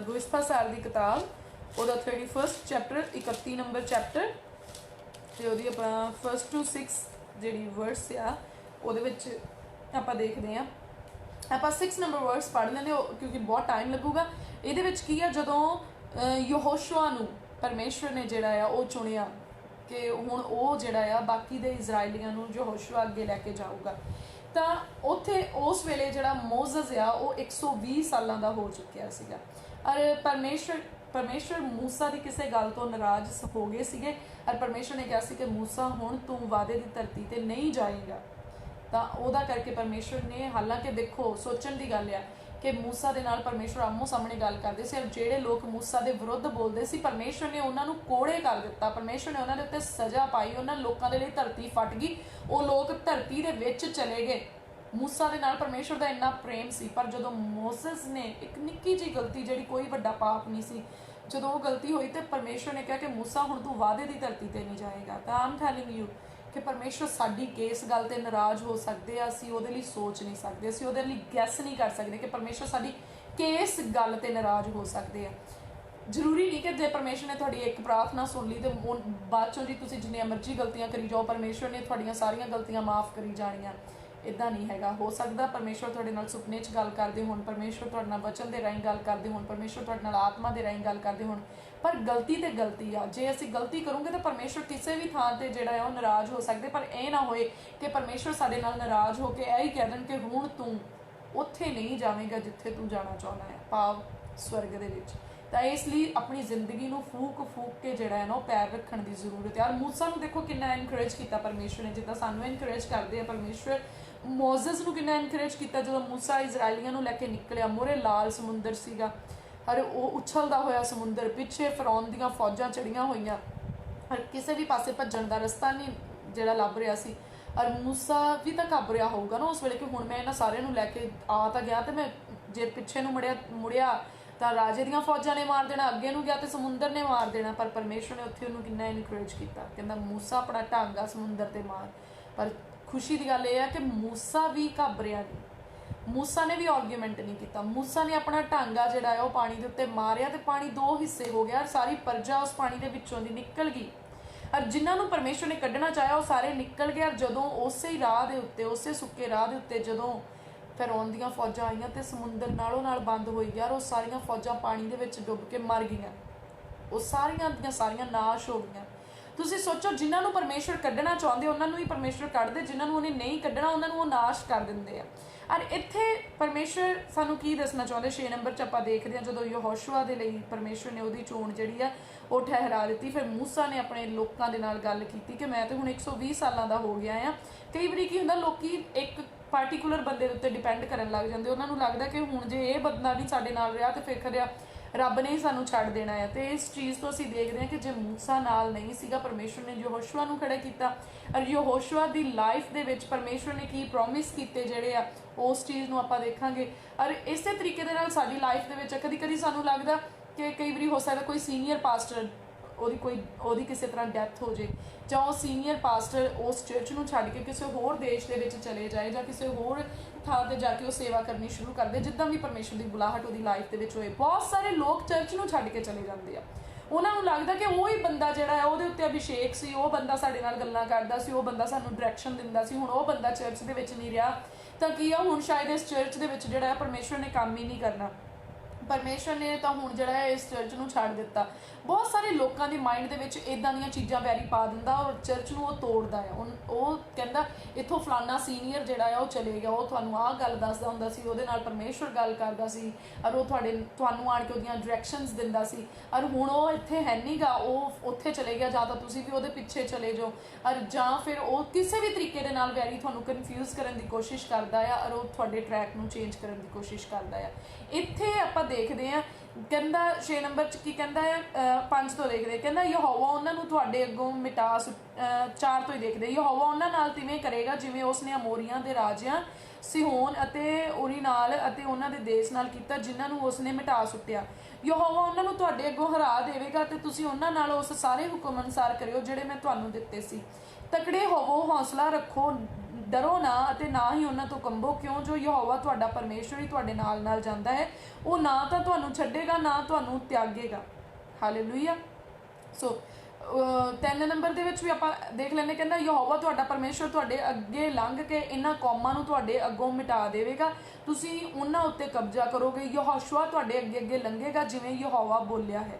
ਬੁਸਤਾ ਸਾਹਿਬ ਦੀ ਕਿਤਾਬ ਉਹਦਾ 31 ਚੈਪਟਰ 31 ਨੰਬਰ ਚੈਪਟਰ ਤੇ ਉਹਦੀ ਆਪਾਂ 1 to 6 ਜਿਹੜੀ ਵਰਸ ਆ ਉਹਦੇ ਵਿੱਚ ਆਪਾਂ ਦੇਖਦੇ ਆ। ਆਪਾਂ 6 ਨੰਬਰ ਵਰਸ ਪੜ੍ਹ ਲੈਂਦੇ ਕਿਉਂਕਿ ਬਹੁਤ ਟਾਈਮ ਲੱਗੂਗਾ। ਇਹਦੇ ਵਿੱਚ ਕੀ ਆ, ਜਦੋਂ ਯਹੋਸ਼ੂਆ ਨੂੰ ਪਰਮੇਸ਼ਵਰ ਨੇ ਜਿਹੜਾ ਆ ਉਹ ਚੁਣਿਆ ਕਿ ਹੁਣ ਉਹ ਜਿਹੜਾ ਆ ਬਾਕੀ ਦੇ ਇਜ਼ਰਾਈਲੀਆਂ ਨੂੰ ਯਹੋਸ਼ੂਆ ਅੱਗੇ ਲੈ ਕੇ ਜਾਊਗਾ, ਤਾਂ ਉੱਥੇ ਉਸ ਵੇਲੇ ਜਿਹੜਾ ਮੋਜ਼ਸ ਆ ਉਹ 120 ਸਾਲਾਂ ਦਾ ਹੋ ਚੁੱਕਿਆ ਸੀਗਾ। ਔਰ ਪਰਮੇਸ਼ਵਰ ਮੂਸਾ ਦੀ ਕਿਸੇ ਗੱਲ ਤੋਂ ਨਾਰਾਜ਼ ਹੋ ਗਏ ਸੀਗੇ। ਔਰ ਪਰਮੇਸ਼ਵਰ ਨੇ ਕਿਹਾ ਸੀ ਕਿ ਮੂਸਾ ਹੁਣ ਤੂੰ ਵਾਅਦੇ ਦੀ ਧਰਤੀ ਤੇ ਨਹੀਂ ਜਾਏਗਾ। ਤਾਂ ਉਹਦਾ ਕਰਕੇ ਪਰਮੇਸ਼ਵਰ ਨੇ, ਹਾਲਾਂਕਿ ਦੇਖੋ ਸੋਚਣ ਦੀ ਗੱਲ ਆ ਕਿ ਮੂਸਾ ਦੇ ਨਾਲ ਪਰਮੇਸ਼ਵਰ ਆਮੋ ਸਾਹਮਣੇ ਗੱਲ ਕਰਦੇ ਸੀ, ਔਰ ਜਿਹੜੇ ਲੋਕ ਮੂਸਾ ਦੇ ਵਿਰੁੱਧ ਬੋਲਦੇ ਸੀ ਪਰਮੇਸ਼ਵਰ ਨੇ ਉਹਨਾਂ ਨੂੰ ਕੋੜੇ ਕਰ ਦਿੱਤਾ। ਪਰਮੇਸ਼ਵਰ ਨੇ ਉਹਨਾਂ ਦੇ ਉੱਤੇ ਸਜ਼ਾ ਪਾਈ, ਉਹਨਾਂ ਲੋਕਾਂ ਦੇ ਲਈ ਧਰਤੀ ਫਟ ਗਈ, ਉਹ ਲੋਕ ਧਰਤੀ ਦੇ ਵਿੱਚ ਚਲੇ ਗਏ। ਮੂਸਾ ਦੇ ਨਾਲ ਪਰਮੇਸ਼ਵਰ ਦਾ ਇੰਨਾ ਪ੍ਰੇਮ ਸੀ, ਪਰ ਜਦੋਂ ਮੋਸਸ ਨੇ ਇੱਕ ਨਿੱਕੀ ਜਿਹੀ ਗਲਤੀ, ਜਿਹੜੀ ਕੋਈ ਵੱਡਾ ਪਾਪ ਨਹੀਂ ਸੀ, ਜਦੋਂ ਉਹ ਗਲਤੀ ਹੋਈ ਤੇ ਪਰਮੇਸ਼ਵਰ ਨੇ ਕਿਹਾ ਕਿ ਮੂਸਾ ਹੁਣ ਤੂੰ ਵਾਅਦੇ ਦੀ ਧਰਤੀ ਤੇ ਨਹੀਂ ਜਾਏਗਾ। ਤਾਂ ਆਮ ਟੈਲਿੰਗ ਯੂ ਕਿ ਪਰਮੇਸ਼ਵਰ ਸਾਡੀ ਕਿਸ ਗੱਲ ਤੇ ਨਾਰਾਜ਼ ਹੋ ਸਕਦੇ ਆ, ਅਸੀਂ ਉਹਦੇ ਲਈ ਸੋਚ ਨਹੀਂ ਸਕਦੇ, ਅਸੀਂ ਉਹਦੇ ਲਈ ਗੈਸ ਨਹੀਂ ਕਰ ਸਕਦੇ ਕਿ ਪਰਮੇਸ਼ਵਰ ਸਾਡੀ ਕਿਸ ਗੱਲ ਤੇ ਨਾਰਾਜ਼ ਹੋ ਸਕਦੇ ਆ। ਜ਼ਰੂਰੀ ਨਹੀਂ ਕਿ ਜੇ ਪਰਮੇਸ਼ਵਰ ਨੇ ਤੁਹਾਡੀ ਇੱਕ ਪ੍ਰਾਰਥਨਾ ਸੁਣ ਲਈ ਤੇ ਬਾਅਦ ਚੋਂ ਜੀ ਤੁਸੀਂ ਜਿੰਨੀਆਂ ਮਰਜ਼ੀ ਗਲਤੀਆਂ ਕਰੀ ਜਾਓ ਪਰਮੇਸ਼ਵਰ ਨੇ ਤੁਹਾਡੀਆਂ ਸਾਰੀਆਂ ਗਲਤੀਆਂ ਮਾਫ ਕਰੀ ਜਾਣੀਆਂ। ਇੱਦਾਂ ਨਹੀਂ ਹੈਗਾ। ਹੋ ਸਕਦਾ ਪਰਮੇਸ਼ਵਰ ਤੁਹਾਡੇ ਨਾਲ ਸੁਪਨੇ 'ਚ ਗੱਲ ਕਰਦੇ ਹੋਣ, ਪਰਮੇਸ਼ਵਰ ਤੁਹਾਡੇ ਨਾਲ ਵਚਨ ਦੇ ਰਾਹੀਂ ਗੱਲ ਕਰਦੇ ਹੋਣ, ਪਰਮੇਸ਼ਵਰ ਤੁਹਾਡੇ ਨਾਲ ਆਤਮਾ ਦੇ ਰਾਹੀਂ ਗੱਲ ਕਰਦੇ ਹੋਣ, ਪਰ ਗਲਤੀ ਤੇ ਗਲਤੀ ਆ। ਜੇ ਅਸੀਂ ਗਲਤੀ ਕਰੂੰਗੇ ਤਾਂ ਪਰਮੇਸ਼ਵਰ ਕਿਸੇ ਵੀ ਥਾਂ ਤੇ ਜਿਹੜਾ ਆ ਉਹ ਨਾਰਾਜ਼ ਹੋ ਸਕਦੇ, ਪਰ ਇਹ ਨਾ ਹੋਏ ਕਿ ਪਰਮੇਸ਼ਵਰ ਸਾਡੇ ਨਾਲ ਨਾਰਾਜ਼ ਹੋ ਕੇ ਇਹ ਹੀ ਕਹਿ ਦੇਣ ਕਿ ਹੁਣ ਤੂੰ ਉੱਥੇ ਨਹੀਂ ਜਾਵੇਂਗਾ ਜਿੱਥੇ ਤੂੰ ਜਾਣਾ ਚਾਹੁੰਦਾ ਹੈ, ਭਾਵ ਸਵਰਗ ਦੇ ਵਿੱਚ। ਤਾਂ ਇਸ ਲਈ ਆਪਣੀ ਜ਼ਿੰਦਗੀ ਨੂੰ ਫੂਕ ਕੇ ਜਿਹੜਾ ਹੈ ਨਾ ਉਹ ਪੈਰ ਰੱਖਣ ਦੀ ਜ਼ਰੂਰਤ ਹੈ। ਔਰ ਮੂਸਾ ਨੂੰ ਦੇਖੋ ਕਿੰਨਾ ਐਨਕਰੇਜ ਕੀਤਾ ਪਰਮੇਸ਼ਵਰ ਨੇ, ਜਿੱਦਾਂ ਸਾਨੂੰ ਐਨਕਰੇਜ ਕਰਦੇ ਆ ਪਰਮੇਸ਼ਵਰ। ਮੋਜ਼ਸ ਨੂੰ ਕਿੰਨਾ ਐਨਕਰੇਜ ਕੀਤਾ ਜਦੋਂ ਮੂਸਾ ਇਜ਼ਰਾਈਲੀਆਂ ਨੂੰ ਲੈ ਕੇ ਨਿਕਲਿਆ, ਮੋਰੇ ਲਾਲ ਸਮੁੰਦਰ ਸੀਗਾ, ਔਰ ਉਹ ਉਛਲਦਾ ਹੋਇਆ ਸਮੁੰਦਰ, ਪਿੱਛੇ ਫਰੌਨ ਦੀਆਂ ਫੌਜਾਂ ਚੜੀਆਂ ਹੋਈਆਂ, ਔਰ ਕਿਸੇ ਵੀ ਪਾਸੇ ਭੱਜਣ ਦਾ ਰਸਤਾ ਨਹੀਂ ਜਿਹੜਾ ਲੱਭ ਰਿਹਾ ਸੀ। ਔਰ ਮੂਸਾ ਵੀ ਤਾਂ ਘੱਬ ਰਿਹਾ ਹੋਊਗਾ ਨਾ ਉਸ ਵੇਲੇ ਕਿ ਹੁਣ ਮੈਂ ਇਹਨਾਂ ਸਾਰਿਆਂ ਨੂੰ ਲੈ ਕੇ ਆ ਤਾਂ ਗਿਆ ਤੇ ਮੈਂ ਜੇ ਪਿੱਛੇ ਨੂੰ ਮੁੜਿਆ ਤਾਂ ਰਾਜੇ ਦੀਆਂ ਫੌਜਾਂ ਨੇ ਮਾਰ ਦੇਣਾ, ਅੱਗੇ ਨੂੰ ਗਿਆ ਤੇ ਸਮੁੰਦਰ ਨੇ ਮਾਰ ਦੇਣਾ। ਪਰ ਪਰਮੇਸ਼ਵਰ ਨੇ ਉੱਥੇ ਉਹਨੂੰ ਕਿੰਨਾ ਐਨਕਰੇਜ ਕੀਤਾ, ਕਹਿੰਦਾ ਮੂਸਾ ਆਪਣਾ ਢਾਂਗਾ ਸਮੁੰਦਰ ਤੇ ਮਾਰ। ਪਰ ਖੁਸ਼ੀ ਦੀ ਗੱਲ ਇਹ ਹੈ ਕਿ ਮੂਸਾ ਵੀ ਘਬਰਿਆ ਨਹੀਂ, ਮੂਸਾ ਨੇ ਵੀ ਆਰਗੂਮੈਂਟ ਨਹੀਂ ਕੀਤਾ। ਮੂਸਾ ਨੇ ਆਪਣਾ ਢਾਂਗਾ ਜਿਹੜਾ ਹੈ ਉਹ ਪਾਣੀ ਦੇ ਉੱਤੇ ਮਾਰਿਆ ਤੇ ਪਾਣੀ ਦੋ ਹਿੱਸੇ ਹੋ ਗਿਆ, ਸਾਰੀ ਪਰਜਾ ਉਸ ਪਾਣੀ ਦੇ ਵਿੱਚੋਂ ਦੀ ਨਿਕਲ ਗਈ। ਔਰ ਜਿਨ੍ਹਾਂ ਨੂੰ ਪਰਮੇਸ਼ਵਰ ਨੇ ਕੱਢਣਾ ਚਾਹਿਆ ਉਹ ਸਾਰੇ ਨਿਕਲ ਗਏ। ਔਰ ਜਦੋਂ ਉਸੇ ਹੀ ਰਾਹ ਦੇ ਉੱਤੇ, ਉਸੇ ਸੁੱਕੇ ਰਾਹ ਦੇ ਉੱਤੇ ਜਦੋਂ ਫਿਰੌਨ ਦੀਆਂ ਫੌਜਾਂ ਆਈਆਂ ਤੇ ਸਮੁੰਦਰ ਨਾਲੋਂ ਨਾਲ ਬੰਦ ਹੋਈ ਗਿਆ, ਔਰ ਉਹ ਸਾਰੀਆਂ ਫੌਜਾਂ ਪਾਣੀ ਦੇ ਵਿੱਚ ਡੁੱਬ ਕੇ ਮਰ ਗਈਆਂ, ਉਹ ਸਾਰੀਆਂ ਦੀਆਂ ਸਾਰੀਆਂ ਨਾਸ਼ ਹੋ ਗਈਆਂ। ਤੁਸੀਂ ਸੋਚੋ, ਜਿਨ੍ਹਾਂ ਨੂੰ ਪਰਮੇਸ਼ਵਰ ਕੱਢਣਾ ਚਾਹੁੰਦੇ ਉਹਨਾਂ ਨੂੰ ਹੀ ਪਰਮੇਸ਼ਵਰ ਕੱਢਦੇ, ਜਿਨ੍ਹਾਂ ਨੂੰ ਉਹਨੇ ਨਹੀਂ ਕੱਢਣਾ ਉਹਨਾਂ ਨੂੰ ਉਹ ਨਾਸ਼ ਕਰ ਦਿੰਦੇ ਆ। ਔਰ ਇੱਥੇ ਪਰਮੇਸ਼ਵਰ ਸਾਨੂੰ ਕੀ ਦੱਸਣਾ ਚਾਹੁੰਦੇ 6 ਨੰਬਰ 'ਚ ਆਪਾਂ ਦੇਖਦੇ ਹਾਂ, ਜਦੋਂ ਯਹੋਸ਼ੂਆ ਦੇ ਲਈ ਪਰਮੇਸ਼ਵਰ ਨੇ ਉਹਦੀ ਚੋਣ ਜਿਹੜੀ ਆ ਉਹ ਠਹਿਰਾ ਦਿੱਤੀ। ਫਿਰ ਮੂਸਾ ਨੇ ਆਪਣੇ ਲੋਕਾਂ ਦੇ ਨਾਲ ਗੱਲ ਕੀਤੀ ਕਿ ਮੈਂ ਤੇ ਹੁਣ 120 ਸਾਲਾਂ ਦਾ ਹੋ ਗਿਆ ਆ। ਕਈ ਵਾਰੀ ਕੀ ਹੁੰਦਾ, ਲੋਕੀ ਇੱਕ ਪਾਰਟੀਕੂਲਰ ਬੰਦੇ ਦੇ ਉੱਤੇ ਡਿਪੈਂਡ ਕਰਨ ਲੱਗ ਜਾਂਦੇ, ਉਹਨਾਂ ਨੂੰ ਲੱਗਦਾ ਕਿ ਹੁਣ ਜੇ ਇਹ ਬੰਦਾ ਨਹੀਂ ਸਾਡੇ ਨਾਲ ਰਿਹਾ ਤੇ ਫਿਰ ਖਰਿਆ ਰੱਬ ਨੇ ਹੀ ਸਾਨੂੰ ਛੱਡ ਦੇਣਾ ਹੈ। ਤੇ ਇਸ ਚੀਜ਼ ਤੋਂ ਅਸੀਂ ਦੇਖਦੇ ਹਾਂ ਕਿ ਜੇ ਮੂਸਾ ਨਾਲ ਨਹੀਂ ਸੀਗਾ, ਪਰਮੇਸ਼ਵਰ ਨੇ ਯਹੋਸ਼ੂਆ ਨੂੰ ਖੜਾ ਕੀਤਾ। ਔਰ ਯਹੋਸ਼ੂਆ ਦੀ ਲਾਈਫ ਦੇ ਵਿੱਚ ਪਰਮੇਸ਼ਵਰ ਨੇ ਕੀ ਪ੍ਰੋਮਿਸ ਕੀਤੇ ਜਿਹੜੇ ਆ ਉਸ ਚੀਜ਼ ਨੂੰ ਆਪਾਂ ਦੇਖਾਂਗੇ। ਔਰ ਇਸੇ ਤਰੀਕੇ ਦੇ ਨਾਲ ਸਾਡੀ ਲਾਈਫ ਦੇ ਵਿੱਚ ਕਦੀ ਸਾਨੂੰ ਲੱਗਦਾ ਕਿ ਕਈ ਵਾਰੀ ਹੋ ਸਕਦਾ ਕੋਈ ਸੀਨੀਅਰ ਪਾਸਟਰ ਉਹਦੀ ਕਿਸੇ ਤਰ੍ਹਾਂ ਡੈਥ ਹੋ ਜੇ, ਜਾਂ ਉਹ ਸੀਨੀਅਰ ਪਾਸਟਰ ਉਸ ਚਰਚ ਨੂੰ ਛੱਡ ਕੇ ਕਿਸੇ ਹੋਰ ਦੇਸ਼ ਦੇ ਵਿੱਚ ਚਲੇ ਜਾਏ, ਜਾਂ ਕਿਸੇ ਹੋਰ ਥਾਂ ਤੇ ਜਾ ਕੇ ਉਹ ਸੇਵਾ ਕਰਨੀ ਸ਼ੁਰੂ ਕਰ ਦੇ, ਜਿੱਦਾਂ ਵੀ ਪਰਮੇਸ਼ਵਰ ਦੀ ਬੁਲਾਹਟ ਉਹਦੀ ਲਾਈਫ ਦੇ ਵਿੱਚ ਹੋਏ। ਬਹੁਤ ਸਾਰੇ ਲੋਕ ਚਰਚ ਨੂੰ ਛੱਡ ਕੇ ਚਲੇ ਜਾਂਦੇ ਆ, ਉਹਨਾਂ ਨੂੰ ਲੱਗਦਾ ਕਿ ਉਹ ਹੀ ਬੰਦਾ ਜਿਹੜਾ ਹੈ ਉਹਦੇ ਉੱਤੇ ਅਭਿਸ਼ੇਕ ਸੀ, ਉਹ ਬੰਦਾ ਸਾਡੇ ਨਾਲ ਗੱਲਾਂ ਕਰਦਾ ਸੀ, ਉਹ ਬੰਦਾ ਸਾਨੂੰ ਡਾਇਰੈਕਸ਼ਨ ਦਿੰਦਾ ਸੀ, ਹੁਣ ਉਹ ਬੰਦਾ ਚਰਚ ਦੇ ਵਿੱਚ ਨਹੀਂ ਰਿਹਾ ਤਾਂ ਕੀ ਆ, ਹੁਣ ਸ਼ਾਇਦ ਇਸ ਚਰਚ ਦੇ ਵਿੱਚ ਜਿਹੜਾ ਹੈ ਪਰਮੇਸ਼ਵਰ ਨੇ ਕੰਮ ਹੀ ਨਹੀਂ ਕਰਨਾ, ਪਰਮੇਸ਼ਵਰ ਨੇ ਤਾਂ ਹੁਣ ਜਿਹੜਾ ਹੈ ਇਸ ਚਰਚ ਨੂੰ ਛੱਡ ਦਿੱਤਾ। ਬਹੁਤ ਸਾਰੇ ਲੋਕਾਂ ਦੇ ਮਾਈਂਡ ਦੇ ਵਿੱਚ ਇਦਾਂ ਦੀਆਂ ਚੀਜ਼ਾਂ ਵੈਰੀ ਪਾ ਦਿੰਦਾ ਔਰ ਚਰਚ ਨੂੰ ਉਹ ਤੋੜਦਾ ਹੈ। ਉਹ ਕਹਿੰਦਾ ਇੱਥੋਂ ਫਲਾਨਾ ਸੀਨੀਅਰ ਜਿਹੜਾ ਆ ਉਹ ਚਲੇ ਗਿਆ, ਉਹ ਤੁਹਾਨੂੰ ਆਹ ਗੱਲ ਦੱਸਦਾ ਹੁੰਦਾ ਸੀ, ਉਹਦੇ ਨਾਲ ਪਰਮੇਸ਼ਵਰ ਗੱਲ ਕਰਦਾ ਸੀ, ਔਰ ਉਹ ਤੁਹਾਨੂੰ ਆਣ ਕੇ ਉਹਦੀਆਂ ਡਾਇਰੈਕਸ਼ਨਸ ਦਿੰਦਾ ਸੀ, ਔਰ ਹੁਣ ਉਹ ਇੱਥੇ ਹੈ ਨਹੀਂ ਗਾ, ਉਹ ਉੱਥੇ ਚਲੇ ਗਿਆ, ਜਾਂ ਤਾਂ ਤੁਸੀਂ ਵੀ ਉਹਦੇ ਪਿੱਛੇ ਚਲੇ ਜਾਓ, ਔਰ ਜਾਂ ਫਿਰ ਉਹ ਕਿਸੇ ਵੀ ਤਰੀਕੇ ਦੇ ਨਾਲ ਵੈਰੀ ਤੁਹਾਨੂੰ ਕਨਫਿਊਜ਼ ਕਰਨ ਦੀ ਕੋਸ਼ਿਸ਼ ਕਰਦਾ ਆ, ਔਰ ਉਹ ਤੁਹਾਡੇ ਟਰੈਕ ਨੂੰ ਚੇਂਜ ਕਰਨ ਦੀ ਕੋਸ਼ਿਸ਼ ਕਰਦਾ ਆ। ਇੱਥੇ ਆਪਾਂ ਦੇਖਦੇ ਹਾਂ, ਕਹਿੰਦਾ 6 ਨੰਬਰ 'ਚ ਕੀ ਕਹਿੰਦਾ ਹੈ, 5 ਤੋਂ ਦੇਖਦੇ, ਕਹਿੰਦਾ ਯਹੋਵਾ ਉਹਨਾਂ ਨੂੰ ਤੁਹਾਡੇ ਅੱਗੋਂ ਮਿਟਾ 4 ਤੋਂ ਹੀ ਦੇਖਦੇ, ਯਹੋਵਾ ਉਹਨਾਂ ਨਾਲ ਤਿਵੇਂ ਕਰੇਗਾ ਜਿਵੇਂ ਉਸਨੇ ਅਮੋਰੀਆਂ ਦੇ ਰਾਜਿਆਂ ਸਿਹੋਨ ਅਤੇ ਉਰੀ ਨਾਲ ਅਤੇ ਉਹਨਾਂ ਦੇ ਦੇਸ਼ ਨਾਲ ਕੀਤਾ, ਜਿਨ੍ਹਾਂ ਨੂੰ ਉਸਨੇ ਮਿਟਾ ਸੁੱਟਿਆ। ਯਹੋਵਾ ਉਹਨਾਂ ਨੂੰ ਤੁਹਾਡੇ ਅੱਗੋਂ ਹਰਾ ਦੇਵੇਗਾ ਤੇ ਤੁਸੀਂ ਉਹਨਾਂ ਨਾਲ ਉਸ ਸਾਰੇ ਹੁਕਮ ਅਨੁਸਾਰ ਕਰਿਓ ਜਿਹੜੇ ਮੈਂ ਤੁਹਾਨੂੰ ਦਿੱਤੇ ਸੀ। ਤਕੜੇ ਹੋਵੋ, ਹੌਸਲਾ ਰੱਖੋ, ਡਰੋ ਨਾ ਅਤੇ ਨਾ ਹੀ ਉਹਨਾਂ ਤੋਂ ਕੰਬੋ, ਕਿਉਂ ਜੋ ਯਹੋਵਾ ਤੁਹਾਡਾ ਪਰਮੇਸ਼ਰ ਹੀ ਤੁਹਾਡੇ ਨਾਲ ਨਾਲ ਜਾਂਦਾ ਹੈ। ਉਹ ਨਾ ਤਾਂ ਤੁਹਾਨੂੰ ਛੱਡੇਗਾ ਨਾ ਤੁਹਾਨੂੰ ਤਿਆਗੇਗਾ। ਹਾਲੇਲੂਇਆ। ਸੋ 3 ਨੰਬਰ ਦੇ ਵਿੱਚ ਵੀ ਆਪਾਂ ਦੇਖ ਲੈਂਦੇ, ਕਹਿੰਦਾ ਯਹੋਵਾ ਤੁਹਾਡਾ ਪਰਮੇਸ਼ਰ ਤੁਹਾਡੇ ਅੱਗੇ ਲੰਘ ਕੇ ਇਹਨਾਂ ਕੌਮਾਂ ਨੂੰ ਤੁਹਾਡੇ ਅੱਗੋਂ ਮਿਟਾ ਦੇਵੇਗਾ, ਤੁਸੀਂ ਉਹਨਾਂ ਉੱਤੇ ਕਬਜ਼ਾ ਕਰੋਗੇ। ਯਹੋਸ਼ੂਆ ਤੁਹਾਡੇ ਅੱਗੇ ਅੱਗੇ ਲੰਘੇਗਾ ਜਿਵੇਂ ਯਹੋਵਾ ਬੋਲਿਆ ਹੈ।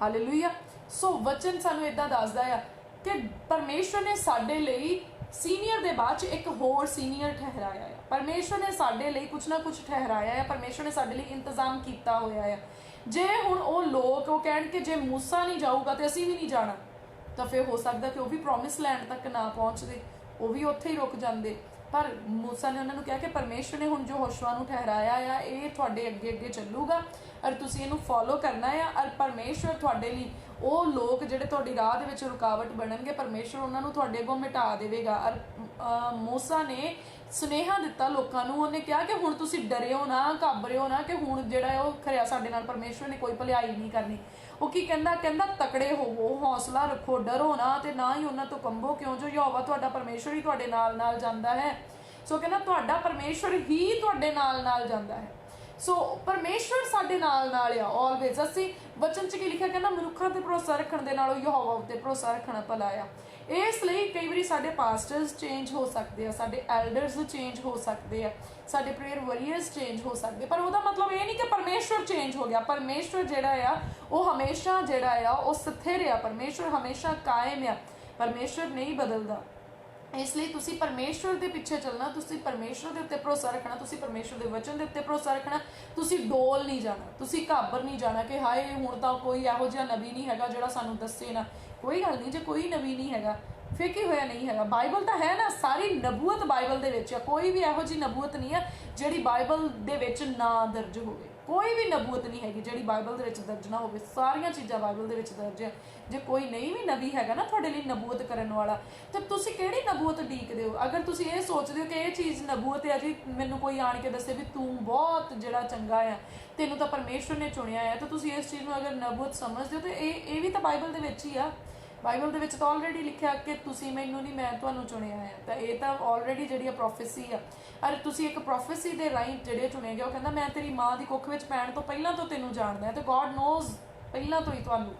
ਹਾਲੇਲੂਇਆ। ਸੋ ਵਚਨ ਸਾਨੂੰ ਇਦਾਂ ਦੱਸਦਾ ਆ ਕਿ ਪਰਮੇਸ਼ਰ ਨੇ ਸਾਡੇ ਲਈ ਸੀਨੀਅਰ ਦੇ ਬਾਅਦ 'ਚ ਇੱਕ ਹੋਰ ਸੀਨੀਅਰ ਠਹਿਰਾਇਆ ਆ। ਪਰਮੇਸ਼ਰ ਨੇ ਸਾਡੇ ਲਈ ਕੁਛ ਨਾ ਕੁਛ ਠਹਿਰਾਇਆ ਆ। ਪਰਮੇਸ਼ਰ ਨੇ ਸਾਡੇ ਲਈ ਇੰਤਜ਼ਾਮ ਕੀਤਾ ਹੋਇਆ ਆ। ਜੇ ਹੁਣ ਉਹ ਲੋਕ ਉਹ ਕਹਿਣ ਕਿ ਜੇ ਮੂਸਾ ਨਹੀਂ ਜਾਊਗਾ ਤੇ ਅਸੀਂ ਵੀ ਨਹੀਂ ਜਾਣਾ, ਤਾਂ ਫਿਰ ਹੋ ਸਕਦਾ ਕਿ ਉਹ ਵੀ ਪ੍ਰੋਮਿਸ ਲੈਂਡ ਤੱਕ ਨਾ ਪਹੁੰਚਦੇ, ਉਹ ਵੀ ਉੱਥੇ ਹੀ ਰੁਕ ਜਾਂਦੇ। ਪਰ ਮੂਸਾ ਨੇ ਉਹਨਾਂ ਨੂੰ ਕਿਹਾ ਕਿ ਪਰਮੇਸ਼ਰ ਨੇ ਹੁਣ ਜੋ ਯਹੋਸ਼ੂਆ ਨੂੰ ਠਹਿਰਾਇਆ ਆ ਇਹ ਤੁਹਾਡੇ ਅੱਗੇ ਅੱਗੇ ਚੱਲੂਗਾ ਔਰ ਤੁਸੀਂ ਇਹਨੂੰ ਫੋਲੋ ਕਰਨਾ ਆ। ਔਰ ਪਰਮੇਸ਼ਰ ਤੁਹਾਡੇ ਲਈ ਉਹ ਲੋਕ ਜਿਹੜੇ ਤੁਹਾਡੀ ਰਾਹ ਦੇ ਵਿੱਚ ਰੁਕਾਵਟ ਬਣਨਗੇ, ਪਰਮੇਸ਼ਰ ਉਹਨਾਂ ਨੂੰ ਤੁਹਾਡੇ ਅੱਗੋਂ ਮਿਟਾ ਦੇਵੇਗਾ। ਔਰ ਮੂਸਾ ਨੇ ਸੁਨੇਹਾ ਦਿੱਤਾ ਲੋਕਾਂ ਨੂੰ, ਉਹਨੇ ਕਿਹਾ ਕਿ ਹੁਣ ਤੁਸੀਂ ਡਰਿਓ ਨਾ, ਘਾਬਰਿਓ ਨਾ ਕਿ ਹੁਣ ਜਿਹੜਾ ਉਹ ਖਰਿਆ ਸਾਡੇ ਨਾਲ ਪਰਮੇਸ਼ਰ ਨੇ ਕੋਈ ਭਲਾਈ ਨਹੀਂ ਕਰਨੀ। ਉਹ ਕੀ ਕਹਿੰਦਾ ਤਕੜੇ ਹੋਵੋ, ਹੌਸਲਾ ਰੱਖੋ, ਡਰੋ ਨਾ ਤੇ ਨਾ ਹੀ ਉਹਨਾਂ ਤੋਂ ਕੰਬੋ, ਕਿਉਂ ਜੋ ਯਹੋਵਾ ਤੁਹਾਡਾ ਪਰਮੇਸ਼ਰ ਹੀ ਤੁਹਾਡੇ ਨਾਲ ਨਾਲ ਜਾਂਦਾ ਹੈ। ਸੋ ਕਹਿੰਦਾ ਤੁਹਾਡਾ ਪਰਮੇਸ਼ਰ ਹੀ ਤੁਹਾਡੇ ਨਾਲ ਨਾਲ ਜਾਂਦਾ ਹੈ। ਸੋ ਪਰਮੇਸ਼ਰ ਸਾਡੇ ਨਾਲ ਨਾਲ ਆ ਆਲਵੇਜ਼। ਅਸੀਂ ਵਚਨ 'ਚ ਕੀ ਲਿਖਿਆ, ਕਹਿੰਦਾ ਮਨੁੱਖਾਂ ਤੇ ਭਰੋਸਾ ਰੱਖਣ ਦੇ ਨਾਲੋਂ ਯਹੋਵਾ ਉੱਤੇ ਭਰੋਸਾ ਰੱਖਣਾ ਭਲਾ ਆ। ਇਸ ਲਈ ਕਈ ਵਾਰੀ ਸਾਡੇ ਪਾਸਟਰਸ ਚੇਂਜ ਹੋ ਸਕਦੇ ਆ, ਸਾਡੇ ਐਲਡਰਸ ਚੇਂਜ ਹੋ ਸਕਦੇ ਆ, ਸਾਡੇ ਪ੍ਰੇਅਰ ਵਾਰੀਅਰਸ ਚੇਂਜ ਹੋ ਸਕਦੇ, ਪਰ ਉਹਦਾ ਮਤਲਬ ਇਹ ਨਹੀਂ ਕਿ ਪਰਮੇਸ਼ਰ ਚੇਂਜ ਹੋ ਗਿਆ। ਪਰਮੇਸ਼ਰ ਜਿਹੜਾ ਆ ਉਹ ਹਮੇਸ਼ਾ ਜਿਹੜਾ ਆ ਉਹ ਸਥਿਰ ਆ। ਪਰਮੇਸ਼ਰ ਹਮੇਸ਼ਾ ਕਾਇਮ ਆ। ਪਰਮੇਸ਼ਰ ਨਹੀਂ ਬਦਲਦਾ। ਇਸ ਲਈ ਤੁਸੀਂ ਪਰਮੇਸ਼ਰ ਦੇ ਪਿੱਛੇ ਚੱਲਣਾ, ਤੁਸੀਂ ਪਰਮੇਸ਼ਰ ਦੇ ਉੱਤੇ ਭਰੋਸਾ ਰੱਖਣਾ, ਤੁਸੀਂ ਪਰਮੇਸ਼ਰ ਦੇ ਵਚਨ ਦੇ ਉੱਤੇ ਭਰੋਸਾ ਰੱਖਣਾ। ਤੁਸੀਂ ਡੋਲ ਨਹੀਂ ਜਾਣਾ, ਤੁਸੀਂ ਘਾਬਰ ਨਹੀਂ ਜਾਣਾ ਕਿ ਹਾਏ ਹੁਣ ਤਾਂ ਕੋਈ ਇਹੋ ਜਿਹਾ ਨਬੀ ਨਹੀਂ ਹੈਗਾ ਜਿਹੜਾ ਸਾਨੂੰ ਦੱਸੇ ਨਾ। ਕੋਈ ਗੱਲ ਨਹੀਂ, ਜੇ ਕੋਈ ਨਬੀ ਨਹੀਂ ਹੈਗਾ ਫਿਰ ਕੀ ਹੋਇਆ, ਨਹੀਂ ਹੈਗਾ। ਬਾਈਬਲ ਤਾਂ ਹੈ ਨਾ, ਸਾਰੀ ਨਬੂਵਤ ਬਾਈਬਲ ਦੇ ਵਿੱਚ ਆ। ਕੋਈ ਵੀ ਇਹੋ ਜਿਹੀ ਨਬੂਵਤ ਨਹੀਂ ਆ ਜਿਹੜੀ ਬਾਈਬਲ ਦੇ ਵਿੱਚ ਨਾ ਦਰਜ ਹੋਵੇ। ਕੋਈ ਵੀ ਨਬੂਵਤ ਨਹੀਂ ਹੈਗੀ ਜਿਹੜੀ ਬਾਈਬਲ ਦੇ ਵਿੱਚ ਦਰਜ ਨਾ ਹੋਵੇ। ਸਾਰੀਆਂ ਚੀਜ਼ਾਂ ਬਾਈਬਲ ਦੇ ਵਿੱਚ ਦਰਜ ਹੈ। ਜੇ ਕੋਈ ਨਹੀਂ ਵੀ ਨਬੀ ਹੈਗਾ ਨਾ ਤੁਹਾਡੇ ਲਈ ਨਬੂਵਤ ਕਰਨ ਵਾਲਾ, ਤਾਂ ਤੁਸੀਂ ਕਿਹੜੀ ਨਬੂਵਤ ਉਡੀਕਦੇ ਹੋ? ਅਗਰ ਤੁਸੀਂ ਇਹ ਸੋਚਦੇ ਹੋ ਕਿ ਇਹ ਚੀਜ਼ ਨਬੂਵਤ ਹੈ ਜੀ, ਮੈਨੂੰ ਕੋਈ ਆਣ ਕੇ ਦੱਸੇ ਵੀ ਤੂੰ ਬਹੁਤ ਜਿਹੜਾ ਚੰਗਾ ਆ, ਤੈਨੂੰ ਤਾਂ ਪਰਮੇਸ਼ਰ ਨੇ ਚੁਣਿਆ ਹੈ, ਤਾਂ ਤੁਸੀਂ ਇਸ ਚੀਜ਼ ਨੂੰ ਅਗਰ ਨਬੂਵਤ ਸਮਝਦੇ ਹੋ ਤਾਂ ਇਹ ਵੀ ਤਾਂ ਬਾਈਬਲ ਦੇ ਵਿੱਚ ਹੀ ਆ। ਬਾਈਬਲ ਦੇ ਵਿੱਚ ਤਾਂ ਆਲਰੇਡੀ ਲਿਖਿਆ ਕਿ ਤੁਸੀਂ ਮੈਨੂੰ ਨਹੀਂ ਮੈਂ ਤੁਹਾਨੂੰ ਚੁਣਿਆ ਹੈ। ਤਾਂ ਇਹ ਤਾਂ ਆਲਰੇਡੀ ਜਿਹੜੀ ਆ ਪ੍ਰੋਫੈਸੀ ਆ। ਔਰ ਤੁਸੀਂ ਇੱਕ ਪ੍ਰੋਫੈਸੀ ਦੇ ਰਾਹੀਂ ਜਿਹੜੇ ਚੁਣੇ ਗਏ, ਉਹ ਕਹਿੰਦਾ ਮੈਂ ਤੇਰੀ ਮਾਂ ਦੀ ਕੁੱਖ ਵਿੱਚ ਪੈਣ ਤੋਂ ਪਹਿਲਾਂ ਤੋਂ ਤੈਨੂੰ ਜਾਣਦਾ ਹੈ। ਤੇ ਗੋਡ ਨੋਜ਼ ਪਹਿਲਾਂ ਤੋਂ ਹੀ ਤੁਹਾਨੂੰ,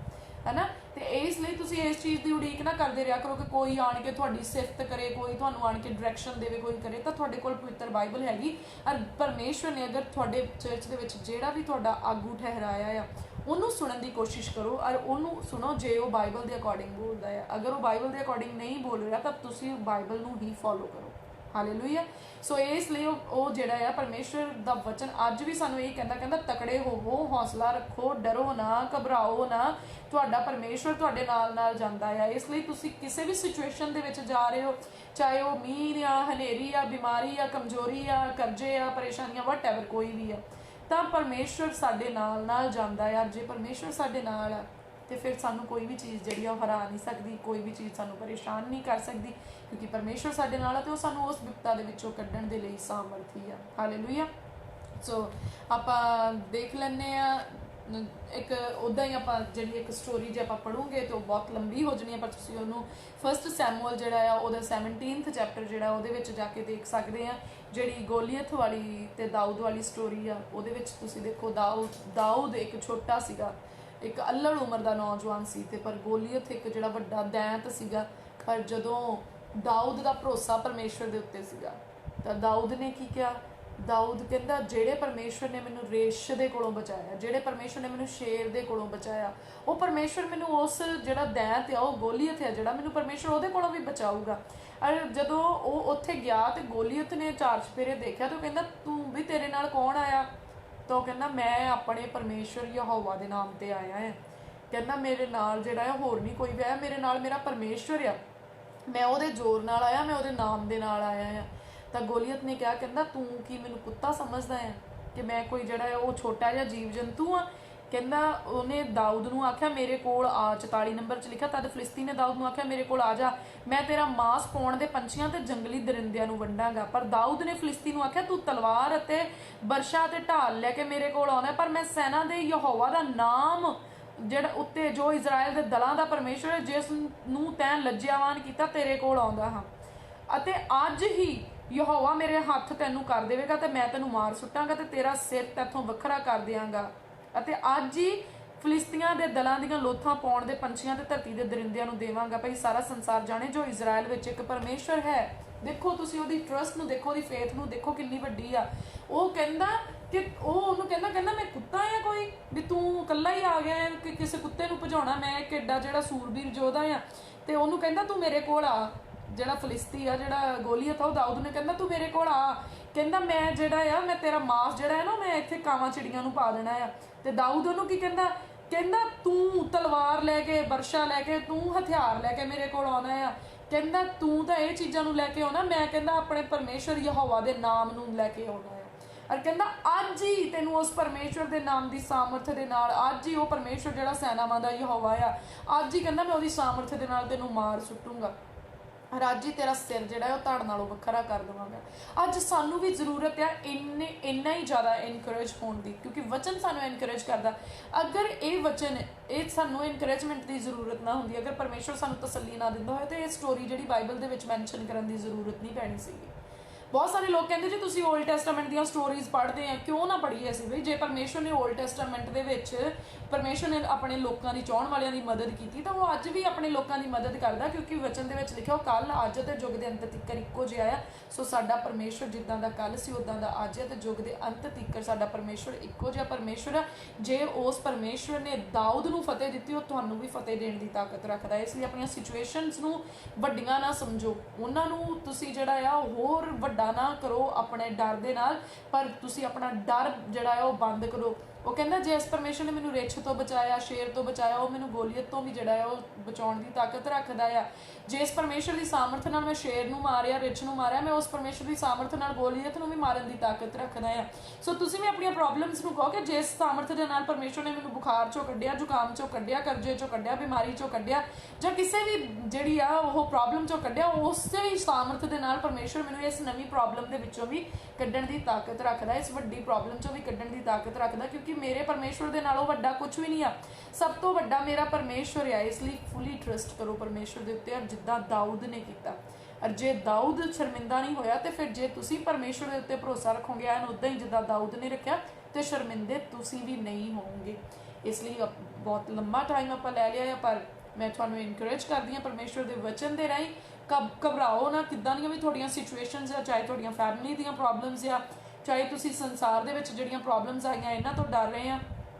ਹੈ ਨਾ। ਤੇ ਇਸ ਲਈ ਤੁਸੀਂ ਇਸ ਚੀਜ਼ ਦੀ ਉਡੀਕ ਨਾ ਕਰਦੇ ਰਿਹਾ ਕਰੋ ਕਿ ਕੋਈ ਆਣ ਕੇ ਤੁਹਾਡੀ ਸਿਫਤ ਕਰੇ, ਕੋਈ ਤੁਹਾਨੂੰ ਆਣ ਕੇ ਡਾਇਰੈਕਸ਼ਨ ਦੇਵੇ, ਕੋਈ ਕਰੇ। ਤਾਂ ਤੁਹਾਡੇ ਕੋਲ ਪਵਿੱਤਰ ਬਾਈਬਲ ਹੈਗੀ। ਔਰ ਪਰਮੇਸ਼ਰ ਨੇ ਅਗਰ ਤੁਹਾਡੇ ਚਰਚ ਦੇ ਵਿੱਚ ਜਿਹੜਾ ਵੀ ਤੁਹਾਡਾ ਆਗੂ ਠਹਿਰਾਇਆ ਆ, ਉਹਨੂੰ ਸੁਣਨ ਦੀ ਕੋਸ਼ਿਸ਼ ਕਰੋ ਔਰ ਉਹਨੂੰ ਸੁਣੋ ਜੇ ਉਹ ਬਾਈਬਲ ਦੇ ਅਕੋਰਡਿੰਗ ਬੋਲਦਾ ਹੈ। ਅਗਰ ਉਹ ਬਾਈਬਲ ਦੇ ਅਕੋਰਡਿੰਗ ਨਹੀਂ ਬੋਲ ਰਿਹਾ ਤਾਂ ਤੁਸੀਂ ਬਾਈਬਲ ਨੂੰ ਹੀ ਫੋਲੋ ਕਰੋ। ਹਾਲੇਲੂਇਆ। ਸੋ ਇਸ ਲਈ ਉਹ ਜਿਹੜਾ ਆ ਪਰਮੇਸ਼ਰ ਦਾ ਵਚਨ ਅੱਜ ਵੀ ਸਾਨੂੰ ਇਹ ਕਹਿੰਦਾ ਤਕੜੇ ਹੋਵੋ, ਹੌਸਲਾ ਰੱਖੋ, ਡਰੋ ਨਾ, ਘਬਰਾਓ ਨਾ, ਤੁਹਾਡਾ ਪਰਮੇਸ਼ਰ ਤੁਹਾਡੇ ਨਾਲ ਨਾਲ ਜਾਂਦਾ ਆ। ਇਸ ਲਈ ਤੁਸੀਂ ਕਿਸੇ ਵੀ ਸਿਚੁਏਸ਼ਨ ਦੇ ਵਿੱਚ ਜਾ ਰਹੇ ਹੋ, ਚਾਹੇ ਉਹ ਮੀਂਹ ਆ, ਹਨੇਰੀ ਆ, ਬਿਮਾਰੀ ਆ, ਕਮਜ਼ੋਰੀ ਆ, ਕਰਜ਼ੇ ਆ, ਪਰੇਸ਼ਾਨੀਆਂ, ਵਟਐਵਰ ਕੋਈ ਵੀ ਆ, ਤਾਂ ਪਰਮੇਸ਼ਰ ਸਾਡੇ ਨਾਲ ਨਾਲ ਜਾਂਦਾ ਆ। ਜੇ ਪਰਮੇਸ਼ਰ ਸਾਡੇ ਨਾਲ ਆ ਤੇ ਫਿਰ ਸਾਨੂੰ ਕੋਈ ਵੀ ਚੀਜ਼ ਜਿਹੜੀ ਆ ਉਹ ਹਰਾ ਨਹੀਂ ਸਕਦੀ, ਕੋਈ ਵੀ ਚੀਜ਼ ਸਾਨੂੰ ਪਰੇਸ਼ਾਨ ਨਹੀਂ ਕਰ ਸਕਦੀ, ਕਿਉਂਕਿ ਪਰਮੇਸ਼ਰ ਸਾਡੇ ਨਾਲ ਆ ਤੇ ਉਹ ਸਾਨੂੰ ਉਸ ਵਿਪਤਾ ਦੇ ਵਿੱਚੋਂ ਕੱਢਣ ਦੇ ਲਈ ਸਾਮਰਥੀ ਆ। ਹਾਲੇਲੂਇਆ। ਸੋ ਆਪਾਂ ਦੇਖ ਲੈਂਦੇ ਆ ਇੱਕ ਉੱਦਾਂ ਹੀ ਆਪਾਂ ਜਿਹੜੀ ਇੱਕ ਸਟੋਰੀ ਜੇ ਆਪਾਂ ਪੜ੍ਹੋਗੇ ਤਾਂ ਉਹ ਬਹੁਤ ਲੰਬੀ ਹੋ ਜਾਣੀ ਹੈ, ਪਰ ਤੁਸੀਂ ਉਹਨੂੰ 1 ਸੈਮੂਅਲ ਜਿਹੜਾ ਆ ਉਹਦਾ 17th ਚੈਪਟਰ ਜਿਹੜਾ ਉਹਦੇ ਵਿੱਚ ਜਾ ਕੇ ਦੇਖ ਸਕਦੇ ਆ। ਜਿਹੜੀ ਗੋਲੀਅਥ ਵਾਲੀ ਤੇ ਦਾਊਦ ਵਾਲੀ ਸਟੋਰੀ ਆ, ਉਹਦੇ ਵਿੱਚ ਤੁਸੀਂ ਦੇਖੋ ਦਾਊਦ ਇੱਕ ਛੋਟਾ ਸੀਗਾ, ਇੱਕ ਅਲੜ ਉਮਰ ਦਾ ਨੌਜਵਾਨ ਸੀ, ਤੇ ਪਰ ਗੋਲੀਅਥ ਇੱਕ ਜਿਹੜਾ ਵੱਡਾ ਦੈਂਤ ਸੀਗਾ। ਪਰ ਜਦੋਂ ਦਾਊਦ ਦਾ ਭਰੋਸਾ ਪਰਮੇਸ਼ਰ ਦੇ ਉੱਤੇ ਸੀਗਾ ਤਾਂ ਦਾਊਦ ਨੇ ਕੀ ਕਿਹਾ? ਦਾਊਦ ਕਹਿੰਦਾ ਜਿਹੜੇ ਪਰਮੇਸ਼ਰ ਨੇ ਮੈਨੂੰ ਰੇਸ਼ ਦੇ ਕੋਲੋਂ ਬਚਾਇਆ, ਜਿਹੜੇ ਪਰਮੇਸ਼ਰ ਨੇ ਮੈਨੂੰ ਸ਼ੇਰ ਦੇ ਕੋਲੋਂ ਬਚਾਇਆ, ਉਹ ਪਰਮੇਸ਼ਰ ਮੈਨੂੰ ਉਸ ਜਿਹੜਾ ਦੈਂਤ ਆ, ਉਹ ਗੋਲੀਅਥ ਆ ਜਿਹੜਾ, ਮੈਨੂੰ ਪਰਮੇਸ਼ਰ ਉਹਦੇ ਕੋਲੋਂ ਵੀ ਬਚਾਊਗਾ। ਔਰ ਜਦੋਂ ਉਹ ਉੱਥੇ ਗਿਆ ਤੇ ਗੋਲੀਅਥ ਨੇ 4 ਚੁਫੇਰੇ ਦੇਖਿਆ ਤਾਂ ਉਹ ਕਹਿੰਦਾ ਤੂੰ ਵੀ, ਤੇਰੇ ਨਾਲ ਕੌਣ ਆਇਆ? ਤਾਂ ਉਹ ਕਹਿੰਦਾ ਮੈਂ ਆਪਣੇ ਪਰਮੇਸ਼ਰ ਯਹੋਵਾ ਦੇ ਨਾਮ ਤੇ ਆਇਆ ਹੈ। ਕਹਿੰਦਾ ਮੇਰੇ ਨਾਲ ਜਿਹੜਾ ਆ ਹੋਰ ਨਹੀਂ ਕੋਈ ਵੀ ਆਇਆ, ਮੇਰੇ ਨਾਲ ਮੇਰਾ ਪਰਮੇਸ਼ਰ ਆ, ਮੈਂ ਉਹਦੇ ਜ਼ੋਰ ਨਾਲ ਆਇਆ, ਮੈਂ ਉਹਦੇ ਨਾਮ ਦੇ ਨਾਲ ਆਇਆ ਆ। ਤਾਂ ਗੋਲੀਅਥ ਨੇ ਕਿਹਾ, ਕਹਿੰਦਾ ਤੂੰ ਕੀ ਮੈਨੂੰ ਕੁੱਤਾ ਸਮਝਦਾ ਹੈ ਕਿ ਮੈਂ ਕੋਈ ਜਿਹੜਾ ਉਹ ਛੋਟਾ ਜਿਹਾ ਜੀਵ ਜੰਤੂ ਆ ਕਹਿੰਦਾ ਉਹਨੇ ਦਾਊਦ ਨੂੰ ਆਖਿਆ ਮੇਰੇ ਕੋਲ ਆ, 44 ਨੰਬਰ 'ਚ ਲਿਖਿਆ, ਤਦ ਫਿਲਿਸਤੀ ਨੇ ਦਾਊਦ ਨੂੰ ਆਖਿਆ ਮੇਰੇ ਕੋਲ ਆ ਜਾ, ਮੈਂ ਤੇਰਾ ਮਾंस ਪਾਉਣ ਦੇ ਪੰਛੀਆਂ ਤੇ ਜੰਗਲੀ ਦਰਿੰਦਿਆਂ ਨੂੰ ਵੰਡਾਂਗਾ। ਪਰ ਦਾਊਦ ਨੇ ਫਿਲਿਸਤੀ ਨੂੰ ਆਖਿਆ ਤੂੰ ਤਲਵਾਰ ਅਤੇ ਬਰਸ਼ਾ ਤੇ ਢਾਲ ਲੈ ਕੇ ਮੇਰੇ ਕੋਲ ਆਉਣਾ, ਪਰ ਮੈਂ ਸੈਨਾ ਦੇ ਯਹੋਵਾ ਦਾ ਨਾਮ ਜਿਹੜਾ ਉੱਤੇ ਜੋ ਇਜ਼ਰਾਈਲ ਦੇ ਦਲਾਂ ਦਾ ਪਰਮੇਸ਼ਰ ਹੈ ਜਿਸ ਨੂੰ ਤੈਂ ਲੱਜਿਆਵਾਨ ਕੀਤਾ ਤੇਰੇ ਕੋਲ ਆਉਂਦਾ ਹਾਂ, ਅਤੇ ਅੱਜ ਹੀ ਯਹੋਵਾ ਮੇਰੇ ਹੱਥ ਤੈਨੂੰ ਕਰ ਦੇਵੇਗਾ ਤੇ ਮੈਂ ਤੈਨੂੰ ਮਾਰ ਸੁੱਟਾਂਗਾ ਤੇ ਤੇਰਾ ਸਿਰ ਤੈਥੋਂ ਵੱਖਰਾ ਕਰ ਦਿਆਂਗਾ, ਅਤੇ ਅੱਜ ਹੀ ਫਿਲਿਸਤੀਆਂ ਦੇ ਦਲਾਂ ਦੀਆਂ ਲੋਥਾਂ ਪਾਉਣ ਦੇ ਪੰਛੀਆਂ ਤੇ ਧਰਤੀ ਦੇ ਦਰਿੰਦਿਆਂ ਨੂੰ ਦੇਵਾਂਗਾ। ਭਈ ਸਾਰਾ ਸੰਸਾਰ ਜਾਣੇ ਜੋ ਇਜ਼ਰਾਈਲ ਵਿੱਚ ਇੱਕ ਪਰਮੇਸ਼ਰ ਹੈ। ਦੇਖੋ ਤੁਸੀਂ ਉਹਦੀ ਟਰਸਟ ਨੂੰ ਦੇਖੋ, ਉਹਦੀ ਫੇਥ ਨੂੰ ਦੇਖੋ ਕਿੰਨੀ ਵੱਡੀ ਆ। ਉਹ ਕਹਿੰਦਾ ਕਿ ਉਹਨੂੰ ਕਹਿੰਦਾ ਮੈਂ ਕੁੱਤਾ ਆ ਕੋਈ ਵੀ ਤੂੰ ਇਕੱਲਾ ਹੀ ਆ ਗਿਆ ਕਿ ਕਿਸੇ ਕੁੱਤੇ ਨੂੰ ਭਜਾਉਣਾ, ਮੈਂ ਇੱਕ ਏਡਾ ਜਿਹੜਾ ਸੂਰਬੀਰ ਯੋਧਾ ਆ। ਤੇ ਉਹਨੂੰ ਕਹਿੰਦਾ ਤੂੰ ਮੇਰੇ ਕੋਲ ਆ, ਜਿਹੜਾ ਫਿਲਿਸਤੀ ਆ ਜਿਹੜਾ ਗੋਲੀਅਤ ਆ ਉਹ ਦਾਊਦ ਨੇ ਕਹਿੰਦਾ ਤੂੰ ਮੇਰੇ ਕੋਲ ਆ, ਕਹਿੰਦਾ ਮੈਂ ਜਿਹੜਾ ਆ ਮੈਂ ਤੇਰਾ ਮਾंस ਜਿਹੜਾ ਹੈ ਨਾ ਮੈਂ ਇੱਥੇ ਕਾਵਾਂ ਚਿੜੀਆਂ ਨੂੰ ਪਾ ਦੇਣਾ ਆ। ਤੇ ਦਾਊਦ ਉਹਨੂੰ ਕੀ ਕਹਿੰਦਾ ਤੂੰ ਤਲਵਾਰ ਲੈ ਕੇ ਬਰਸ਼ਾ ਲੈ ਕੇ ਤੂੰ ਹਥਿਆਰ ਲੈ ਕੇ ਮੇਰੇ ਕੋਲ ਆਉਣਾ ਆ, ਕਹਿੰਦਾ ਤੂੰ ਤਾਂ ਇਹ ਚੀਜ਼ਾਂ ਨੂੰ ਲੈ ਕੇ ਆਉਣਾ, ਮੈਂ ਕਹਿੰਦਾ ਆਪਣੇ ਪਰਮੇਸ਼ਰ ਯਹੋਵਾ ਦੇ ਨਾਮ ਨੂੰ ਲੈ ਕੇ ਆਉਣਾ ਹੈ। ਔਰ ਕਹਿੰਦਾ ਅੱਜ ਹੀ ਤੈਨੂੰ ਉਸ ਪਰਮੇਸ਼ਰ ਦੇ ਨਾਮ ਦੀ ਸਾਮਰਥ ਦੇ ਨਾਲ, ਅੱਜ ਹੀ ਉਹ ਪਰਮੇਸ਼ਰ ਜਿਹੜਾ ਸੈਨਾਵਾਂ ਦਾ ਯਹੋਵਾ ਆ, ਅੱਜ ਹੀ ਕਹਿੰਦਾ ਮੈਂ ਉਹਦੀ ਸਾਮਰਥ ਦੇ ਨਾਲ ਤੈਨੂੰ ਮਾਰ ਸੁੱਟੂੰਗਾ, ਅੱਜ ਹੀ ਤੇਰਾ ਸਿਰ ਜਿਹੜਾ ਹੈ ਉਹ ਧੜ ਨਾਲੋਂ ਵੱਖਰਾ ਕਰ ਦੇਵਾਂਗਾ। ਅੱਜ ਸਾਨੂੰ ਵੀ ਜ਼ਰੂਰਤ ਆ ਇੰਨਾ ਹੀ ਜ਼ਿਆਦਾ ਇਨਕਰੇਜ ਹੋਣ ਦੀ, ਕਿਉਂਕਿ ਵਚਨ ਸਾਨੂੰ ਇਨਕਰੇਜ ਕਰਦਾ। ਅਗਰ ਇਹ ਵਚਨ ਇਹ ਸਾਨੂੰ ਇਨਕਰੇਜਮੈਂਟ ਦੀ ਜ਼ਰੂਰਤ ਨਾ ਹੁੰਦੀ, ਅਗਰ ਪਰਮੇਸ਼ਰ ਸਾਨੂੰ ਤਸੱਲੀ ਨਾ ਦਿੰਦਾ ਹੋਇਆ, ਤਾਂ ਇਹ ਸਟੋਰੀ ਜਿਹੜੀ ਬਾਈਬਲ ਦੇ ਵਿੱਚ ਮੈਂਸ਼ਨ ਕਰਨ ਦੀ ਜ਼ਰੂਰਤ ਨਹੀਂ ਪੈਣੀ ਸੀਗੀ। ਬਹੁਤ ਸਾਰੇ ਲੋਕ ਕਹਿੰਦੇ ਜੀ ਤੁਸੀਂ ਓਲਡ ਟੈਸਟਾਮੈਂਟ ਦੀਆਂ ਸਟੋਰੀਜ਼ ਪੜ੍ਹਦੇ ਆ, ਕਿਉਂ ਨਾ ਪੜ੍ਹੀਏ ਅਸੀਂ ਬਈ? ਜੇ ਪਰਮੇਸ਼ਰ ਨੇ ਓਲਡ ਟੈਸਟਾਮੈਂਟ ਦੇ ਵਿੱਚ ਪਰਮੇਸ਼ਰ ਨੇ ਆਪਣੇ ਲੋਕਾਂ ਦੀ, ਚਾਹੁਣ ਵਾਲਿਆਂ ਦੀ ਮਦਦ ਕੀਤੀ, ਤਾਂ ਉਹ ਅੱਜ ਵੀ ਆਪਣੇ ਲੋਕਾਂ ਦੀ ਮਦਦ ਕਰਦਾ, ਕਿਉਂਕਿ ਵਚਨ ਦੇ ਵਿੱਚ ਲਿਖਿਆ ਉਹ ਕੱਲ ਅੱਜ ਅਤੇ ਯੁੱਗ ਦੇ ਅੰਤ ਤੀਕਰ ਇੱਕੋ ਜਿਹਾ ਆ। ਸੋ ਸਾਡਾ ਪਰਮੇਸ਼ਰ ਜਿੱਦਾਂ ਦਾ ਕੱਲ ਸੀ ਉਦਾਂ ਦਾ ਅੱਜ ਹੈ, ਤੇ ਯੁੱਗ ਦੇ ਅੰਤ ਤੀਕਰ ਸਾਡਾ ਪਰਮੇਸ਼ਰ ਇੱਕੋ ਜਿਹਾ ਪਰਮੇਸ਼ਰ ਹੈ। ਜੇ ਉਸ ਪਰਮੇਸ਼ਰ ਨੇ ਦਾਊਦ ਨੂੰ ਫਤਿਹ ਦਿੱਤੀ, ਉਹ ਤੁਹਾਨੂੰ ਵੀ ਫਤਿਹ ਦੇਣ ਦੀ ਤਾਕਤ ਰੱਖਦਾ ਹੈ। ਇਸ ਲਈ ਆਪਣੀਆਂ ਸਿਚੁਏਸ਼ਨਸ ਨੂੰ ਵੱਡੀਆਂ ਨਾ ਸਮਝੋ, ਉਹਨਾਂ ਨੂੰ ਤੁਸੀਂ ਜਿਹੜਾ ਆ ਹੋਰ ਵੱਡਾ ਨਾ ਕਰੋ ਆਪਣੇ ਡਰ ਦੇ ਨਾਲ, ਪਰ ਤੁਸੀਂ ਆਪਣਾ ਡਰ ਜਿਹੜਾ ਹੈ ਉਹ ਬੰਦ ਕਰੋ। ਉਹ ਕਹਿੰਦਾ ਜੇ ਇਸ ਪਰਮੇਸ਼ਰ ਨੇ ਮੈਨੂੰ ਰਿੱਛ ਤੋਂ ਬਚਾਇਆ, ਸ਼ੇਰ ਤੋਂ ਬਚਾਇਆ, ਉਹ ਮੈਨੂੰ ਗੋਲੀਅਤ ਤੋਂ ਵੀ ਜਿਹੜਾ ਹੈ ਉਹ ਬਚਾਉਣ ਦੀ ਤਾਕਤ ਰੱਖਦਾ ਆ। ਜੇ ਇਸ ਪਰਮੇਸ਼ਰ ਦੀ ਸਾਮਰਥ ਨਾਲ ਮੈਂ ਸ਼ੇਰ ਨੂੰ ਮਾਰਿਆ, ਰਿੱਛ ਨੂੰ ਮਾਰਿਆ, ਮੈਂ ਉਸ ਪਰਮੇਸ਼ਰ ਦੀ ਸਾਮਰਥ ਨਾਲ ਗੋਲੀਅਤ ਨੂੰ ਵੀ ਮਾਰਨ ਦੀ ਤਾਕਤ ਰੱਖਦਾ ਆ। ਸੋ ਤੁਸੀਂ ਵੀ ਆਪਣੀਆਂ ਪ੍ਰੋਬਲਮਸ ਨੂੰ ਕਹੋ ਕਿ ਜਿਸ ਸਾਮਰਥ ਦੇ ਨਾਲ ਪਰਮੇਸ਼ਰ ਨੇ ਮੈਨੂੰ ਬੁਖਾਰ ਚੋਂ ਕੱਢਿਆ, ਜ਼ੁਕਾਮ ਚੋਂ ਕੱਢਿਆ, ਕਰਜ਼ੇ ਚੋਂ ਕੱਢਿਆ, ਬਿਮਾਰੀ ਚੋਂ ਕੱਢਿਆ, ਜਾਂ ਕਿਸੇ ਵੀ ਜਿਹੜੀ ਆ ਉਹ ਪ੍ਰੋਬਲਮ ਚੋਂ ਕੱਢਿਆ, ਉਸੇ ਹੀ ਸਾਮਰਥ ਦੇ ਨਾਲ ਪਰਮੇਸ਼ਰ ਮੈਨੂੰ ਇਸ ਨਵੀਂ ਪ੍ਰੋਬਲਮ ਦੇ ਵਿੱਚੋਂ ਵੀ ਕੱਢਣ ਦੀ ਤਾਕਤ ਰੱਖਦਾ, ਇਸ ਵੱਡੀ ਪ੍ਰੋਬਲਮ ਚੋਂ ਵੀ ਕੱਢਣ ਦੀ ਤਾਕਤ ਰੱਖਦਾ, ਕਿਉਂਕਿ ਮੇਰੇ ਪਰਮੇਸ਼ਰ ਦੇ ਨਾਲੋਂ ਵੱਡਾ ਕੁਝ ਵੀ ਨਹੀਂ ਆ। ਸਭ ਤੋਂ ਵੱਡਾ ਮੇਰਾ ਪਰਮੇਸ਼ਰ ਆ। ਇਸ ਲਈ ਫੁੱਲੀ ਟਰਸਟ ਕਰੋ ਪਰਮੇਸ਼ਰ ਦੇ ਉੱਤੇ, ਔਰ ਜਿੱਦਾਂ ਦਾਊਦ ਨੇ ਕੀਤਾ। ਔਰ ਜੇ ਦਾਊਦ ਸ਼ਰਮਿੰਦਾ ਨਹੀਂ ਹੋਇਆ, ਤੇ ਫਿਰ ਜੇ ਤੁਸੀਂ ਪਰਮੇਸ਼ਰ ਦੇ ਉੱਤੇ ਭਰੋਸਾ ਰੱਖੋਗੇ ਐਨ ਉਦਾਂ ਹੀ ਜਿੱਦਾਂ ਦਾਊਦ ਨੇ ਰੱਖਿਆ, ਤੇ ਸ਼ਰਮਿੰਦੇ ਤੁਸੀਂ ਵੀ ਨਹੀਂ ਹੋਵੋਗੇ। ਇਸ ਲਈ ਬਹੁਤ ਲੰਮਾ ਟਾਈਮ ਆਪਾਂ ਲੈ ਲਿਆ, ਪਰ ਮੈਂ ਤੁਹਾਨੂੰ ਇਨਕਰੇਜ ਕਰਦੀ ਹਾਂ ਪਰਮੇਸ਼ਰ ਦੇ ਵਚਨ ਦੇ ਰਾਹੀਂ। ਘਬਰਾਓ ਨਾ, ਕਿੱਦਾਂ ਦੀਆਂ ਵੀ ਤੁਹਾਡੀਆਂ ਸਿਚੁਏਸ਼ਨਸ ਆ, ਚਾਹੇ ਤੁਹਾਡੀਆਂ ਫੈਮਿਲੀ ਦੀਆਂ ਪ੍ਰੋਬਲਮਸ ਆ, ਚਾਹੇ ਤੁਸੀਂ ਸੰਸਾਰ ਦੇ ਵਿੱਚ ਜਿਹੜੀਆਂ ਪ੍ਰੋਬਲਮਸ ਆਈਆਂ ਇਹਨਾਂ ਤੋਂ ਡਰ ਰਹੇ ਆ,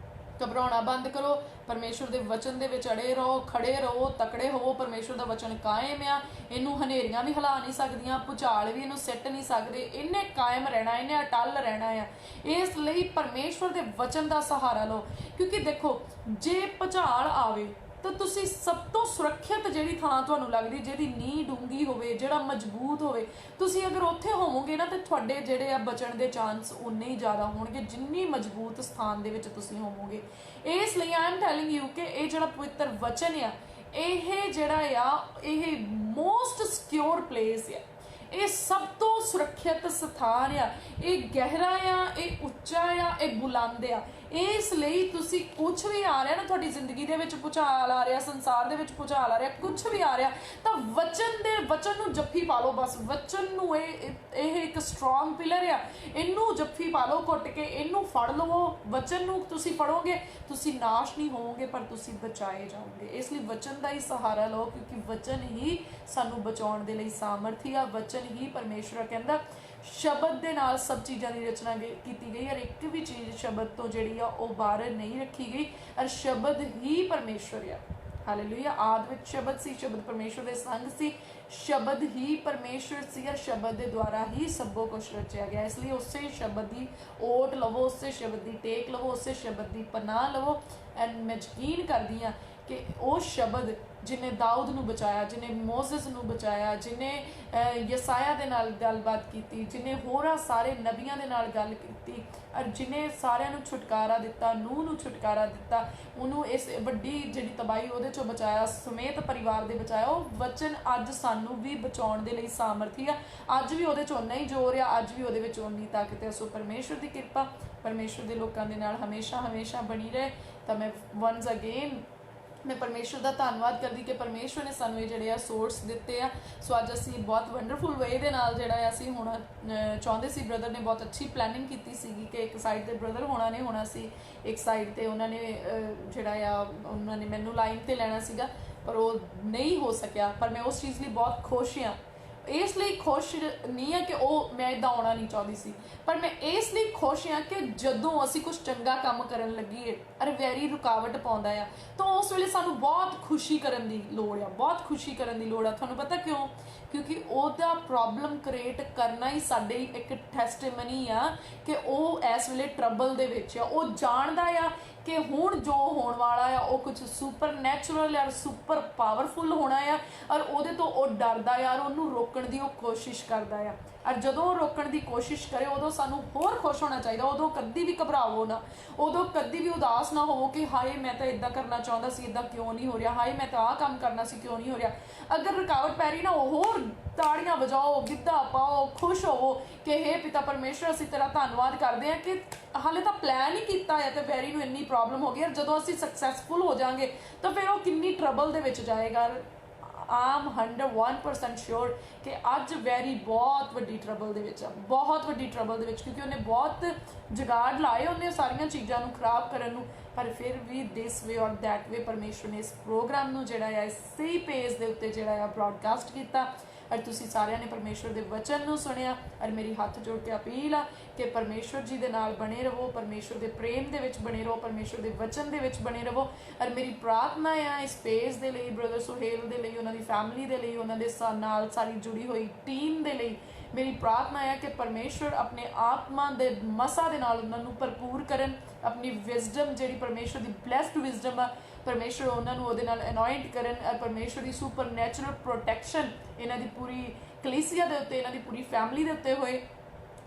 ਘਬਰਾਉਣਾ ਬੰਦ ਕਰੋ। ਪਰਮੇਸ਼ਰ ਦੇ ਵਚਨ ਦੇ ਵਿੱਚ ਅੜੇ ਰਹੋ, ਖੜੇ ਰਹੋ, ਤਕੜੇ ਹੋਵੋ। ਪਰਮੇਸ਼ਰ ਦਾ ਵਚਨ ਕਾਇਮ ਆ, ਇਹਨੂੰ ਹਨੇਰੀਆਂ ਵੀ ਹਿਲਾ ਨਹੀਂ ਸਕਦੀਆਂ, ਭੁਚਾਲ ਵੀ ਇਹਨੂੰ ਸਿੱਟ ਨਹੀਂ ਸਕਦੇ, ਇਹਨੇ ਕਾਇਮ ਰਹਿਣਾ, ਇਹਨੇ ਅਟਲ ਰਹਿਣਾ ਆ। ਇਸ ਲਈ ਪਰਮੇਸ਼ਰ ਦੇ ਵਚਨ ਦਾ ਸਹਾਰਾ ਲਓ, ਕਿਉਂਕਿ ਦੇਖੋ ਜੇ ਭੁਚਾਲ ਆਵੇ ਤਾਂ ਤੁਸੀਂ ਸਭ ਤੋਂ ਸੁਰੱਖਿਅਤ ਜਿਹੜੀ ਥਾਂ ਤੁਹਾਨੂੰ ਲੱਗਦੀ, ਜਿਹਦੀ ਨੀਂਹ ਡੂੰਘੀ ਹੋਵੇ, ਜਿਹੜਾ ਮਜ਼ਬੂਤ ਹੋਵੇ, ਤੁਸੀਂ ਅਗਰ ਉੱਥੇ ਹੋਵੋਗੇ ਨਾ, ਤਾਂ ਤੁਹਾਡੇ ਜਿਹੜੇ ਆ ਬਚਣ ਦੇ ਚਾਂਸ ਉਨੇ ਹੀ ਜ਼ਿਆਦਾ ਹੋਣਗੇ ਜਿੰਨੀ ਮਜ਼ਬੂਤ ਸਥਾਨ ਦੇ ਵਿੱਚ ਤੁਸੀਂ ਹੋਵੋਗੇ। ਇਸ ਲਈ ਆਈ ਐਮ ਟੈਲਿੰਗ ਯੂ ਕਿ ਇਹ ਜਿਹੜਾ ਪਵਿੱਤਰ ਵਚਨ ਆ, ਇਹ ਜਿਹੜਾ ਆ ਇਹ ਮੋਸਟ ਸਿਕਿਉਰ ਪਲੇਸ ਆ, ਇਹ ਸਭ ਤੋਂ ਸੁਰੱਖਿਅਤ ਸਥਾਨ ਆ, ਇਹ ਗਹਿਰਾ ਆ, ਇਹ ਉੱਚਾ ਆ, ਇਹ ਬੁਲੰਦ ਆ। ਇਸ ਲਈ ਤੁਸੀਂ ਕੁਝ ਵੀ ਆ ਰਿਹਾ ਨਾ ਤੁਹਾਡੀ ਜ਼ਿੰਦਗੀ ਦੇ ਵਿੱਚ, ਭੁਚਾਲ ਆ ਰਿਹਾ, ਸੰਸਾਰ ਦੇ ਵਿੱਚ ਭੁਚਾਲ ਆ ਰਿਹਾ, ਕੁਝ ਵੀ ਆ ਰਿਹਾ, ਤਾਂ ਵਚਨ ਨੂੰ ਜੱਫੀ ਪਾ ਲਓ। ਬਸ ਵਚਨ ਨੂੰ ਇਹ ਇੱਕ ਸਟਰੋਂਗ ਪਿਲਰ ਆ, ਇਹਨੂੰ ਜੱਫੀ ਪਾ ਲਓ ਘੁੱਟ ਕੇ, ਇਹਨੂੰ ਫੜ ਲਵੋ। ਵਚਨ ਨੂੰ ਤੁਸੀਂ ਫੜੋਗੇ, ਤੁਸੀਂ ਨਾਸ਼ ਨਹੀਂ ਹੋਵੋਗੇ, ਪਰ ਤੁਸੀਂ ਬਚਾਏ ਜਾਓਗੇ। ਇਸ ਲਈ ਵਚਨ ਦਾ ਹੀ ਸਹਾਰਾ ਲਓ, ਕਿਉਂਕਿ ਵਚਨ ਹੀ ਸਾਨੂੰ ਬਚਾਉਣ ਦੇ ਲਈ ਸਾਮਰਥੀ ਆ। ਵਚਨ ਹੀ ਪਰਮੇਸ਼ਰ ਕਹਿੰਦਾ ਸ਼ਬਦ ਦੇ ਨਾਲ ਸਭ ਚੀਜ਼ਾਂ ਦੀ ਰਚਨਾ ਕੀਤੀ ਗਈ, ਔਰ ਇੱਕ ਵੀ ਚੀਜ਼ ਸ਼ਬਦ ਤੋਂ ਜਿਹੜੀ ਆ ਉਹ ਬਾਹਰ ਨਹੀਂ ਰੱਖੀ ਗਈ, ਔਰ ਸ਼ਬਦ ਹੀ ਪਰਮੇਸ਼ਰ ਆ। ਹਾਲੇਲੂਇਆ। ਆਦਿ ਵਿੱਚ ਸ਼ਬਦ ਸੀ, ਸ਼ਬਦ ਪਰਮੇਸ਼ਰ ਦੇ ਸੰਗ ਸੀ, ਸ਼ਬਦ ਹੀ ਪਰਮੇਸ਼ਰ ਸੀ, ਔਰ ਸ਼ਬਦ ਦੇ ਦੁਆਰਾ ਹੀ ਸਭੋ ਕੁਝ ਰਚਿਆ ਗਿਆ। ਇਸ ਲਈ ਉਸੇ ਸ਼ਬਦ ਦੀ ਓਟ ਲਵੋ, ਉਸੇ ਸ਼ਬਦ ਦੀ ਟੇਕ ਲਵੋ, ਉਸੇ ਸ਼ਬਦ ਦੀ ਪਨਾਹ ਲਵੋ। ਐਂਡ ਮੈਂ ਯਕੀਨ ਕਰਦੀ ਹਾਂ कि वो शब्द जिन्हें दाऊद नूं बचाया, जिन्हें मोसेस नूं बचाया, जिन्हें यसाया दे नाल गलबात की, जिन्हें होरां सारे नबियां दे नाल गल की, और जिन्हें सारियां नूं छुटकारा दिता, नूह नूं छुटकारा दिता, उन्होंने इस वड्डी जिहड़ी तबाही उहदे चों बचाया, समेत परिवार दे बचाया। वो वचन अज सानू भी बचाउण दे लई सामर्थी आ। अज भी उहदे च उन्ना ही जोर आ, अज भी उहदे विच उन्नी ताकत है। सो परमेश्वर की किरपा परमेश्वर के लोगों के नाल हमेशा हमेशा बनी रहे। तो मैं वंस अगेन मैं परमेश्वर का धन्यवाद करती कि परमेश्वर ने सानू ये सोर्स दिते आ। सो अज असी बहुत वंडरफुल वे दे नाल जिहड़ा असी होना चाहते सी। ब्रदर ने बहुत अच्छी प्लैनिंग की सी कि एक साइड ते ब्रदर होना ने होना सी, एक साइड ते उन्होंने जिहड़ा उन्होंने मैनू लाइन ते लेना सीगा, पर वो नहीं हो सकिया। पर मैं उस चीज़ लिए बहुत खुश हाँ। इसलिए खुश नहीं है कि मैं इदा आना नहीं चाहती सी, पर मैं इसलिए खुश हाँ कि जदों असी कुछ चंगा काम करन लगी अरे वैरी रुकावट पाउंदा आ, तो उस वेले सानू बहुत खुशी करन दी लोड़ आ, बहुत खुशी करन दी लोड़ आ। तुहानू पता क्यों? क्योंकि ओहदा प्रॉब्लम क्रिएट करना ही साडे एक टेस्टिमनी आ कि वह इस वेले ट्रबल दे विच आ। वो जानदा आ कि हुण जो होने वाला है वो कुछ सुपर नैचुरल और सुपर पावरफुल होना है, और उहदे तो वो डरदा है और उन्होंने रोकण की कोशिश करता है। और जदों रोकण की कोशिश करे उदों सानू होर खुश होना चाहिए। उदों कदी भी घबरावो ना, उदों कदी भी उदास ना हो कि हाय मैं तो इदा करना चाहता सी, इदा क्यों नहीं हो रहा, हाय मैं तो आह काम करना सी क्यों नहीं हो रहा। अगर रुकावट पै रही ना, होर ताड़ियां बजाओ, गिद्धा पाओ, खुश होवो कि हे पिता परमेश्वर असीं तेरा धन्नवाद करते हैं कि हाले तो प्लैन ही किया है तो बैरी नूं इन्नी प्रॉब्लम हो गई, और जदों असीं सक्सैसफुल हो जाएंगे तो फिर वो किन्नी ट्रबल दे विच जाएगा। आम 101% श्योर कि अज वैरी बहुत वड्डी ट्रबल दे विच आ, बहुत वड्डी ट्रबल दे विच, क्योंकि उन्हें बहुत जुगाड़ लाए उन्हें सारियां चीज़ों को खराब करन नूं, पर फिर भी दिस वे और दैट वे परमेश्वर ने इस प्रोग्राम नूं जिहड़ा है सही पेज दे उत्ते जिहड़ा है ब्रॉडकास्ट किया। और तुसी सारिਆਂ ने परमेश्वर के वचन नूं सुनिया, और मेरी हाथ जोड़ के अपील आ कि परमेश्वर जी दे नाल बने रहो, परमेश्वर के प्रेम दे विच बने रहो, परमेश्वर के वचन दे विच बने रहो। और मेरी प्रार्थना है इस पेज दे लई, ब्रदर सुहेल दे लई, उन्हां दी फैमिली दे लई, उन्हां दे नाल सारी जुड़ी हुई टीम दे लई मेरी प्रार्थना है कि परमेश्वर अपने आत्मा दे मसा दे नाल उन्हां नूं भरपूर करन। अपनी विजडम जिहड़ी परमेश्वर की ब्लैसड विजडम आ, परमेश्वर उन्होंने उहदे नाल अनॉइंट करन, और परमेश्वर की सुपर नैचुरल प्रोटैक्शन इन्हां दी पूरी कलीसिया दे उत्ते, इन्हां दी पूरी फैमिली दे उत्ते होए।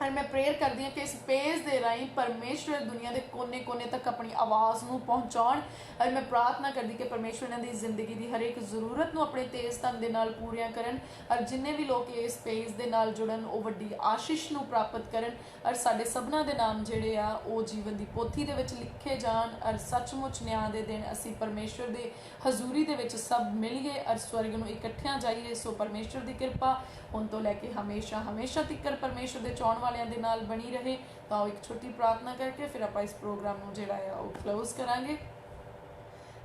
और मैं प्रेयर करती हाँ कि इस पेज के राही परमेश्वर दुनिया के कोने कोने तक अपनी आवाज़ में पहुँचाउण। और मैं प्रार्थना करती कि परमेश्वर इन्हां दी जिंदगी की हर एक जरूरत को अपने तेज धन के नाल पूरियां करन, और जिन्हें भी लोग इस पेज के नाल जुड़न वो वड्डी आशीष नूं प्राप्त करन, और साडे सबना दे नाम जिहड़े आ वो जीवन की पोथी दे विच लिखे जान, और सचमुच न्याय दे दिन असीं परमेश्वर के हजूरी दे विच सब मिलीए और स्वर्ग नूं इकट्ठियां जाइए। सो परमेश्वर की किरपा हुण तो लैके हमेशा हमेशा तिकर परमेश्वर के चाहण वालियां दे नाल बनी रहे। तो एक छोटी प्रार्थना करके फिर आप इस प्रोग्राम नूं जिहड़ा है वो क्लोज करांगे।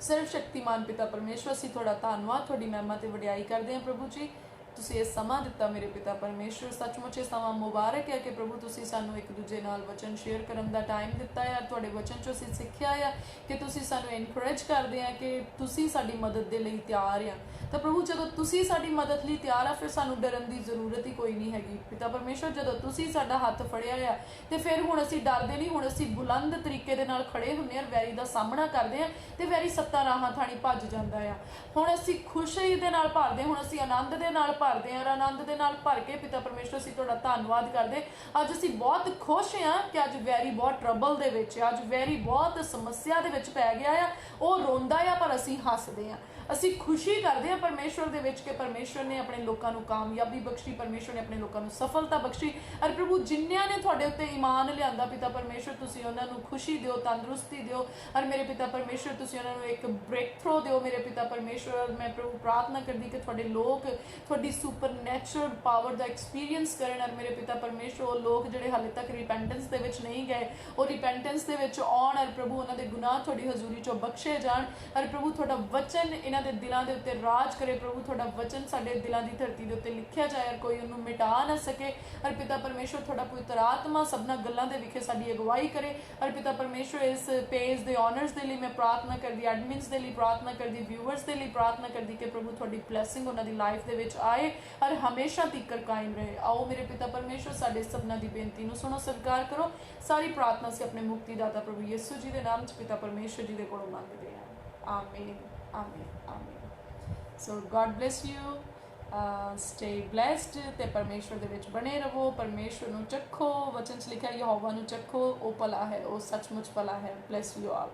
सर्वशक्तिमान पिता परमेश्वर असीं तुहाडा धन्नवाद, तुहाडी महिमा ते वडियाई करदे हां प्रभु जी। तुसीं ये समा दिता मेरे पिता परमेश्वर, सचमुच ये समा मुबारक है कि प्रभु तुसीं सानू एक दूजे नाल वचन शेयर करन दा टाइम दिता है। तुहाडे वचन चों असीं सिੱਖਿਆ है कि तुसीं सानू एनकरेज करदे आ कि तुसीं साडी मदद दे लई तैयार आ। तो प्रभु जदों तुसीं साडी मदद लई तैयार आ फिर सानू डरन की जरूरत ही कोई नहीं हैगी। पिता परमेश्वर जदों तुसीं साडा हत्थ फड़िया आ ते फिर हुण असीं डरदे नहीं, हुण असीं बुलंद तरीके दे नाल खड़े हुंदे आ, वैरी दा सामना करदे आ ते वैरी सत्ता राहां थाणी भज जांदा आ। हुण असीं खुशी दे नाल भरदे, हुण असीं आनंद दे नाल भरदे और आनंद दे नाल भर के पिता परमेश्वर असीं तुहाडा धन्नवाद करदे। अज असीं बहुत खुश हाँ कि अज वैरी बहुत ट्रबल दे विच, अज वैरी बहुत समस्या दे विच पै गया आ। वो रोंदा आ पर असीं हसदे आ, असीं खुशी करते हैं परमेश्वर दे विच कि परमेश्वर ने अपने लोगों को कामयाबी बख्शी, परमेश्वर ने अपने लोगों को सफलता बख्शी। और प्रभु जिन्नियां ने तुहाडे उत्ते ईमान लिआंदा पिता परमेश्वर तुसीं उन्हां नूं खुशी दिओ, तंदुरुस्ती दिओ, और मेरे पिता परमेश्वर तुसीं उन्हां नूं एक ब्रेक थ्रो दिओ मेरे पिता परमेश्वर। मैं प्रभु प्रार्थना करदी कि तुहाडे लोग तुहाडी सुपर नैचुरल पावर का एक्सपीरियंस करन, और मेरे पिता परमेश्वर वो लोग जिहड़े हाले तक रिपेंटेंस दे विच नहीं गए वो रिपेंटेंस दे विच आउण, और प्रभु उन्हां दे गुनाह तुहाडी हजूरी चों बख्शे जाण। और प्रभु तुहाडा वचन इन्हां दे दिलां दे उत्ते राज करे, प्रभु तुहाडा वचन साडे दिलां दी धरती दे उत्ते लिखिया जाए और कोई उन्होंने मिटा ना सके। और पिता परमेश्वर तुहाडा पवित्र आत्मा सबना गल्लां दे विखे साडी अगवाई करे। और पिता परमेश्वर इस पेज दे ऑनर्स दे लई मैं प्रार्थना करदी, एडमिन्स दे लई प्रार्थना करदी, व्यूअर्स दे लई प्रार्थना करदी कि प्रभु तुहाडी ब्लैसिंग उन्हां दी लाइफ दे विच आए और हमेशा तिकर कायम रहे। आओ मेरे पिता परमेश्वर साडे सबना दी बेनती नूं सुनो, स्वीकार करो। सारी प्रार्थना से अपने मुक्तिदाता प्रभु यीशु जी दे नाम च पिता परमेश्वर जी दे कोलों मंगदे हां, आमीन। ਆਮੀਨ ਆਮੀਨ। So God bless you, stay blessed ਤੇ ਪਰਮੇਸ਼ਵਰ ਦੇ ਵਿੱਚ ਬਣੇ ਰਹੋ, ਪਰਮੇਸ਼ਵਰ ਨੂੰ ਚੱਖੋ, ਵਚਨ 'ਚ ਲਿਖਿਆ ਯਹੋਵਾ ਨੂੰ ਚੱਖੋ, ਉਹ ਭਲਾ ਹੈ, ਉਹ ਸੱਚਮੁੱਚ ਭਲਾ ਹੈ। Bless you all.